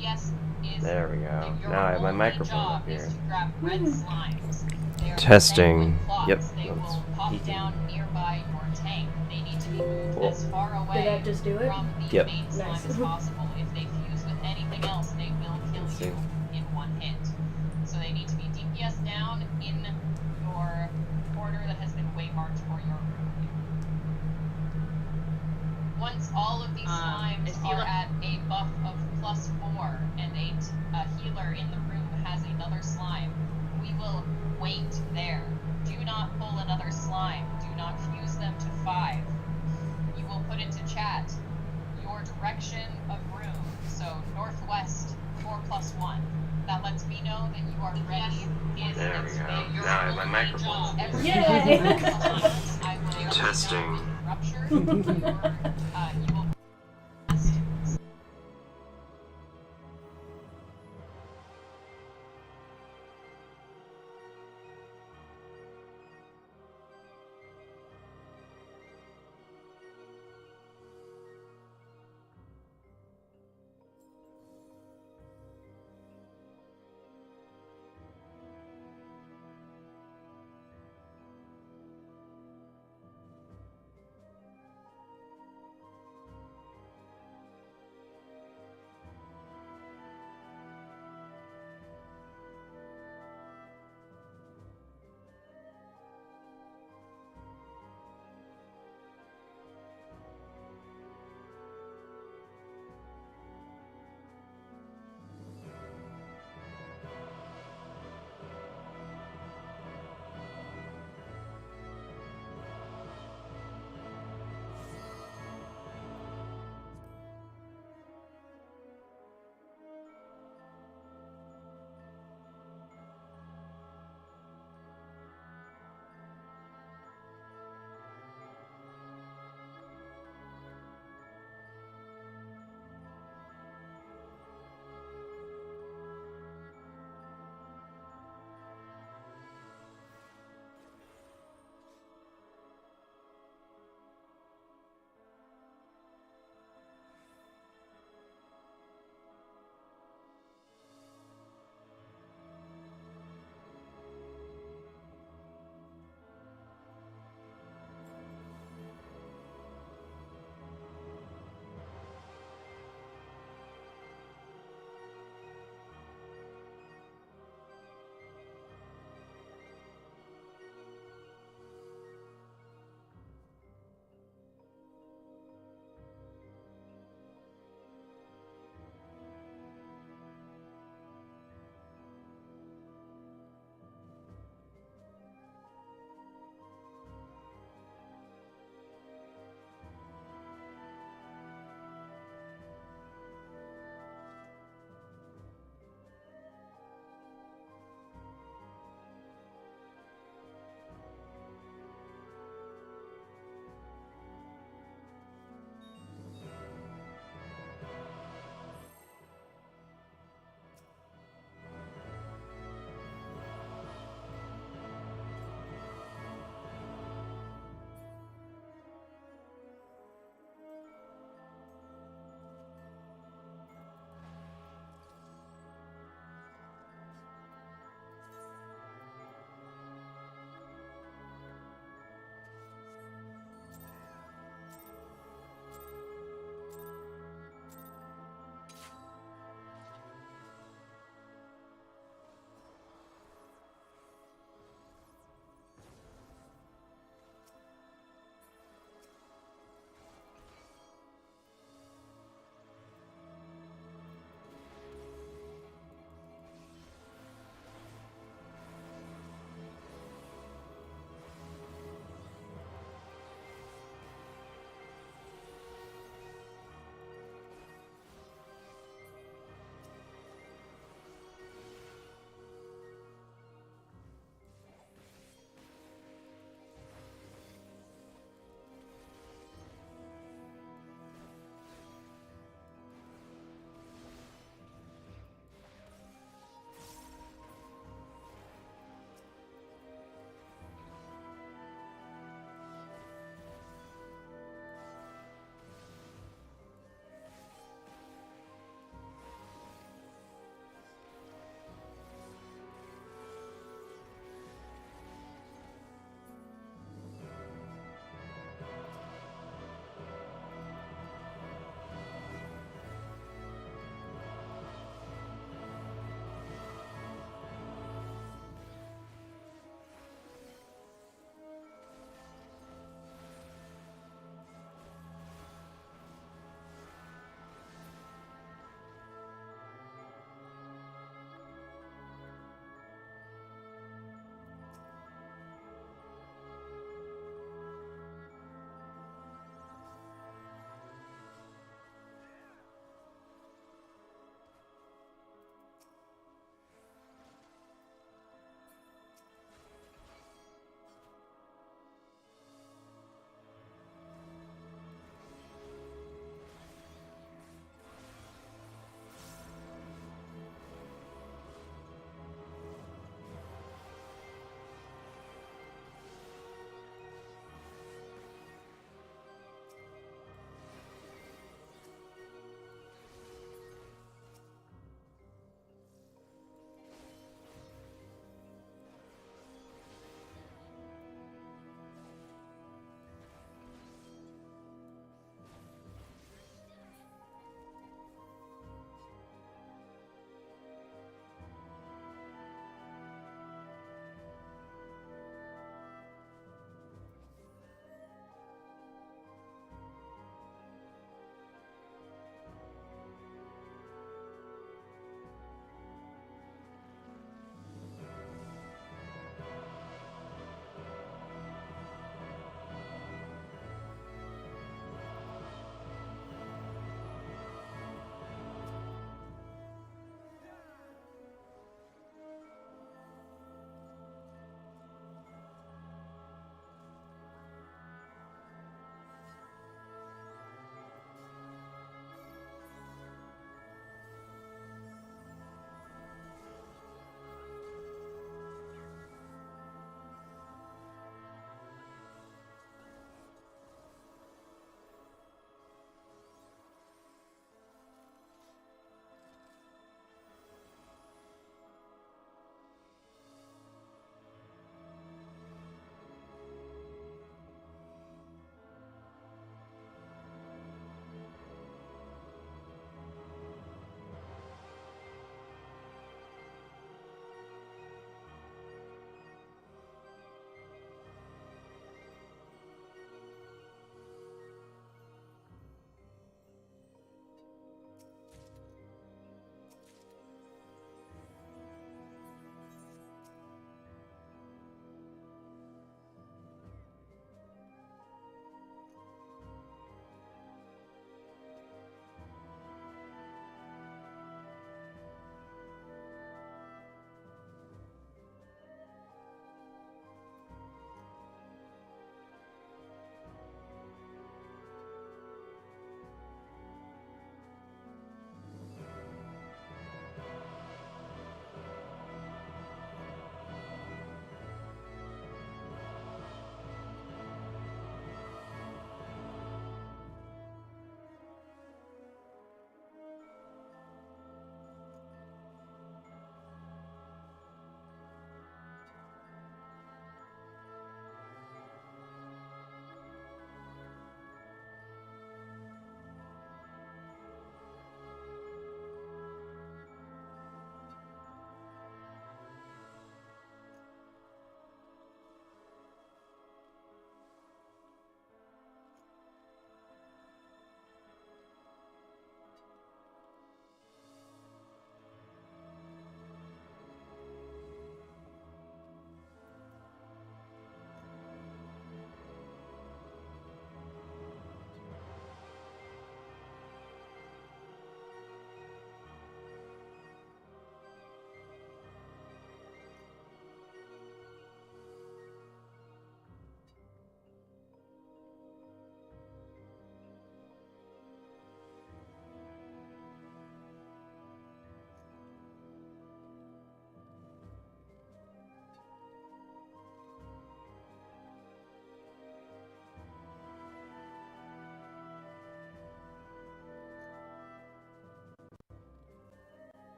DPS is There we go. your Now I have my only microphone job up here. is to grab red slimes. They are Testing. sanguine clots. Yep, They that's will pop peaking. down nearby your tank. They need to be moved Cool. as far away Did that just do it? from the Yep. main slime Nice. as possible. If they fuse with anything else, they will kill Let's see. you in one hit. So they need to be DPS down in your order that has been waymarked for your room. Once all of these slimes is are healer- at a buff of +4 and a healer in the room has another slime, we will wait there. Do not pull another slime. Do not fuse them to 5. You will put into chat your direction of room. So northwest 4+1. That lets me know that you are ready. There we go. Now I have my microphone. Yay! Testing. Rupture. You will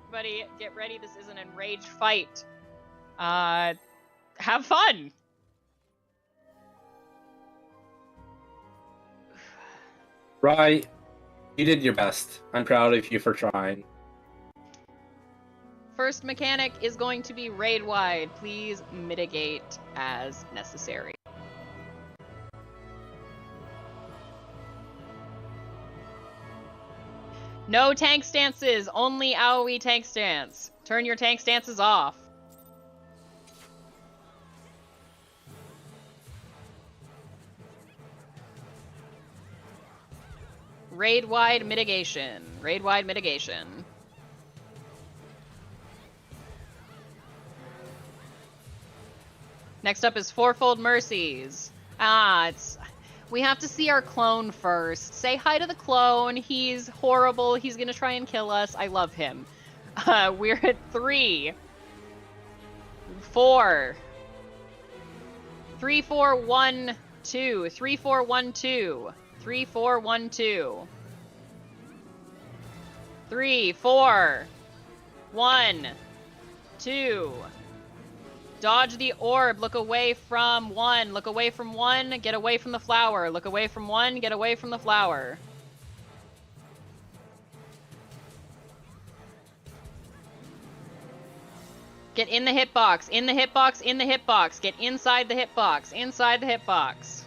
everybody, get ready. This is an enraged fight. Have fun. Right. You did your best. I'm proud of you for trying. First mechanic is going to be raid wide. Please mitigate as necessary. No tank stances, only AoE tank stance. Turn your tank stances off. Raid wide mitigation. Raid wide mitigation. Next up is Fourfold Mercies. We have to see our clone first. Say hi to the clone. He's horrible. He's gonna try and kill us. I love him. We're at 3, 4, 3, 4, 1, 2, 3, 4, 1, 2, 3, 4, 1, 2, 3, 4, 1, 2. Dodge the orb. Look away from 1. Look away from 1. Get away from the flower. Look away from 1. Get away from the flower. Get in the hitbox. In the hitbox. In the hitbox. Get inside the hitbox. Inside the hitbox.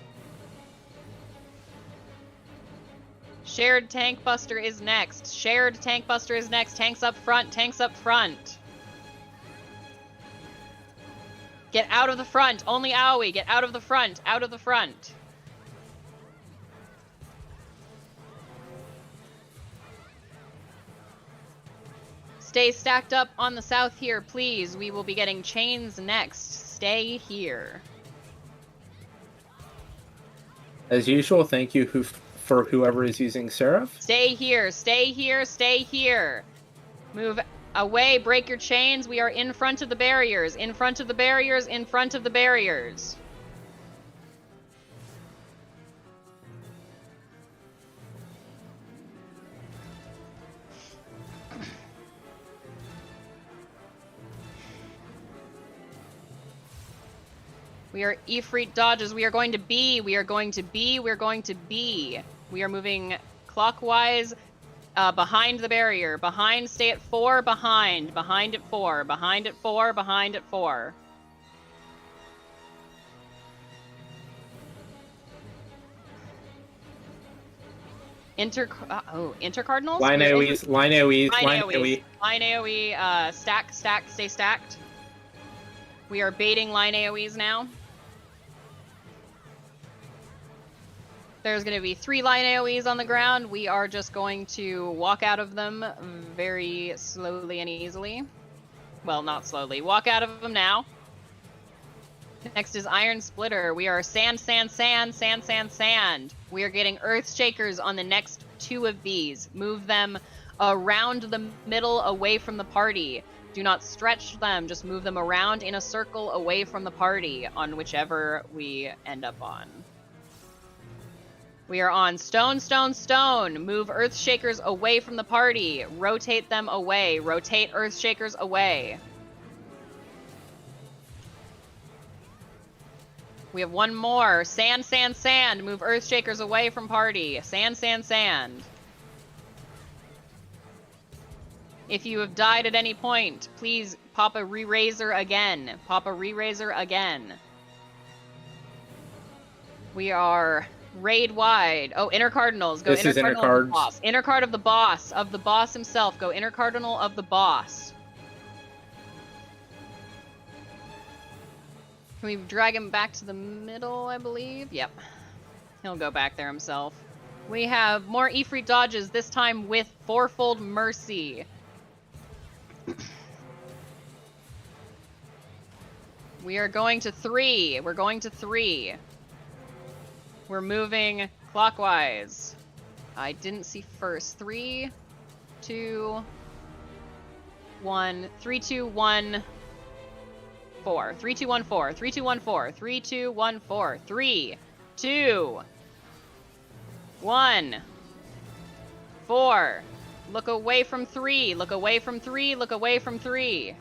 Shared Tank Buster is next. Shared Tank Buster is next. Tanks up front. Tanks up front. Get out of the front. Only AoE. Get out of the front. Out of the front. Stay stacked up on the south here, please. We will be getting chains next. Stay here. As usual, thank you for whoever is using Seraph. Stay here. Stay here. Stay here. Move away, break your chains. We are in front of the barriers. In front of the barriers. In front of the barriers. We are Ifrit dodges. We are going to be. We are going to be. We are going to be. We are moving clockwise. Behind the barrier. Behind, stay at 4, behind. Behind at 4. Behind at 4. Behind at 4. Intercardinals? Line AoEs, line AoEs, line AoE. Line AoE, stack, stay stacked. We are baiting line AoEs now. There's going to be 3 line AoEs on the ground. We are just going to walk out of them very slowly and easily. Well, not slowly. Walk out of them now. Next is Iron Splitter. We are sand, sand, sand, sand, sand, sand. We are getting Earth Shakers on the next 2 of these. Move them around the middle away from the party. Do not stretch them. Just move them around in a circle away from the party on whichever we end up on. We are on stone, stone, stone. Move Earth Shakers away from the party. Rotate them away. Rotate Earth Shakers away. We have 1 more. Sand, sand, sand. Move Earth Shakers away from party. Sand, sand, sand. If you have died at any point, please pop a re-raiser again. Pop a re-raiser again. We are raid wide. Oh, Inner Cardinals. Go This is Inner Inner Cardinal of the Cards. boss. Inner Card of the boss. Of the boss himself. Go Inner Cardinal of the boss. Can we drag him back to the middle, I believe? Yep. He'll go back there himself. We have more Ifrit dodges, this time with Fourfold Mercy. We are going to 3. We're going to 3. We're moving clockwise. I didn't see first. 3, 2, 1. 3, 2, 1, 4. 3, 2, 1, 4. 3, 2, 1, 4. 3, 2, 1, 4. 3, 2, 1, 4. Look away from 3. Look away from 3. Look away from 3.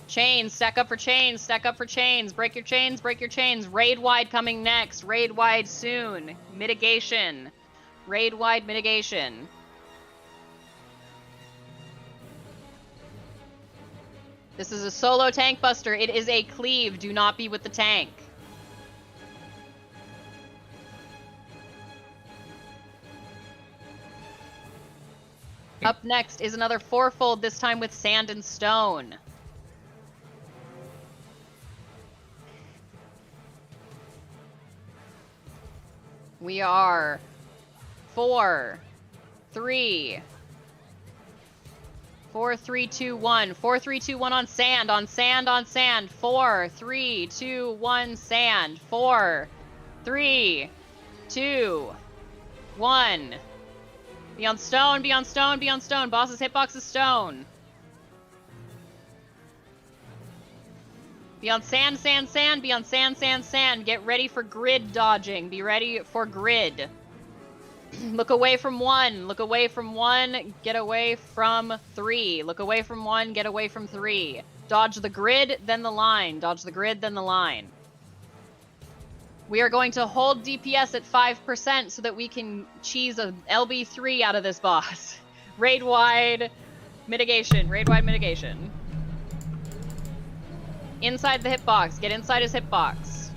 Chains, stack up for chains, stack up for chains. Break your chains, break your chains. Raid wide coming next. Raid wide soon. Mitigation. Raid wide mitigation. This is a solo tank buster. It is a cleave. Do not be with the tank. Up next is another fourfold, this time with sand and stone. We are 4, 3, 4, 3, 2, 1. 4, 3, 2, 1 on sand, on sand, on sand. 4, 3, 2, 1, sand. 4, 3, 2, 1. Be on stone, be on stone, be on stone. Boss's hitbox is stone. Be on sand, sand, sand. Be on sand, sand, sand. Get ready for grid dodging. Be ready for grid. Look away from 1. Look away from 1. Get away from 3. Look away from 1. Get away from 3. Dodge the grid, then the line. Dodge the grid, then the line. We are going to hold DPS at 5% so that we can cheese a LB3 out of this boss. Raid wide mitigation. Raid wide mitigation. Inside the hitbox. Get inside his hitbox.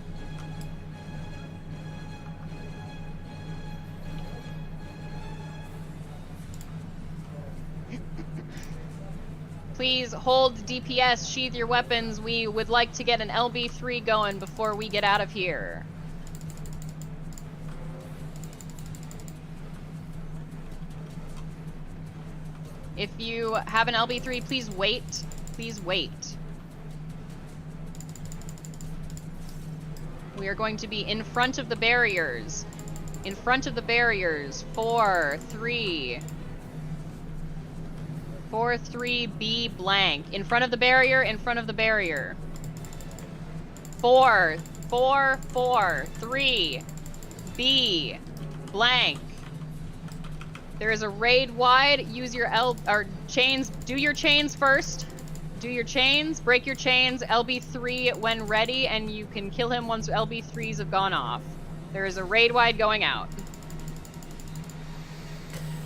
Please hold DPS, sheathe your weapons. We would like to get an LB3 going before we get out of here. If you have an LB3, please wait. Please wait. We are going to be in front of the barriers. In front of the barriers. 4, 3. 4, 3, B blank. In front of the barrier, in front of the barrier. 4, 4, 4, 3, B blank. There is a raid wide. Use your chains. Do your chains first. Do your chains. Break your chains. LB3 when ready, and you can kill him once LB3s have gone off. There is a raid wide going out.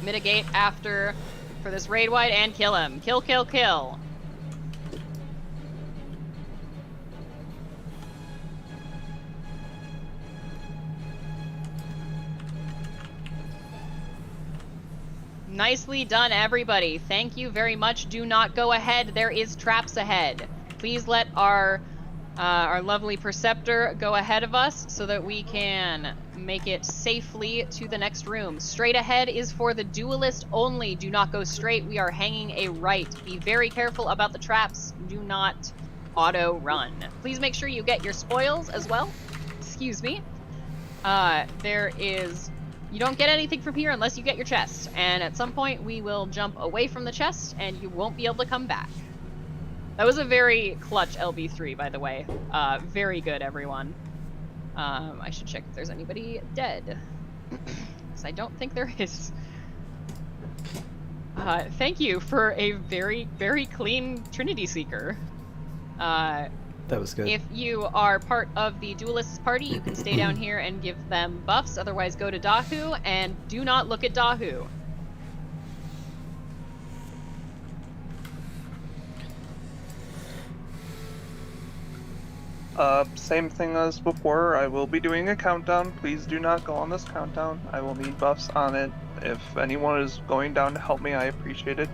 Mitigate after for this raid wide and kill him. Kill, kill, kill. Nicely done, everybody. Thank you very much. Do not go ahead. There is traps ahead. Please let our lovely preceptor go ahead of us so that we can make it safely to the next room. Straight ahead is for the duelist only. Do not go straight. We are hanging a right. Be very careful about the traps. Do not auto run. Please make sure you get your spoils as well. Excuse me. You don't get anything from here unless you get your chest. And at some point we will jump away from the chest and you won't be able to come back. That was a very clutch LB3, by the way. Very good, everyone. I should check if there's anybody dead. Because I don't think there is. Thank you for a very, very clean Trinity Seeker. That was good. If you are part of the duelists party, you can stay down here and give them buffs. Otherwise, go to Dahu and do not look at Dahu. Same thing as before. I will be doing a countdown. Please do not go on this countdown. I will need buffs on it. If anyone is going down to help me, I appreciate it.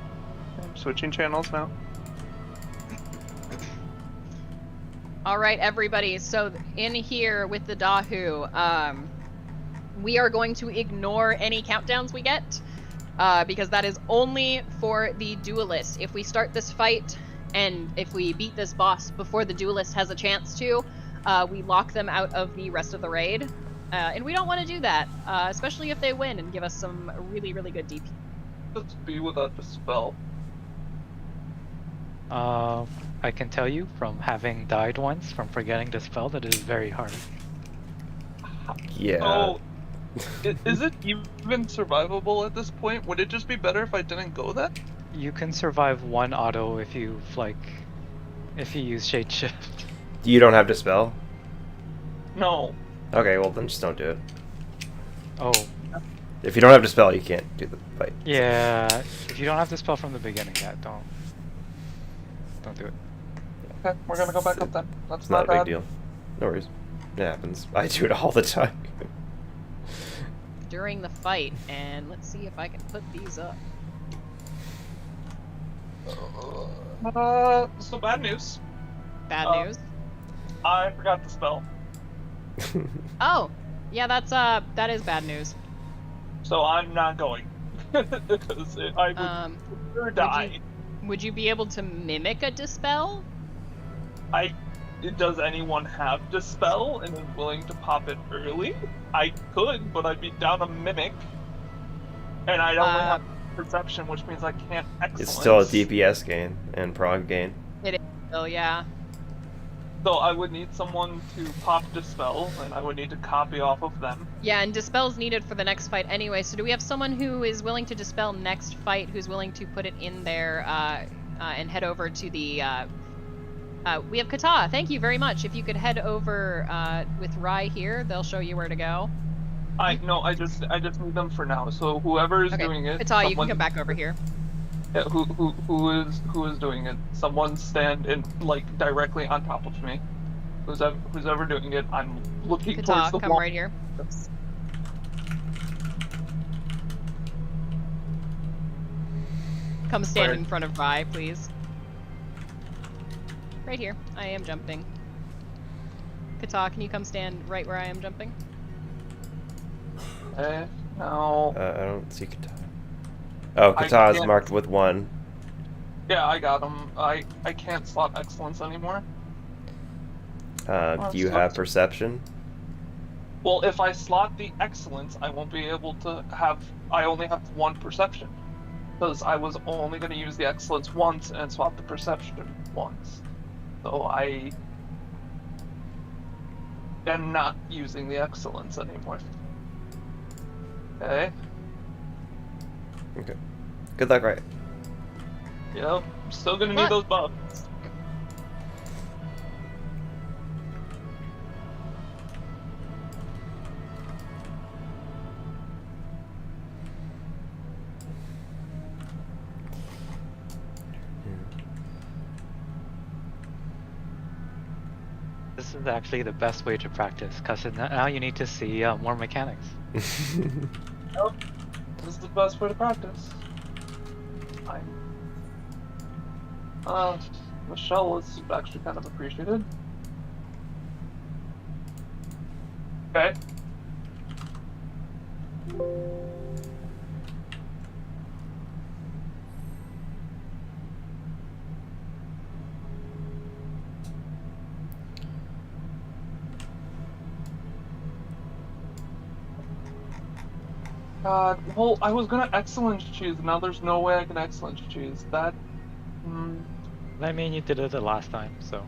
I'm switching channels now. All right, everybody. So in here with the Dahu, we are going to ignore any countdowns we get because that is only for the duelist. If we start this fight and if we beat this boss before the duelist has a chance to, we lock them out of the rest of the raid. And we don't want to do that, especially if they win and give us some really, really good DP. Let's be without the spell. I can tell you from having died once, from forgetting the spell, that it is very hard. Yeah. So, is it even survivable at this point? Would it just be better if I didn't go then? You can survive one auto if you use Shade Shift. You don't have Dispel? No. Okay, well then just don't do it. Oh. If you don't have Dispel, you can't do the fight. Yeah, if you don't have Dispel from the beginning, yeah, don't do it. Okay, we're gonna go back up then. That's It's not a bad. big deal. No worries. It happens. I do it all the time. During the fight, and let's see if I can put these up. So bad news. Bad news? I forgot the spell. Oh, yeah, that is bad news. So I'm not going. Because I would sure die. Would you be able to mimic a Dispel? Does anyone have Dispel and is willing to pop it early? I could, but I'd be down a Mimic. And I'd only have Perception, which means I can't Excellence. It's still a DPS gain and prog gain. It is still, yeah. So I would need someone to pop Dispel, and I would need to copy off of them. Yeah, and Dispel's needed for the next fight anyway, so do we have someone who is willing to Dispel next fight, who's willing to put it in there, and head over to the, we have Kata, thank you very much. If you could head over, with Rai here, they'll show you where to go. I just need them for now, so whoever is doing it... Kata, you can come back over here. Yeah, who is doing it? Someone stand in, like, directly on top of me. Who's ever doing it, I'm looking Kata, towards the come wall. right here. Come stand in front of Rai, please. Right here. I am jumping. Kata, can you come stand right where I am jumping? No. I don't see Kata. Oh, Kata is marked with 1. Yeah, I got him. I can't slot Excellence anymore. Do you have Perception? Well, if I slot the Excellence, I won't be able to have... I only have 1 Perception. Because I was only going to use the Excellence once and swap the Perception once. So I am not using the Excellence anymore. Okay. Okay. Good luck, right? Yep. I'm still gonna need those buffs. This is actually the best way to practice, because now you need to see more mechanics. Yep. This is the best way to practice. Michelle is actually kind of appreciated. Okay. God, well, I was gonna Excellence choose, now there's no way I can Excellence choose. That... I mean, you did it the last time, so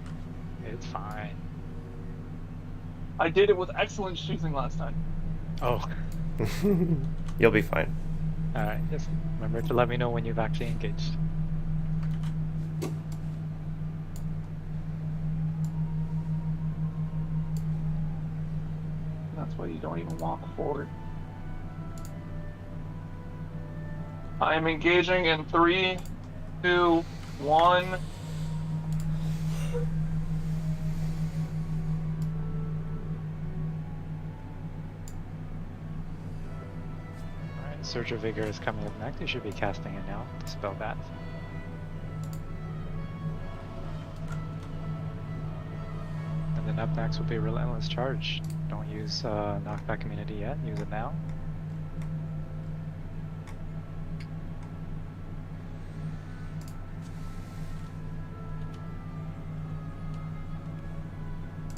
it's fine. I did it with Excellence choosing last time. Oh. You'll be fine. Alright, just remember to let me know when you've actually engaged. That's why you don't even walk forward. I am engaging in 3, 2, 1. Alright, Surge of Vigor is coming up next. You should be casting it now to spell that. And then up next will be Relentless Charge. Don't use knockback immunity yet, use it now.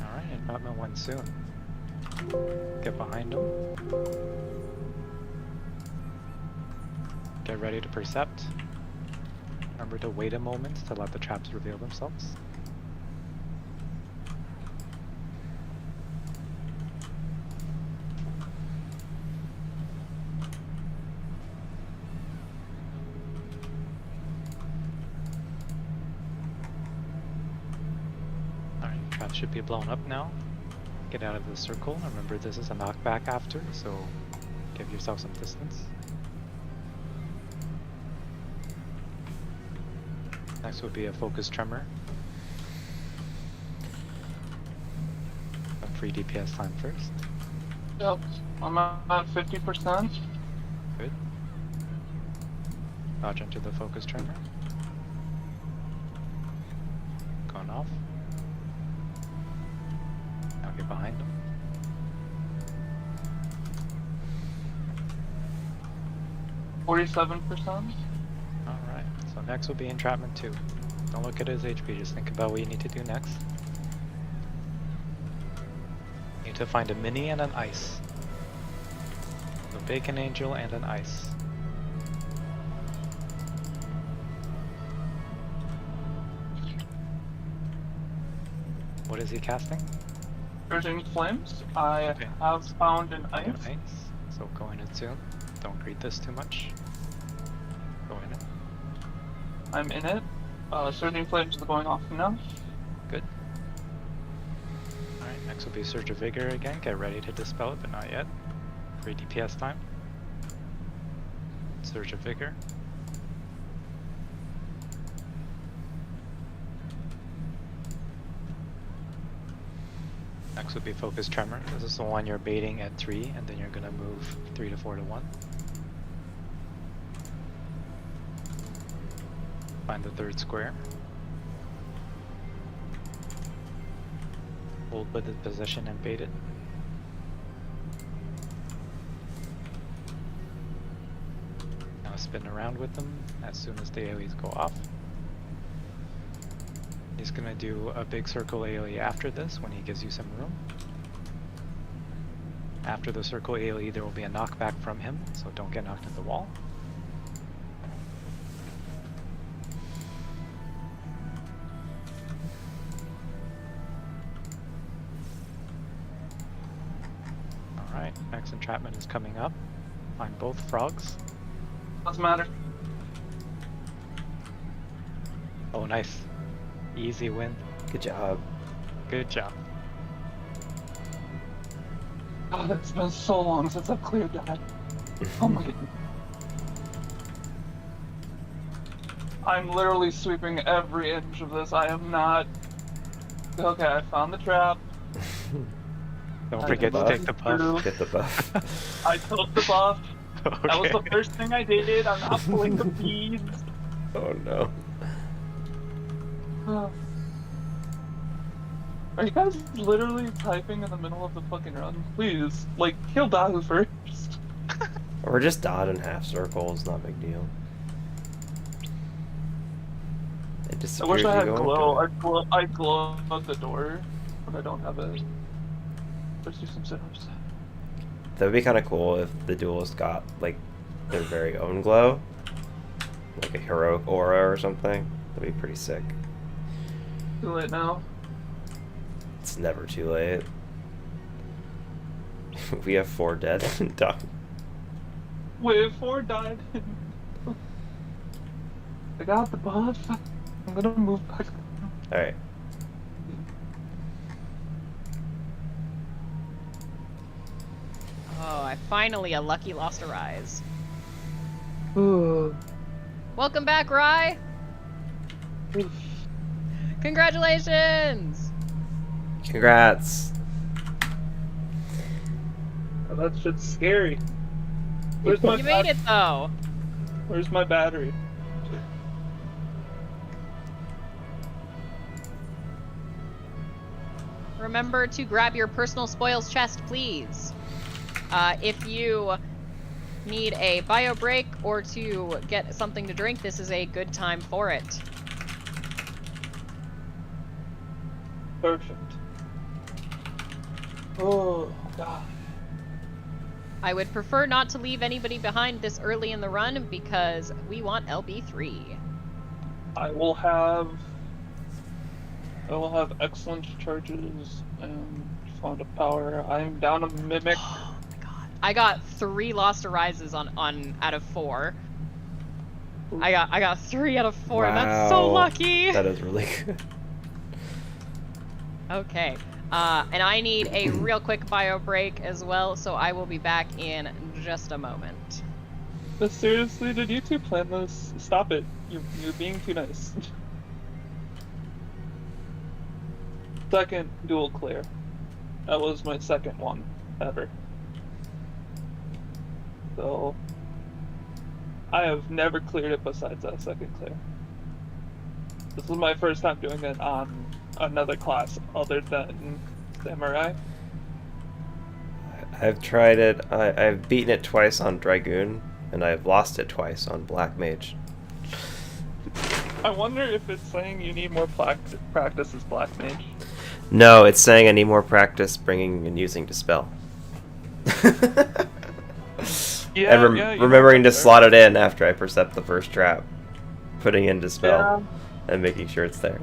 Alright, and Batman won soon. Get behind him. Get ready to percept. Remember to wait a moment to let the traps reveal themselves. Trap should be blown up now. Get out of the circle. Remember, this is a knockback after, so give yourself some distance. Next would be a focus tremor. A free DPS time first. Yep, I'm at 50%. Good. Dodge into the focus tremor. Going off. Now get behind him. $47%. Alright, so next will be entrapment 2. Don't look at his HP, just think about what you need to do next. You need to find a mini and an ice. A bacon angel and an ice. What is he casting? Surging Flames. I Okay. have found an ice. Ice. So go in it soon. Don't greet this too much. Go in it. I'm in it. Surging Flames is going off now. Good. Alright, next will be Surge of Vigor again. Get ready to dispel it, but not yet. Free DPS time. Surge of Vigor. Next would be Focus Tremor. This is the one you're baiting at 3, and then you're gonna move 3 to 4 to 1. Find the third square. Hold with the position and bait it. Now spin around with them as soon as the AoEs go off. He's gonna do a big circle AoE after this when he gives you some room. After the circle AoE there will be a knockback from him, so don't get knocked into the wall. Alright, next entrapment is coming up. Find both frogs. Doesn't matter. Oh nice. Easy win. Good job. Good job. God, it's been so long since I've cleared that. Oh my god. I'm literally sweeping every inch of this. I am not... Okay, I found the trap. Don't forget to take the buff. Get the buff. I took the buff. Okay. That was the first thing I did. I'm not pulling the beads. Oh no. Are you guys literally typing in the middle of the fucking run? Please, like, kill Dahu first. Or just dot in half circles, not a big deal. It I disappears. wish I had you go glow. into I glow at the door, but I don't have it. Let's do some sit-ups. That would be kind of cool if the duelist got like their very own glow, like a heroic aura or something. That'd be pretty sick. Too late now. It's never too late. We have 4 dead. Done. We have 4 died. I got the buff. I'm gonna move back. Alright. Oh, I finally a lucky lost a rise. Ooh. Welcome back, Rye! Congratulations! Congrats. Oh, that shit's scary. Where's my You made it though! Where's my battery? Remember to grab your personal spoils chest, please. If you need a bio break or to get something to drink, this is a good time for it. Perfect. Oh, God. I would prefer not to leave anybody behind this early in the run because we want LB3. I will have excellent charges and font of power. I'm down a mimic. Oh my god. I got 3 lost arises on out of 4. I got 3 out of 4. Wow. That's so lucky. That is really good. Okay. And I need a real quick bio break as well, so I will be back in just a moment. But seriously, did you two plan this? Stop it. You're being too nice. Second dual clear. That was my second one ever. So I have never cleared it besides that second clear. This was my first time doing it on another class other than Samurai. I've tried it. I've beaten it twice on Dragoon, and I've lost it twice on Black Mage. I wonder if it's saying you need more practice as Black Mage. No, it's saying I need more practice bringing and using Dispel. Yeah, and remembering to slot it in after I percept the first trap. Putting in Dispel and making sure it's there.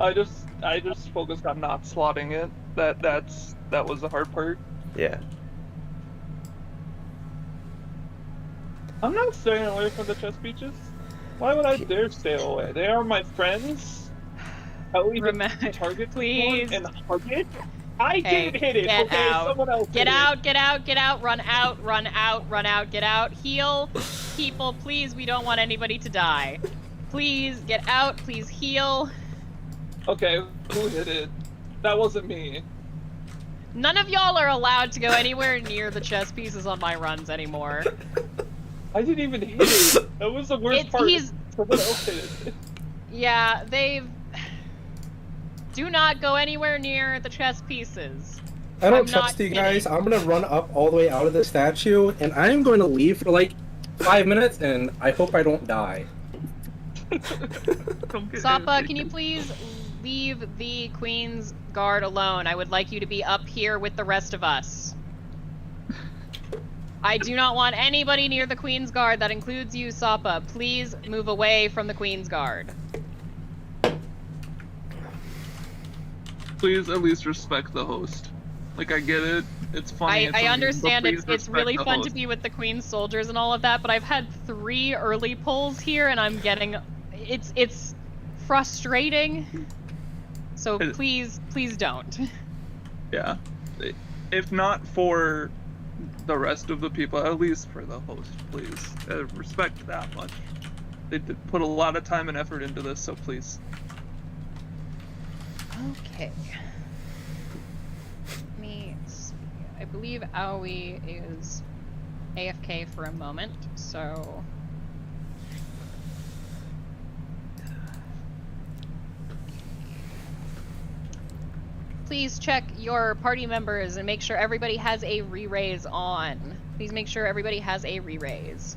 I just focused on not slotting it. That was the hard part. Yeah. I'm not staying away from the chess beaches. Why would I dare stay away? They are my friends. How we target please and hug it? I didn't hit it. Get okay, out. Someone else. Get out, get out, get out, run out, run out, run out, get out. Heal, people, please. We don't want anybody to die. Please get out. Please heal. Okay, who hit it? That wasn't me. None of y'all are allowed to go anywhere near the chess pieces on my runs anymore. I didn't even hit it. That was the worst part. Someone else hit it. Yeah, they've. Do not go anywhere near the chess pieces. I don't trust you guys. I'm gonna run up all the way out of the statue, and I'm going to leave for like 5 minutes, and I hope I don't die. Sapa, can you please leave the Queen's Guard alone? I would like you to be up here with the rest of us. I do not want anybody near the Queen's Guard. That includes you, Sapa. Please move away from the Queen's Guard. Please at least respect the host. Like, I get it. It's funny. I understand it's it's really fun to be with the Queen's soldiers and all of that, but I've had 3 early pulls here, and I'm getting... It's frustrating. So please don't. Yeah. If not for the rest of the people, at least for the host, please. Respect that much. They did put a lot of time and effort into this, so please. Okay. Let me see. I believe Aoi is AFK for a moment, so... Please check your party members and make sure everybody has a re-raise on. Please make sure everybody has a re-raise.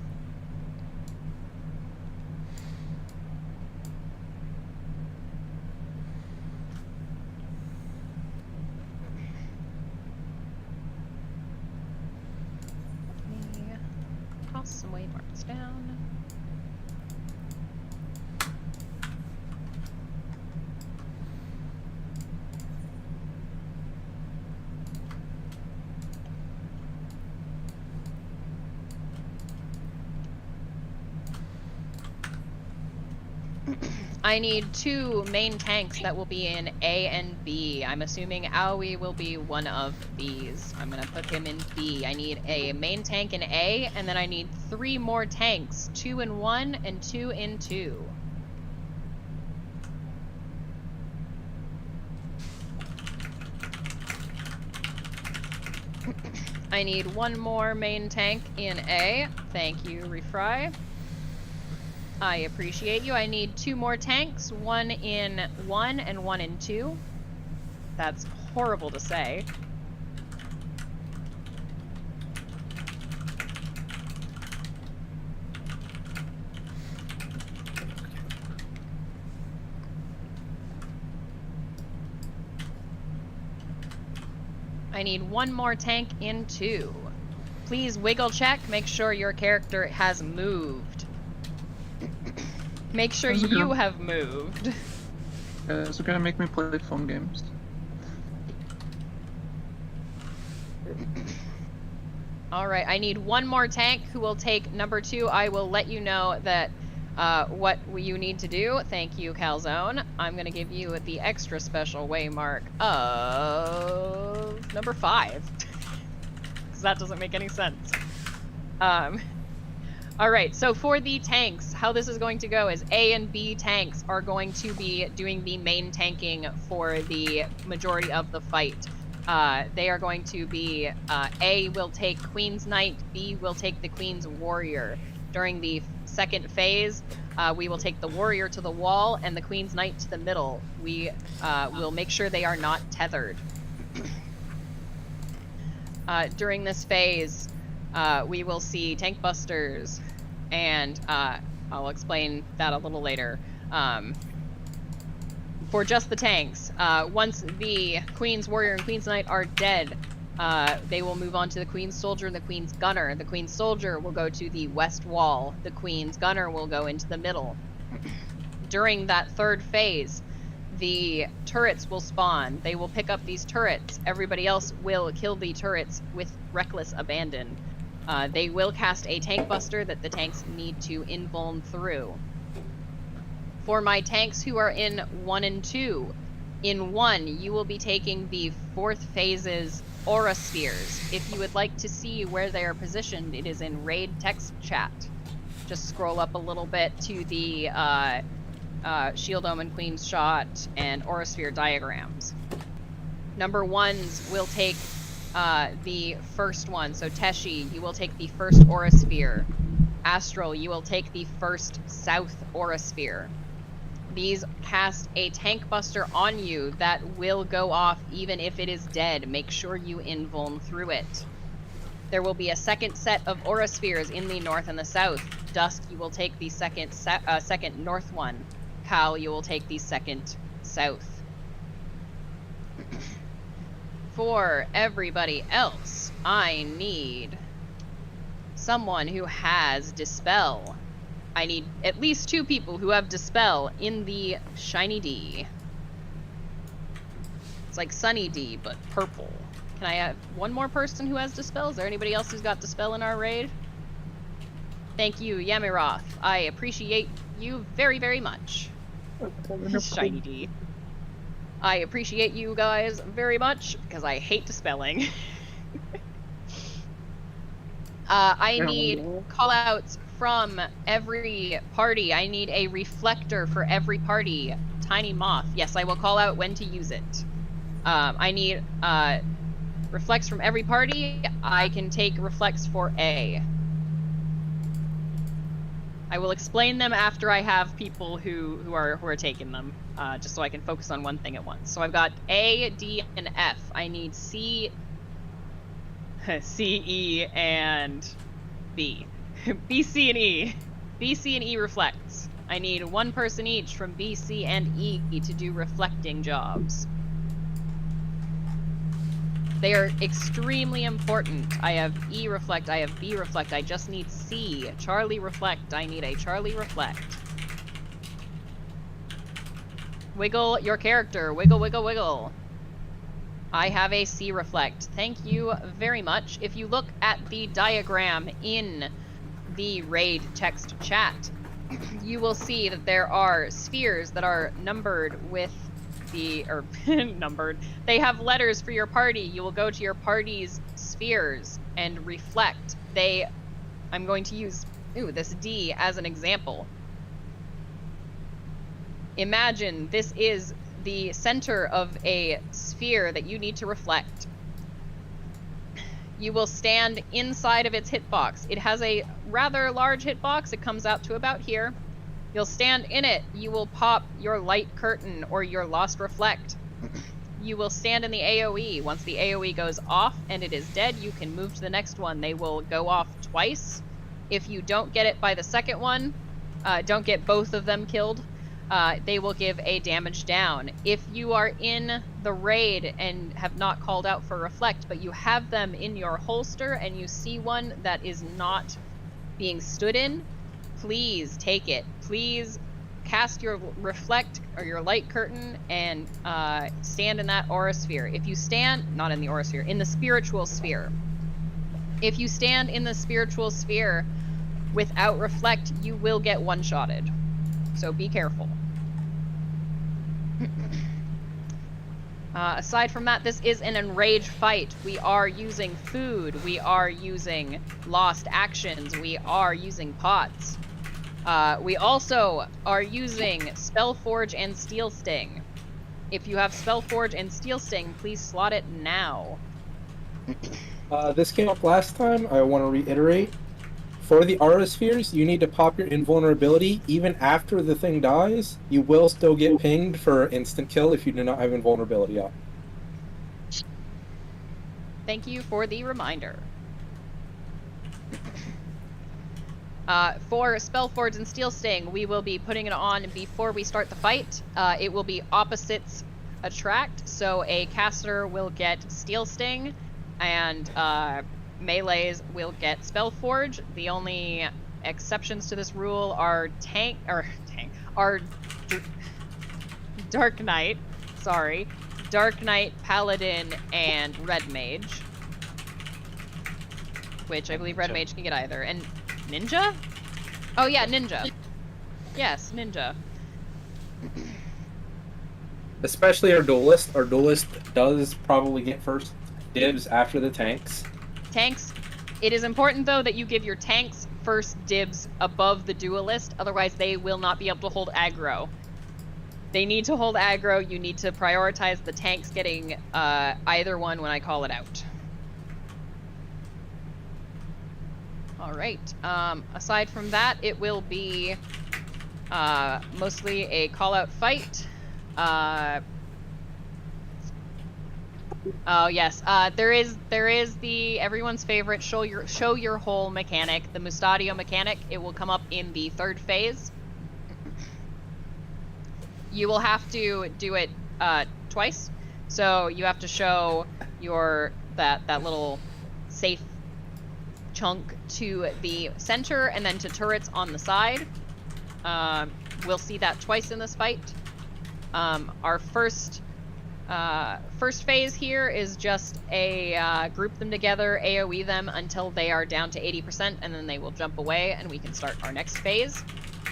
Toss some waymarks down. I need 2 main tanks that will be in A and B. I'm assuming Aoi will be one of these. I'm gonna put him in B. I need a main tank in A, and then I need 3 more tanks. 2 in 1 and 2 in 2. I need 1 more main tank in A. Thank you, Refry. I appreciate you. I need 2 more tanks, 1 in 1 and 1 in 2. That's horrible to say. I need 1 more tank in 2. Please wiggle check, make sure your character has moved. Make sure you have moved. Guys are gonna make me play phone games. Alright, I need 1 more tank who will take number 2. I will let you know that What you need to do, thank you, Calzone. I'm going to give you the extra special waymark of number 5. Because that doesn't make any sense. Alright, so for the tanks, how this is going to go is A and B tanks are going to be doing the main tanking for the majority of the fight. They are going to be, A will take Queen's Knight, B will take the Queen's Warrior. During the second phase, we will take the Warrior to the wall and the Queen's Knight to the middle. We will make sure they are not tethered. During this phase, we will see tank busters, and I'll explain that a little later. For just the tanks, once the Queen's Warrior and Queen's Knight are dead, they will move on to the Queen's Soldier and the Queen's Gunner. The Queen's Soldier will go to the west wall. The Queen's Gunner will go into the middle. During that third phase, the turrets will spawn. They will pick up these turrets. Everybody else will kill the turrets with reckless abandon. They will cast a tank buster that the tanks need to invuln through. For my tanks who are in 1 and 2, in 1, you will be taking the 4th phase's aura spheres. If you would like to see where they are positioned, it is in raid text chat. Just scroll up a little bit to the Shield Omen Queen's Shot and aura sphere diagrams. Number 1s will take the first one. So Teshi, you will take the first aura sphere. Astral, you will take the first south aura sphere. These cast a tank buster on you that will go off even if it is dead. Make sure you invuln through it. There will be a second set of aura spheres in the north and the south. Dusk, you will take the second north one. Cal, you will take the second south. For everybody else, I need someone who has Dispel. I need at least 2 people who have Dispel in the Shiny D. It's like Sunny D, but purple. Can I have one more person who has Dispel? Is there anybody else who's got Dispel in our raid? Thank you, Yamiroth. I appreciate you very, very much. Shiny D. I appreciate you guys very much, because I hate dispelling. I need callouts from every party. I need a reflector for every party. Tiny Moth. Yes, I will call out when to use it. I need reflects from every party. I can take reflects for A. I will explain them after I have people who are taking them, just so I can focus on one thing at once. So I've got A, D, and F. I need C, C, E, and B. B, C, and E. B, C, and E reflects. I need 1 person each from B, C, and E to do reflecting jobs. They are extremely important. I have E reflect, I have B reflect, I just need C. Charlie reflect, I need a Charlie reflect. Wiggle your character, wiggle, wiggle, wiggle. I have a C reflect. Thank you very much. If you look at the diagram in the raid text chat, you will see that there are spheres that are numbered with numbered. They have letters for your party. You will go to your party's spheres and reflect. I'm going to use this D as an example. Imagine this is the center of a sphere that you need to reflect. You will stand inside of its hitbox. It has a rather large hitbox. It comes out to about here. You'll stand in it. You will pop your light curtain or your lost reflect. You will stand in the AoE. Once the AoE goes off and it is dead, you can move to the next one. They will go off twice. If you don't get it by the second one, don't get both of them killed, they will give a damage down. If you are in the raid and have not called out for reflect, but you have them in your holster and you see one that is not being stood in, please take it. Please cast your reflect or your light curtain and stand in that aura sphere. If you stand, not in the aura sphere, in the spiritual sphere. If you stand in the spiritual sphere, without reflect, you will get one-shotted. So be careful. Aside from that, this is an enraged fight. We are using food. We are using lost actions. We are using pots. We also are using Spellforge and Steel Sting. If you have Spellforge and Steel Sting, please slot it now. This came up last time. I want to reiterate. For the Aura Spheres, you need to pop your invulnerability. Even after the thing dies, you will still get pinged for instant kill if you do not have invulnerability up. Thank you for the reminder. For Spellforge and Steel Sting, we will be putting it on before we start the fight. It will be opposites attract, so a caster will get Steel Sting, and melees will get Spellforge. The only exceptions to this rule are Dark Knight, Dark Knight, Paladin, and Red Mage. Which I believe Red Mage can get either. And Ninja? Oh yeah, Ninja. Yes, Ninja. Especially our Duelist. Our Duelist does probably get first dibs after the tanks. Tanks. It is important though that you give your tanks first dibs above the Duelist, otherwise they will not be able to hold aggro. They need to hold aggro, you need to prioritize the tanks getting either one when I call it out. Alright, aside from that, it will be mostly a call-out fight. Oh yes, there is the everyone's favorite show your hole mechanic, the Mustadio mechanic. It will come up in the third phase. You will have to do it twice, so you have to show that little safe chunk to the center and then to turrets on the side. We'll see that twice in this fight. Our first phase here is just a group them together, AoE them until they are down to 80%, and then they will jump away and we can start our next phase.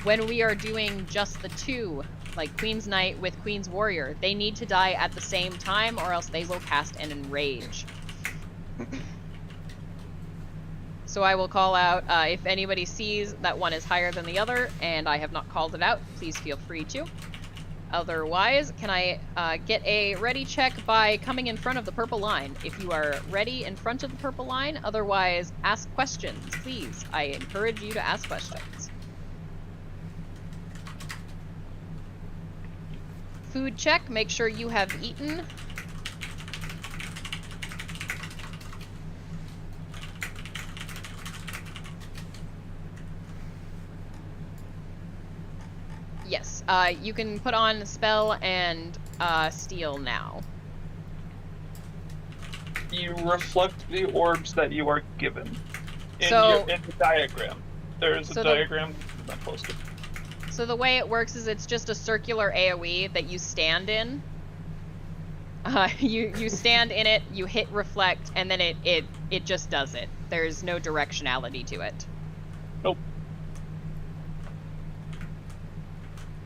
When we are doing just the two, like Queen's Knight with Queen's Warrior, they need to die at the same time or else they will cast an Enrage. So I will call out if anybody sees that one is higher than the other and I have not called it out, please feel free to. Otherwise, can I get a ready check by coming in front of the purple line? If you are ready in front of the purple line, otherwise ask questions, please. I encourage you to ask questions. Food check, make sure you have eaten. Yes, you can put on spell and steal now. You reflect the orbs that you are given in the diagram. There's a diagram that I posted. So the way it works is it's just a circular AoE that you stand in. You stand in it, you hit reflect, and then it just does it. There's no directionality to it. Nope.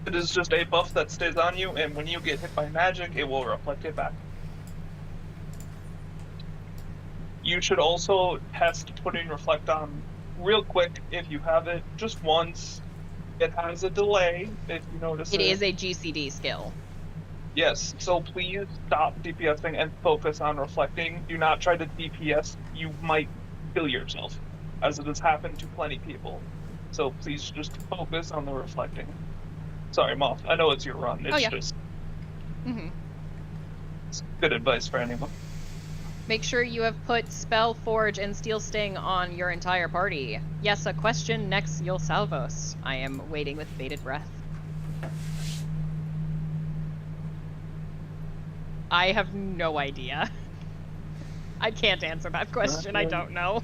It is just a buff that stays on you, and when you get hit by magic, it will reflect it back. You should also test putting reflect on real quick if you have it just once. It has a delay, if you notice it. It is a GCD skill. Yes, so please stop DPSing and focus on reflecting. Do not try to DPS, you might kill yourself, as it has happened to plenty of people. So please just focus on the reflecting. Sorry, Moth, I know it's your run, it's just... It's good advice for anyone. Make sure you have put Spell, Forge, and Steel Sting on your entire party. Yes, a question next, you'll salvos. I am waiting with bated breath. I have no idea. I can't answer that question, I don't know.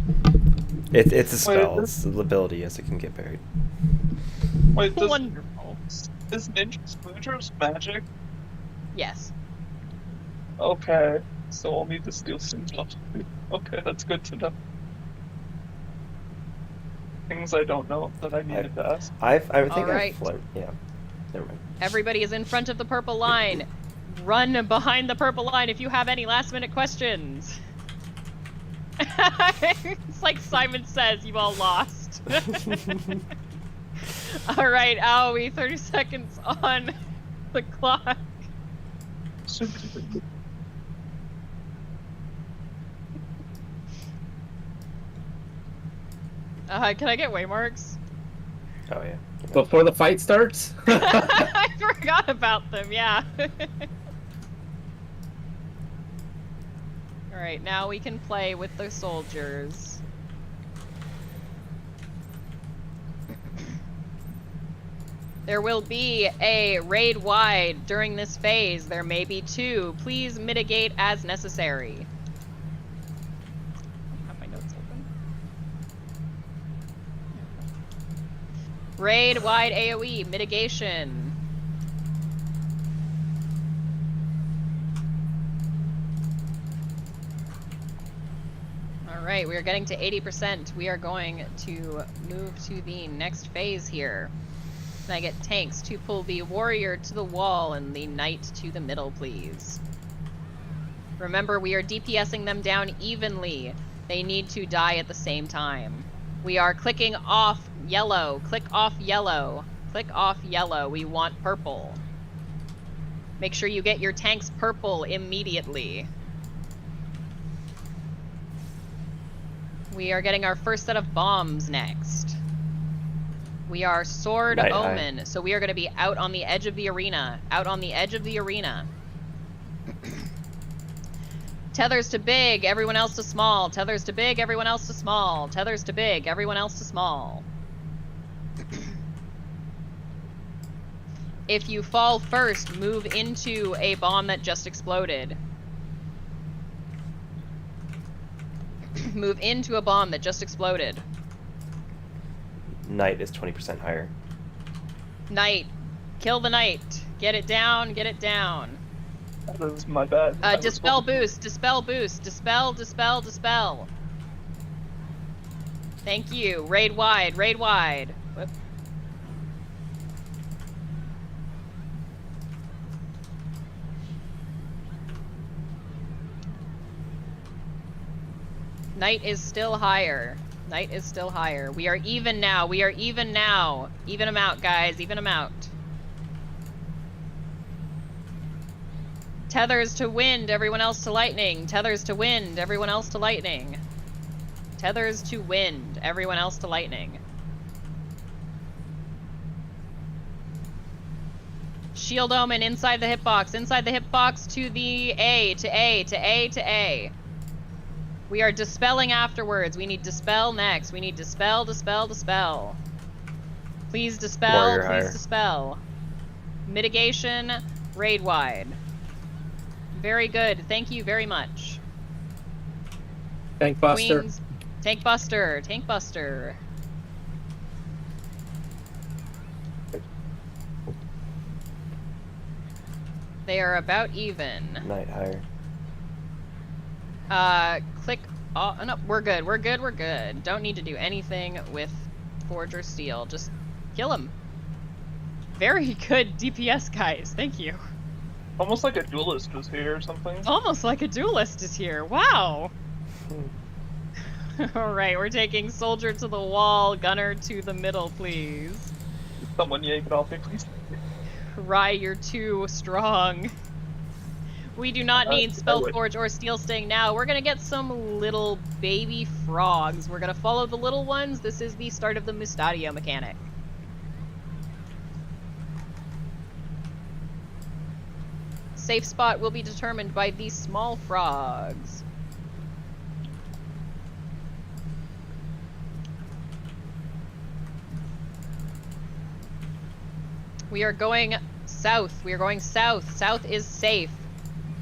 It's a spell, it's the ability, yes, it can get buried. Wait, Wonderful. Is Ninja Spoodros magic? Yes. Okay. So I'll need to steal some stuff. Okay, that's good to know. Things I don't know that I needed to ask. I think Alright. Yeah. Never mind. Everybody is in front of the purple line. Run behind the purple line if you have any last-minute questions. It's like Simon says, you all lost. Alright, Owie, 30 seconds on the clock. Can I get waymarks? Oh yeah. Before the fight starts? I forgot about them, yeah. Alright, now we can play with the soldiers. There will be a raid wide during this phase. There may be 2. Please mitigate as necessary. I have my notes open. Raid wide AoE mitigation. Alright, we are getting to 80%. We are going to move to the next phase here. Can I get tanks to pull the warrior to the wall and the knight to the middle, please? Remember, we are DPSing them down evenly. They need to die at the same time. We are clicking off yellow. Click off yellow. Click off yellow. We want purple. Make sure you get your tanks purple immediately. We are getting our first set of bombs next. We are Sword Omen, so we are going to be out on the edge of the arena. Out on the edge of the arena. Tethers to big, everyone else to small. Tethers to big, everyone else to small. Tethers to big, everyone else to small. If you fall first, move into a bomb that just exploded. Move into a bomb that just exploded. Knight is 20% higher. Knight. Kill the knight. Get it down, get it down. That was my bad. Dispel boost, dispel boost, dispel, dispel, dispel. Thank you. Raid wide, raid wide. Whoop. Knight is still higher. Knight is still higher. We are even now. We are even now. Even them out, guys. Even them out. Tethers to wind, everyone else to lightning. Tethers to wind, everyone else to lightning. Tethers to wind, everyone else to lightning. Shield Omen inside the hitbox. Inside the hitbox to the A, to A, to A, to A. We are dispelling afterwards. We need dispel next. We need dispel, dispel, dispel. Please dispel, Warrior please higher. dispel. Mitigation, raid wide. Very good. Thank you very much. Tank Buster. Queens, Tank Buster, Tank Buster. They are about even. Knight higher. Click. Oh, no, we're good. We're good. We're good. Don't need to do anything with Forge or Steel. Just kill him. Very good DPS, guys. Thank you. Almost like a duelist was here or something. Almost like a duelist is here. Wow. Alright, we're taking soldier to the wall, gunner to the middle, please. Someone yank it off me, please. Rye, you're too strong. We do not need Spellforge or Steel Sting now. We're gonna get some little baby frogs. We're gonna follow the little ones. This is the start of the Mustadio mechanic. Safe spot will be determined by these small frogs. We are going south. We are going south. South is safe.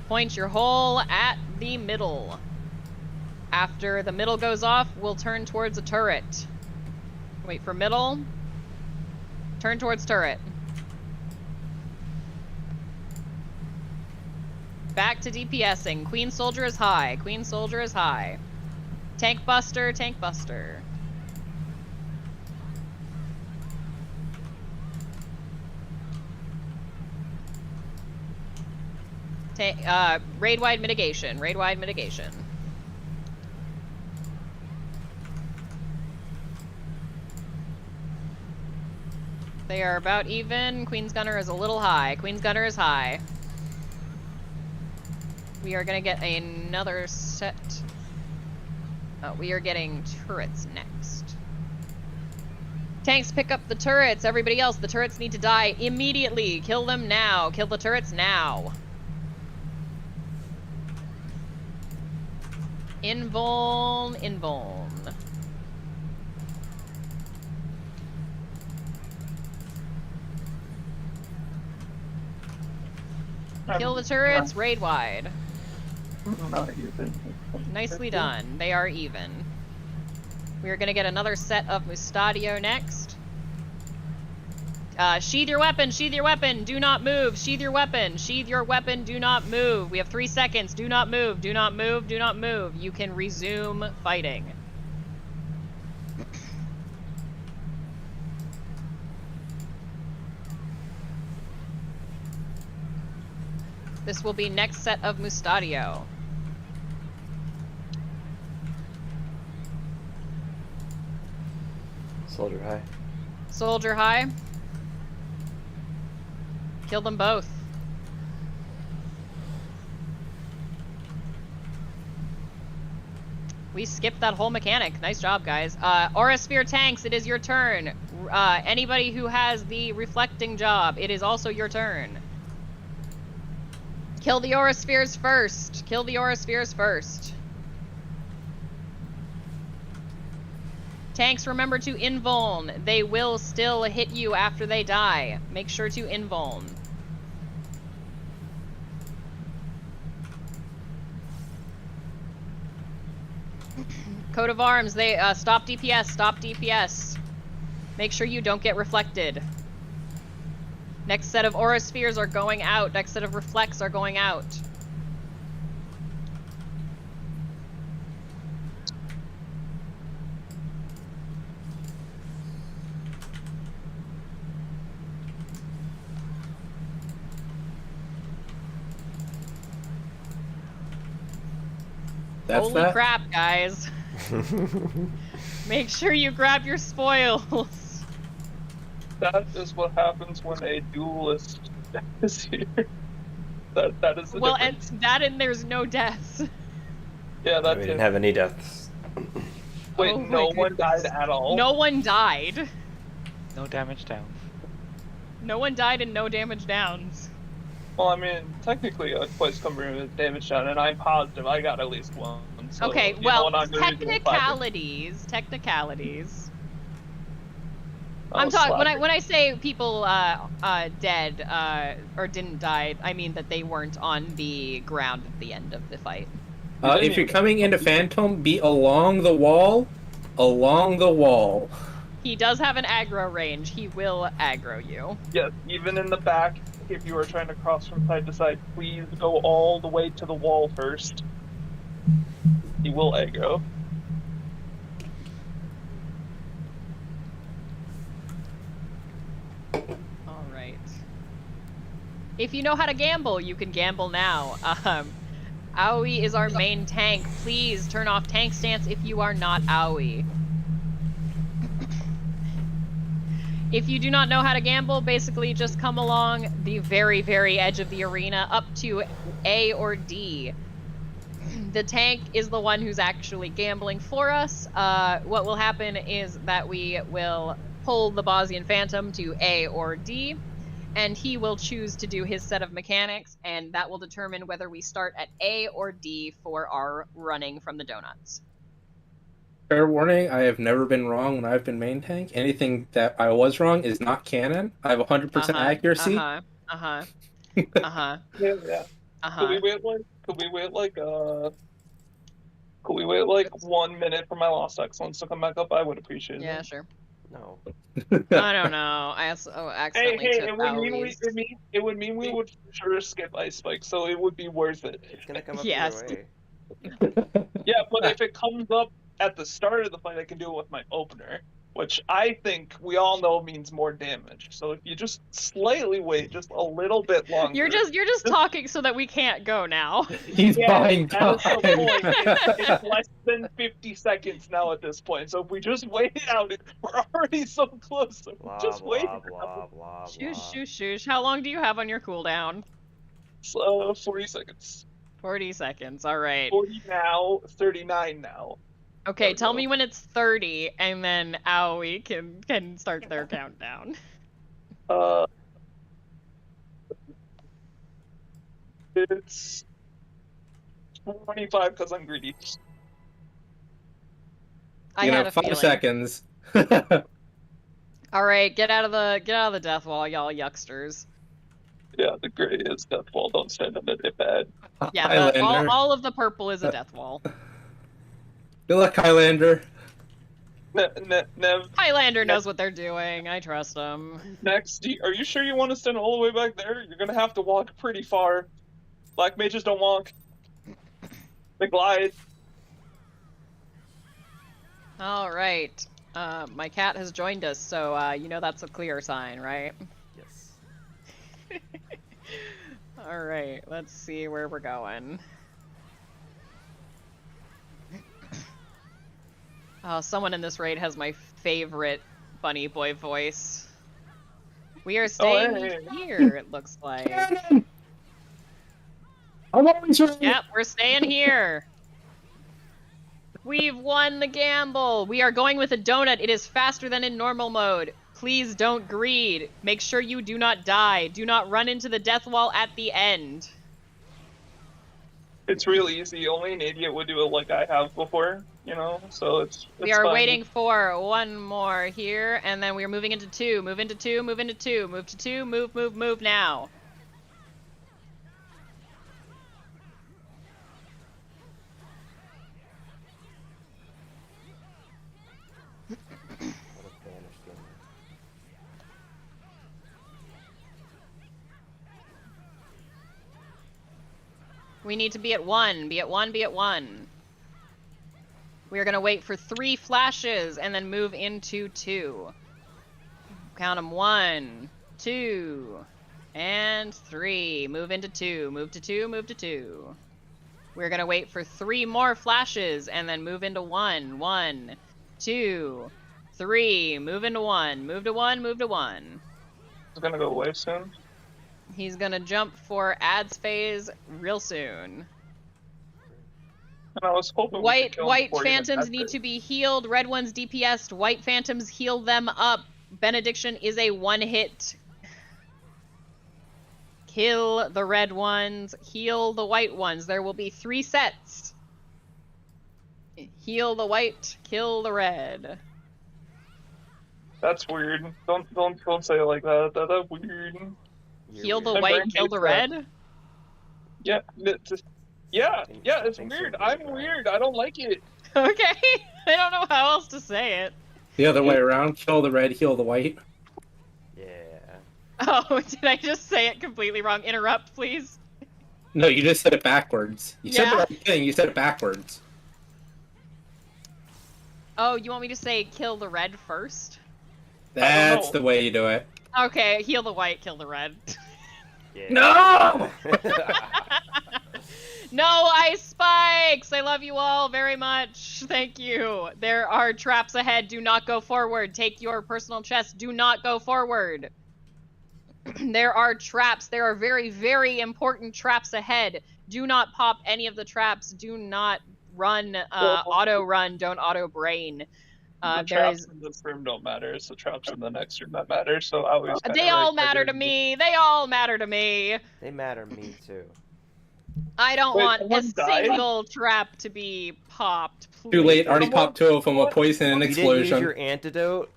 Point your hole at the middle. After the middle goes off, we'll turn towards a turret. Wait for middle. Turn towards turret. Back to DPSing. Queen Soldier is high. Queen Soldier is high. Tank Buster, Tank Buster. Raid-wide mitigation. Raid-wide mitigation. They are about even. Queen's Gunner is a little high. Queen's Gunner is high. We are gonna get another set. We are getting turrets next. Tanks, pick up the turrets. Everybody else, the turrets need to die immediately. Kill them now. Kill the turrets now. Invuln. Kill the turrets, raid wide. Nicely done. They are even. We are gonna get another set of Mustadio next. Sheath your weapon, sheath your weapon, do not move, sheath your weapon, do not move. We have 3 seconds, do not move, do not move, do not move. You can resume fighting. This will be next set of Mustadio. Soldier high. Soldier high. Kill them both. We skipped that whole mechanic. Nice job, guys. Aura Sphere tanks, it is your turn. Anybody who has the reflecting job, it is also your turn. Kill the Aura Spheres first. Kill the Aura Spheres first. Tanks, remember to invuln. They will still hit you after they die. Make sure to invuln. Coat of arms, they stop DPS, stop DPS. Make sure you don't get reflected. Next set of aura spheres are going out. Next set of reflects are going out. Holy crap, guys. Make sure you grab your spoils. That is what happens when a duelist is here. That is the difference. And that and there's no deaths. Yeah, that's We didn't have any deaths. Wait, no one died at all? No one died. No damage downs. No one died and no damage downs. Well, I mean, technically, twice covered with damage down, and I'm positive I got at least one. So, okay, well, technicalities. I'm talking when I say people dead or didn't die, I mean that they weren't on the ground at the end of the fight. If you're coming into Phantom, be along the wall. Along the wall. He does have an aggro range. He will aggro you. Yes, even in the back, if you are trying to cross from side to side, please go all the way to the wall first. He will aggro. Alright. If you know how to gamble, you can gamble now. Aoi is our main tank. Please turn off tank stance if you are not Aoi. If you do not know how to gamble, basically just come along the very, very edge of the arena up to A or D. The tank is the one who's actually gambling for us. What will happen is that we will pull the Bosnian Phantom to A or D, and he will choose to do his set of mechanics, and that will determine whether we start at A or D for our running from the donuts. Fair warning, I have never been wrong when I've been main tank. Anything that I was wrong is not canon. I have 100% accuracy. Yeah. Could we wait like 1 minute for my lost excellence to come back up? I would appreciate it. Yeah, sure. No. I don't know. I accidentally took it would mean we would for sure skip Ice Spike, so it would be worth it. It's gonna come up yes. either way. Yeah, but if it comes up at the start of the fight, I can do it with my opener. which I think we all know means more damage. So if you just slightly wait just a little bit longer. You're just talking so that we can't go now. He's buying that is the time. point. It's less than 50 seconds now at this point. So if we just wait it out, we're already so close. So Blah, just wait. blah, blah, blah, Shoosh, blah. shoosh, shoosh. How long do you have on your cooldown? 40 seconds. 40 seconds. All right. 40 now, 39 now. Okay, tell me when it's 30, and then Aoi can start their countdown. It's 25 because I'm greedy. I You had know, a 5 feeling. seconds. All right, get out of the death wall, y'all yucksters. Yeah, the gray is death wall. Don't stand in it bad. Yeah, Highlander. all of the purple is a death wall. Good luck, Highlander. Nev, Highlander knows what they're doing. I trust them. next, are you sure you want to stand all the way back there? You're gonna have to walk pretty far. Black mages don't walk. They glide. All right. My cat has joined us, so you know that's a clear sign, right? Yes. All right. Let's see where we're going. Someone in this raid has my favorite bunny boy voice. We are staying here, it looks like. I'm always right. Yep, we're staying here. We've won the gamble. We are going with a donut. It is faster than in normal mode. Please don't greed. Make sure you do not die. Do not run into the death wall at the end. It's real easy. Only an idiot would do it like I have before, you know? So it's We are fine. waiting for one more here, and then we are moving into 2. Move into 2, move into 2, move to 2, move, move, move now. We need to be at 1. Be at 1, be at 1. We are going to wait for 3 flashes and then move into 2. Count them 1, 2, and 3. Move into 2. Move to 2, move to 2. We're going to wait for 3 more flashes and then move into 1. 1, 2, 3. Move into 1. Move to 1, move to 1. It's gonna go away soon. He's going to jump for ads phase real soon. And I was hoping we could kill him White before he even phantoms got need there. to be healed. Red ones DPS'd. White phantoms heal them up. Benediction is a 1-hit. Kill the red ones. Heal the white ones. There will be 3 sets. Heal the white. Kill the red. That's weird. Don't say it like that. That's weird. Heal the My white. brain Kill the hates that. red. Yeah, it's weird. I'm weird. I don't like it. Okay. I don't know how else to say it. The other way around. Kill the red, heal the white. Yeah. Oh, did I just say it completely wrong? Interrupt, please. No, you just said it backwards. You said Yeah? the right thing, you said it backwards. Oh, you want me to say kill the red first? That's know. the way you do it. Okay, heal the white, kill the red. Yeah. No! No ice spikes! I love you all very much. Thank you. There are traps ahead. Do not go forward. Take your personal chest. Do not go forward. There are traps. There are very, very important traps ahead. Do not pop any of the traps. Do not run, auto run. Don't auto brain. The There traps is. in this room don't matter. It's the traps in the next room that matter. So I always. They all matter to me. They all matter to me. They matter to me too. I don't Wait, want a someone died? single trap to be popped. Too late, already Someone- popped 2 of them, a poison and You didn't use explosion. your antidote?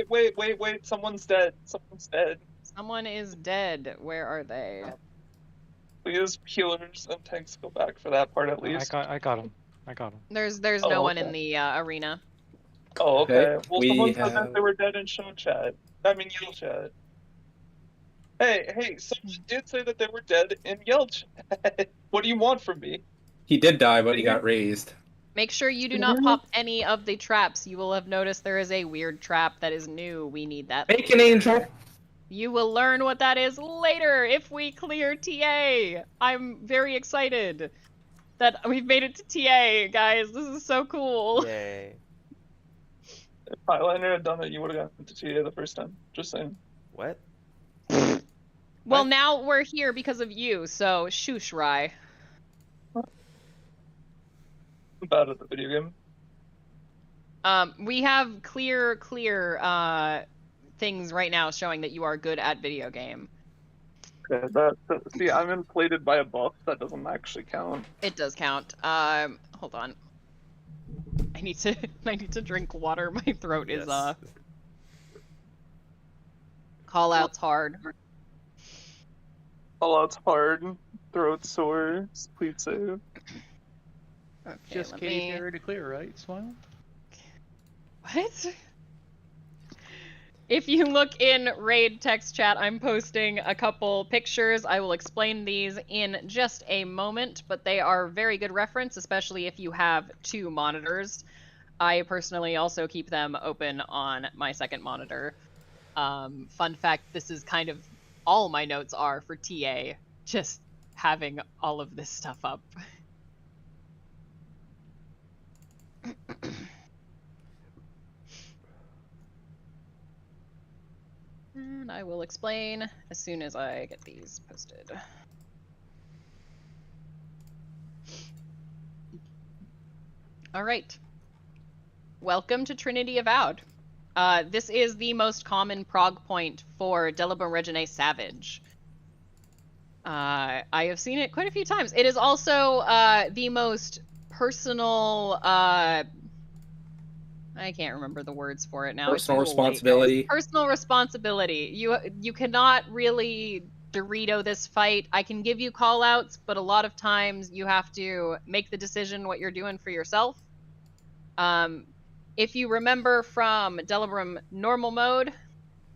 Wait. Someone's dead. Someone's dead. Someone is dead. Where are they? Please, healers and tanks go back for that part at I least. got him. I got him. There's Oh, no one okay. in the arena. Oh, okay. Well, we someone said that have- they were dead in show chat. I mean, yell chat. Hey, someone did say that they were dead in yell chat. What do you want from me? He did die, but he got raised. Make sure you do not pop any of the traps. You will have noticed there is a weird trap that is new. We need that. Make an angel. You will learn what that is later if we clear TA. I'm very excited that we've made it to TA, guys. This is so cool. Yay. If Highliner had done it, you would have gotten to TA the first time. Just saying. What? Well, now we're here because of you, so shoosh, Rye. I'm bad at the video game. We have clear things right now showing that you are good at video game. Okay, see, I'm inflated by a buff. That doesn't actually count. It does count. Hold on. I need to drink water. My throat is call outs hard. Call outs hard. Throat sore. Please save. Okay, Just Katie Perry to clear, right? Smile. What? If you look in Raid text chat, I'm posting a couple pictures. I will explain these in just a moment, but they are very good reference, especially if you have 2 monitors. I personally also keep them open on my second monitor. Fun fact, this is kind of all my notes are for TA, just having all of this stuff up. And I will explain as soon as I get these posted. All right. Welcome to Trinity Avowed. This is the most common prog point for Delibum Reginae Savage. I have seen it quite a few times. It is also the most personal... I can't remember the words for it now. Personal responsibility. Personal responsibility. You cannot really Dorito this fight. I can give you call-outs, but a lot of times you have to make the decision what you're doing for yourself. If you remember from Delibum normal mode,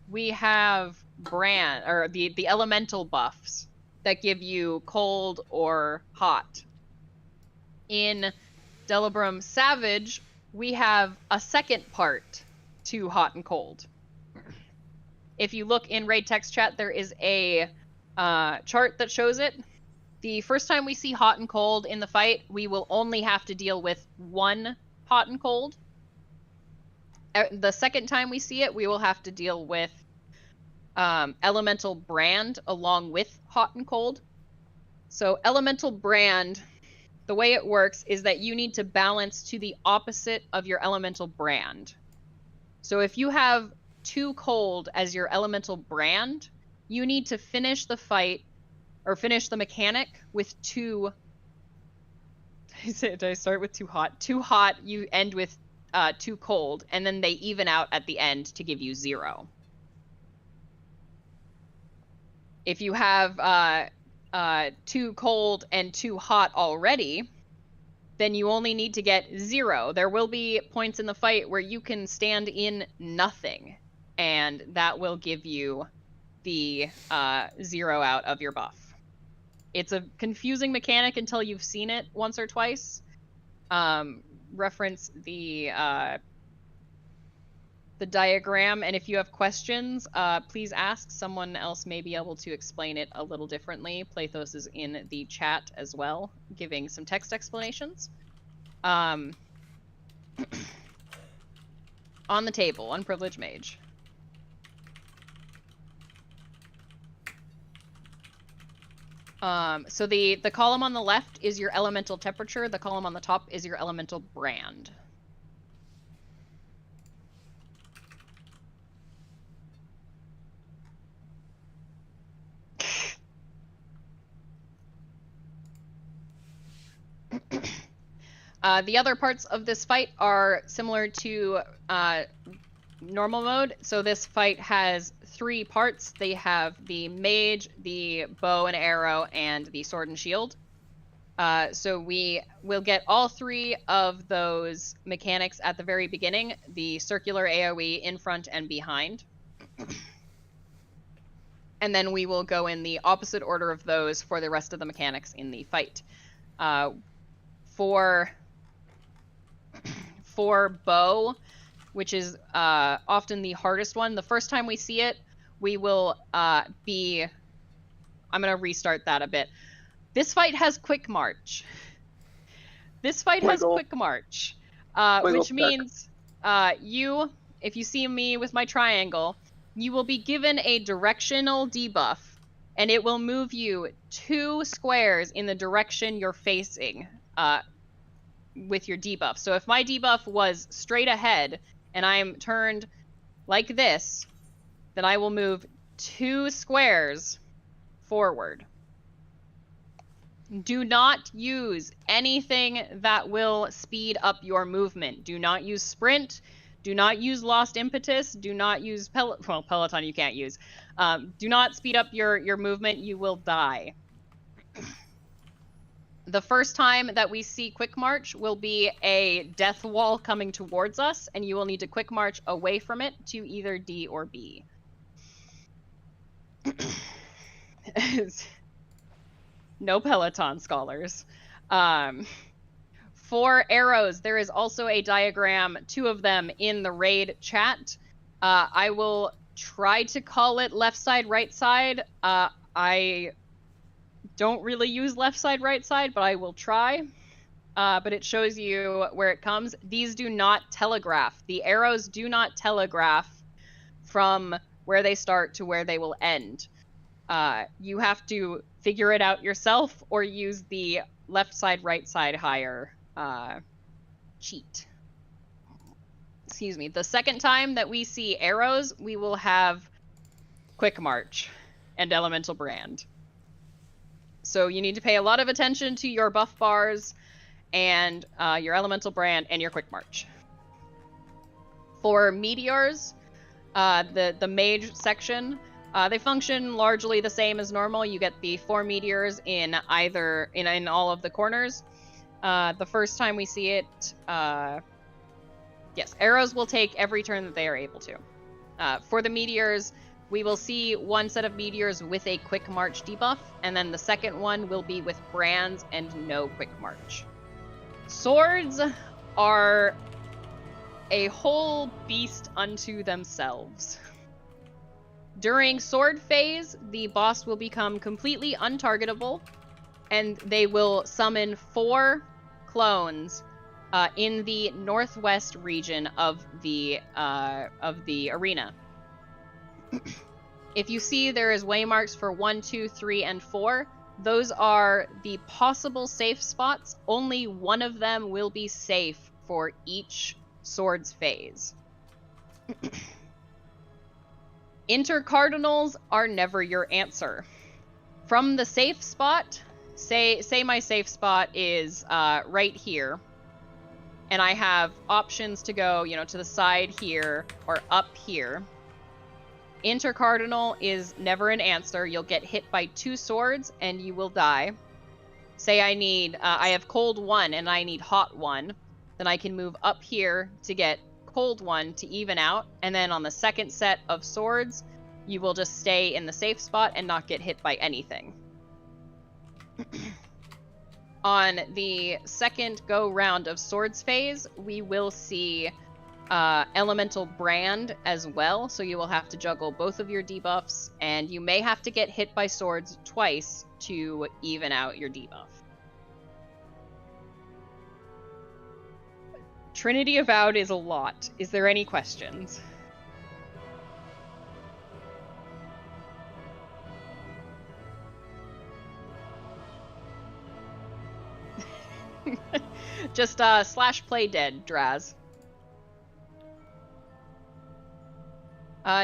we have the elemental buffs that give you cold or hot. In Delibum Savage, we have a second part to hot and cold. If you look in Raid text chat, there is a chart that shows it. The first time we see hot and cold in the fight, we will only have to deal with 1 hot and cold. The second time we see it, we will have to deal with elemental brand along with hot and cold. So elemental brand, the way it works is that you need to balance to the opposite of your elemental brand. So if you have 2 cold as your elemental brand, you need to finish the fight or finish the mechanic with 2. Did I start with 2 hot? 2 hot, you end with 2 cold, and then they even out at the end to give you 0. If you have 2 cold and 2 hot already, then you only need to get 0. There will be points in the fight where you can stand in nothing, and that will give you the 0 out of your buff. It's a confusing mechanic until you've seen it once or twice. Reference the diagram, and if you have questions, please ask. Someone else may be able to explain it a little differently. Plathos is in the chat as well, giving some text explanations. On the table, Unprivileged Mage. So the column on the left is your elemental temperature, the column on the top is your elemental brand. The other parts of this fight are similar to normal mode. So this fight has 3 parts. They have the mage, the bow and arrow, and the sword and shield. So we will get all 3 of those mechanics at the very beginning, the circular AoE in front and behind. And then we will go in the opposite order of those for the rest of the mechanics in the fight. For for bow, which is often the hardest one, the first time we see it, we will be... I'm going to restart that a bit. This fight has quick march. This fight has quick march, which means if you see me with my triangle, you will be given a directional debuff, and it will move you 2 squares in the direction you're facing with your debuff. So if my debuff was straight ahead and I'm turned like this, then I will move 2 squares forward. Do not use anything that will speed up your movement. Do not use sprint. Do not use lost impetus. Do not use Peloton you can't use. Do not speed up your movement. You will die. The first time that we see quick march will be a death wall coming towards us, and you will need to quick march away from it to either D or B. No Peloton scholars. For arrows, there is also a diagram, 2 of them in the raid chat. I will try to call it left side, right side. I don't really use left side, right side, but I will try. But it shows you where it comes. These do not telegraph. The arrows do not telegraph from where they start to where they will end. You have to figure it out yourself or use the left side, right side higher cheat. Excuse me. The second time that we see arrows, we will have quick march and elemental brand. So you need to pay a lot of attention to your buff bars and your elemental brand and your quick march. For meteors, the mage section, they function largely the same as normal. You get the 4 meteors in all of the corners. The first time we see it, yes, arrows will take every turn that they are able to. For the meteors, we will see 1 set of meteors with a quick march debuff, and then the second one will be with brands and no quick march. Swords are a whole beast unto themselves. During sword phase, the boss will become completely untargetable, and they will summon 4 clones in the northwest region of the arena. If you see there is waymarks for 1, 2, 3, and 4, those are the possible safe spots. Only one of them will be safe for each sword's phase. Intercardinals are never your answer. From the safe spot, say my safe spot is right here, and I have options to go, to the side here or up here. Intercardinal is never an answer. You'll get hit by 2 swords and you will die. Say I have cold 1 and I need hot 1, then I can move up here to get cold 1 to even out, and then on the second set of swords, you will just stay in the safe spot and not get hit by anything. On the second go round of swords phase, we will see elemental brand as well, so you will have to juggle both of your debuffs, and you may have to get hit by swords twice to even out your debuff. Trinity Avowed is a lot. Is there any questions? Just slash play dead, Draz.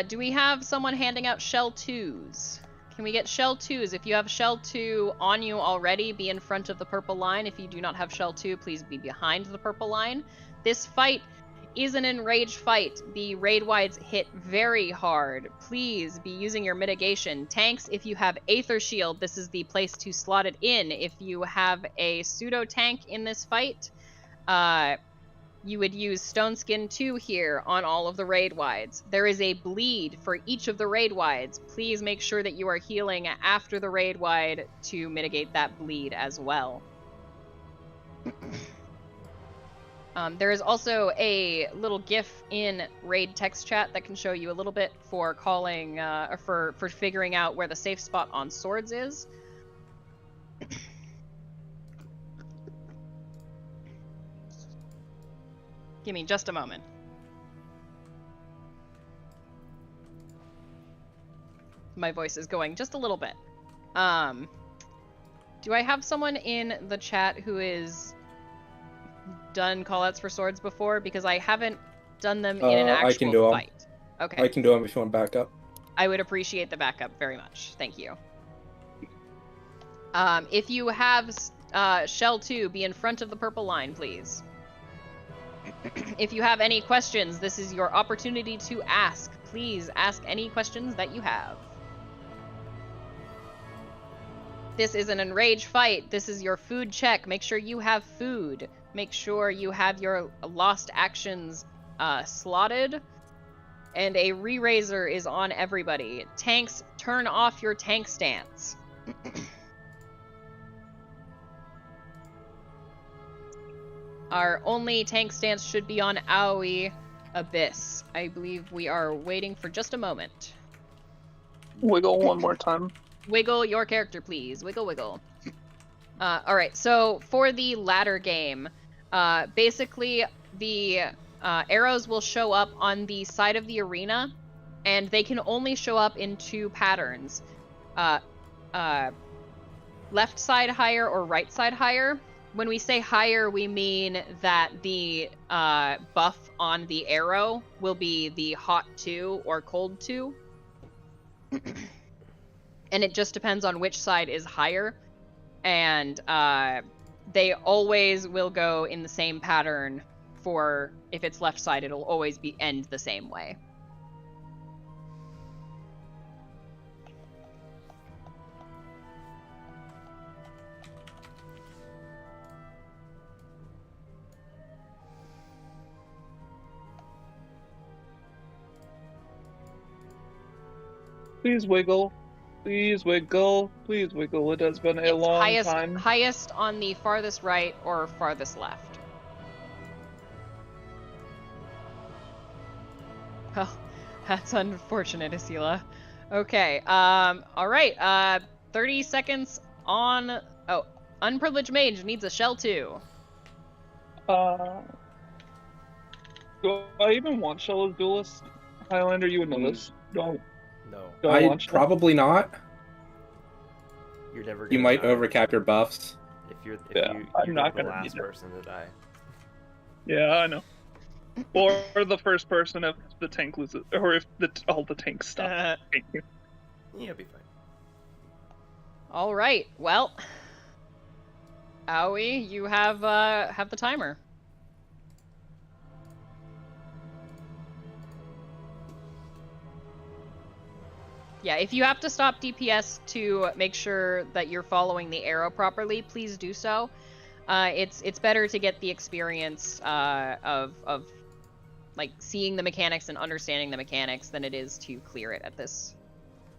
Do we have someone handing out shell 2s? Can we get shell 2s? If you have shell 2 on you already, be in front of the purple line. If you do not have shell 2, please be behind the purple line. This fight is an enraged fight. The raid wides hit very hard. Please be using your mitigation. Tanks, if you have Aether Shield, this is the place to slot it in. If you have a pseudo tank in this fight, you would use Stone Skin 2 here on all of the raid wides. There is a bleed for each of the raid wides. Please make sure that you are healing after the raid wide to mitigate that bleed as well. There is also a little GIF in raid text chat that can show you a little bit for calling, or for figuring out where the safe spot on swords is. Give me just a moment. My voice is going just a little bit. Do I have someone in the chat who is done callouts for swords before? Because I haven't done them in an actual I can do fight. them. Okay. I can do them if you want backup. I would appreciate the backup very much. Thank you. If you have Shell 2, be in front of the purple line, please. If you have any questions, this is your opportunity to ask. Please ask any questions that you have. This is an enraged fight. This is your food check. Make sure you have food. Make sure you have your lost actions slotted. And a re-raiser is on everybody. Tanks, turn off your tank stance. Our only tank stance should be on Aoi Abyss. I believe we are waiting for just a moment. Wiggle one more time. Wiggle your character, please. Wiggle, wiggle. Alright, so for the ladder game, basically the arrows will show up on the side of the arena, and they can only show up in two patterns. Left side higher or right side higher. When we say higher, we mean that the buff on the arrow will be the hot 2 or cold 2. And it just depends on which side is higher. And they always will go in the same pattern. For if it's left side, it'll always end the same way. Please wiggle. Please wiggle. Please wiggle. It has been a long time. Highest on the farthest right or farthest left. Oh, that's unfortunate, Asila. Okay, alright, 30 seconds on... Oh, Unprivileged Mage needs a Shell 2. Do I even want Shell as duelist? Highlander, you would know this. Don't. No. Probably not. You're never gonna You might die. overcap your buffs. If you're I'm not the gonna last need it. person to die. Yeah, I know. Or the first person if the tank loses, or if all the tanks stop. Thank you. Yeah, it'll be fine. Alright, well... Aoi, you have the timer. Yeah, if you have to stop DPS to make sure that you're following the arrow properly, please do so. It's better to get the experience of like seeing the mechanics and understanding the mechanics than it is to clear it at this.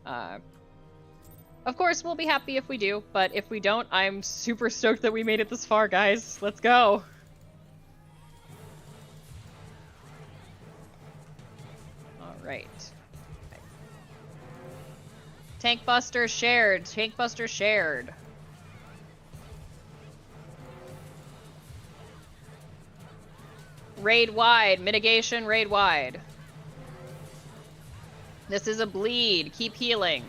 Of course, we'll be happy if we do, but if we don't, I'm super stoked that we made it this far, guys. Let's go. All right. Tank Buster shared. Tank Buster shared. Raid wide. Mitigation raid wide. This is a bleed. Keep healing.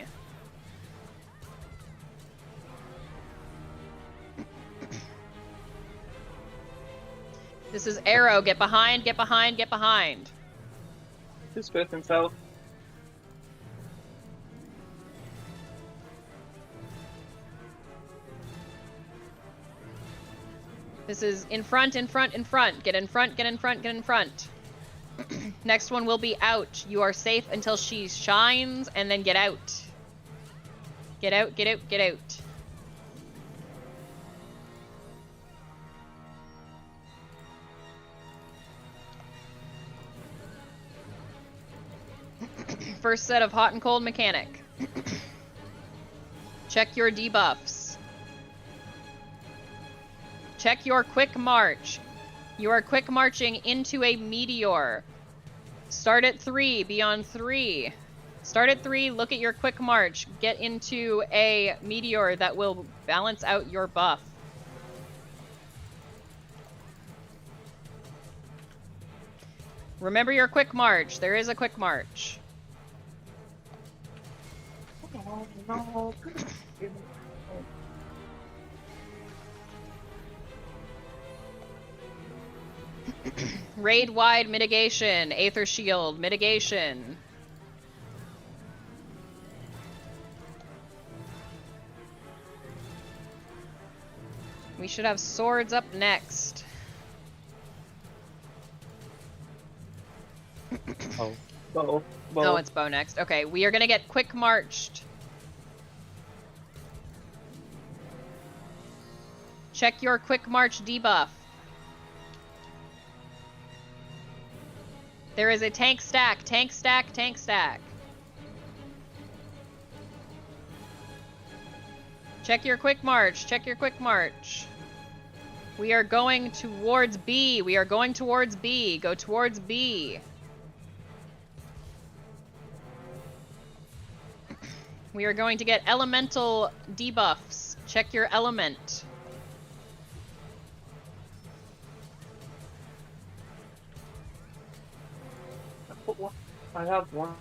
This is arrow. Get behind, get behind, get behind. Who's fifth and south? This is in front, in front, in front. Get in front, get in front, get in front. Next one will be out. You are safe until she shines, and then get out. Get out, get out, get out. First set of hot and cold mechanic. Check your debuffs. Check your quick march. You are quick marching into a meteor. Start at 3, be on 3. Start at 3, look at your quick march. Get into a meteor that will balance out your buff. Remember your quick march. There is a quick march. No. Raid wide mitigation. Aether shield mitigation. We should have swords up next. Oh. Bow. Oh, it's bow next. Okay, we are gonna get quick marched. Check your quick march debuff. There is a tank stack, tank stack, tank stack. Check your quick march, check your quick march. We are going towards B. We are going towards B. Go towards B. We are going to get elemental debuffs. Check your element. I have one.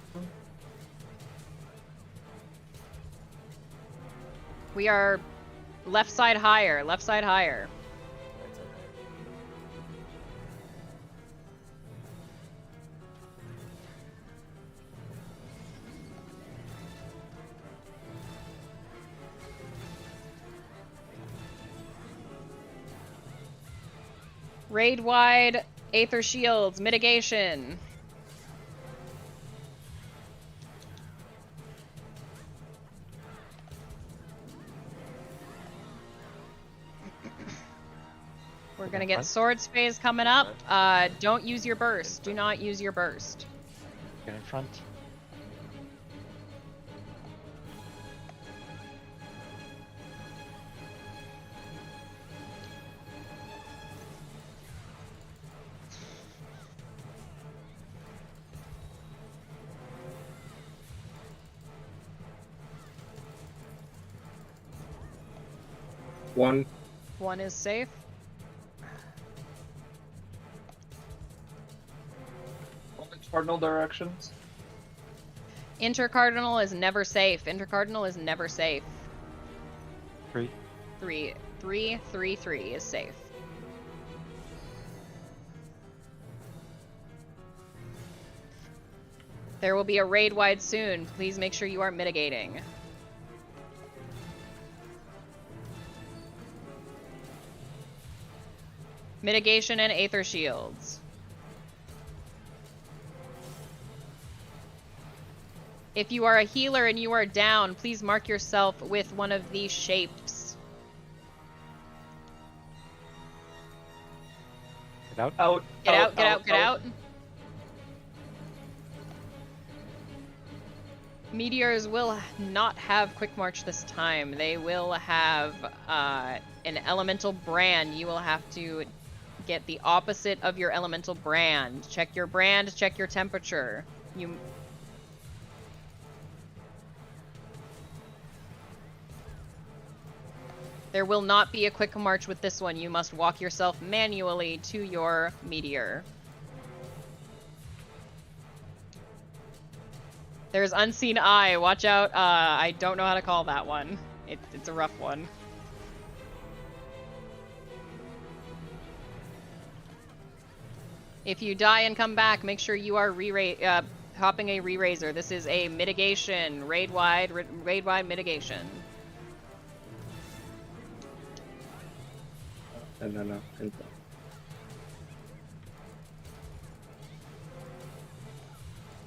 We are left side higher, left side higher. Raid wide, Aether shields, mitigation. We're gonna get swords phase coming up. Don't use your burst. Do not use your burst. Get in front. One. One is safe. Cardinal directions. Intercardinal is never safe. Intercardinal is never safe. 3. 3. 3, 3, 3 is safe. There will be a raid wide soon. Please make sure you are mitigating. Mitigation and Aether shields. If you are a healer and you are down, please mark yourself with one of these shapes. Get out. Out. Get out, get out, get out. Meteors will not have quick march this time. They will have an elemental brand. You will have to get the opposite of your elemental brand. Check your brand, check your temperature. There will not be a quick march with this one. You must walk yourself manually to your meteor. There's Unseen Eye. Watch out. I don't know how to call that one. It's a rough one. If you die and come back, make sure you are hopping a re-raiser. This is a mitigation. Raid-wide mitigation. No.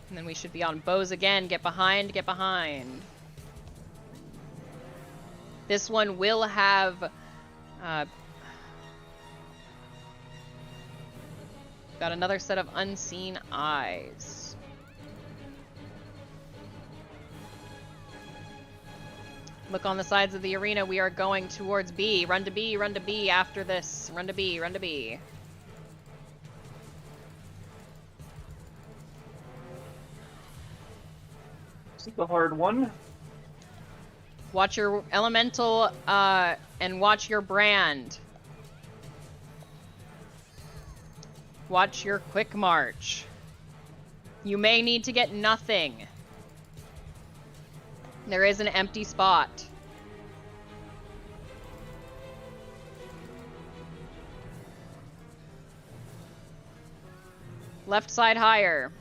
And then we should be on bows again. Get behind, get behind. This one will have... got another set of Unseen Eyes. Look on the sides of the arena. We are going towards B. Run to B, run to B after this. Run to B, run to B. This is the hard one. Watch your elemental, and watch your brand. Watch your quick march. You may need to get nothing. There is an empty spot. Left side higher.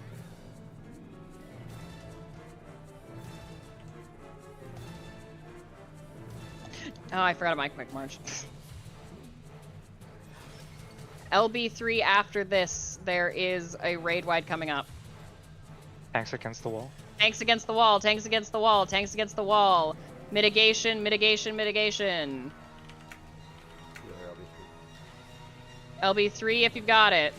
Oh, I forgot my quick march. LB3 after this, there is a raid wide coming up. Tanks against the wall. Tanks against the wall, tanks against the wall, tanks against the wall. Mitigation, mitigation, mitigation. LB3 if you've got it.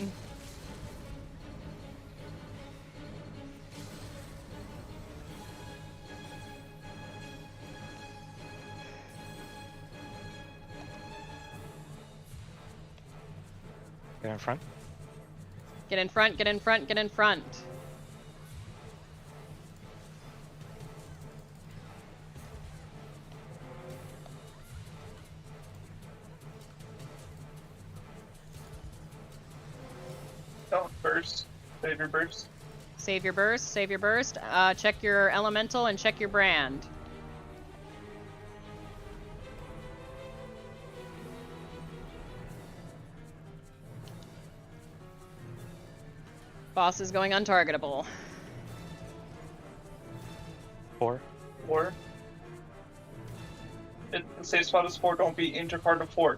Get in front. Get in front, get in front, get in front. Don't burst. Save your burst. Save your burst, save your burst. Check your elemental and check your brand. Boss is going untargetable. 4. 4. The safe spot is 4. Don't be intercard of 4.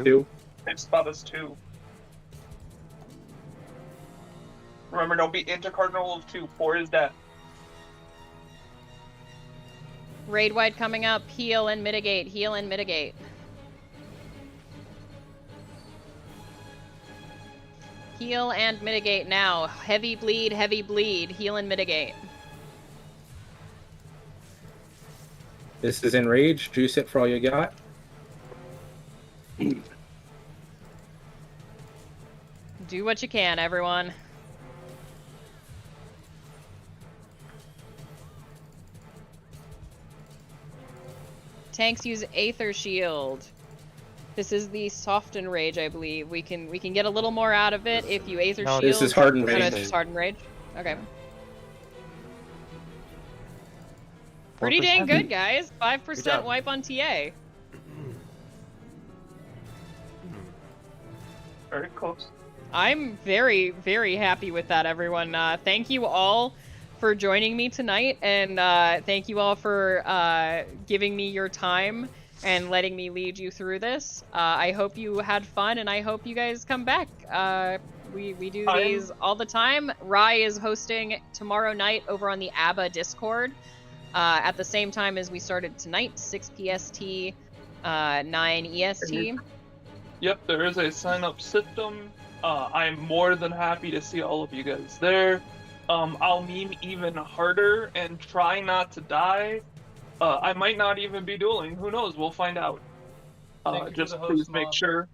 2. Safe spot is 2. Remember, don't be intercardinal of 2. 4 is death. Raid wide coming up. Heal and mitigate. Heal and mitigate. Heal and mitigate now. Heavy bleed, heavy bleed. Heal and mitigate. This is Enrage. Juice it for all you got. Do what you can, everyone. Tanks use Aether Shield. This is the soft enrage, I believe. We can get a little more out of it if you Aether Shield. This is hardened rage. Oh, no, it's hardened rage. Okay. Pretty dang good, guys. 5% wipe on TA. Very close. I'm very, very happy with that, everyone. Thank you all for joining me tonight, and thank you all for giving me your time and letting me lead you through this. I hope you had fun, and I hope you guys come back. We do these all the time. Rai is hosting tomorrow night over on the ABBA Discord at the same time as we started tonight, 6 PST, 9 EST. Yep, there is a sign-up system. I'm more than happy to see all of you guys there. I'll meme even harder and try not to die. I might not even be dueling. Who knows? We'll find out. Just please make sure.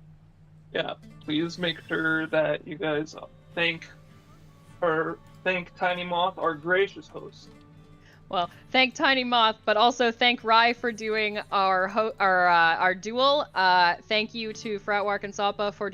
Yeah, please make sure that you guys thank Tiny Moth, our gracious host. Well, thank Tiny Moth, but also thank Rai for doing our duel. Thank you to Fratwark and Sapa for doing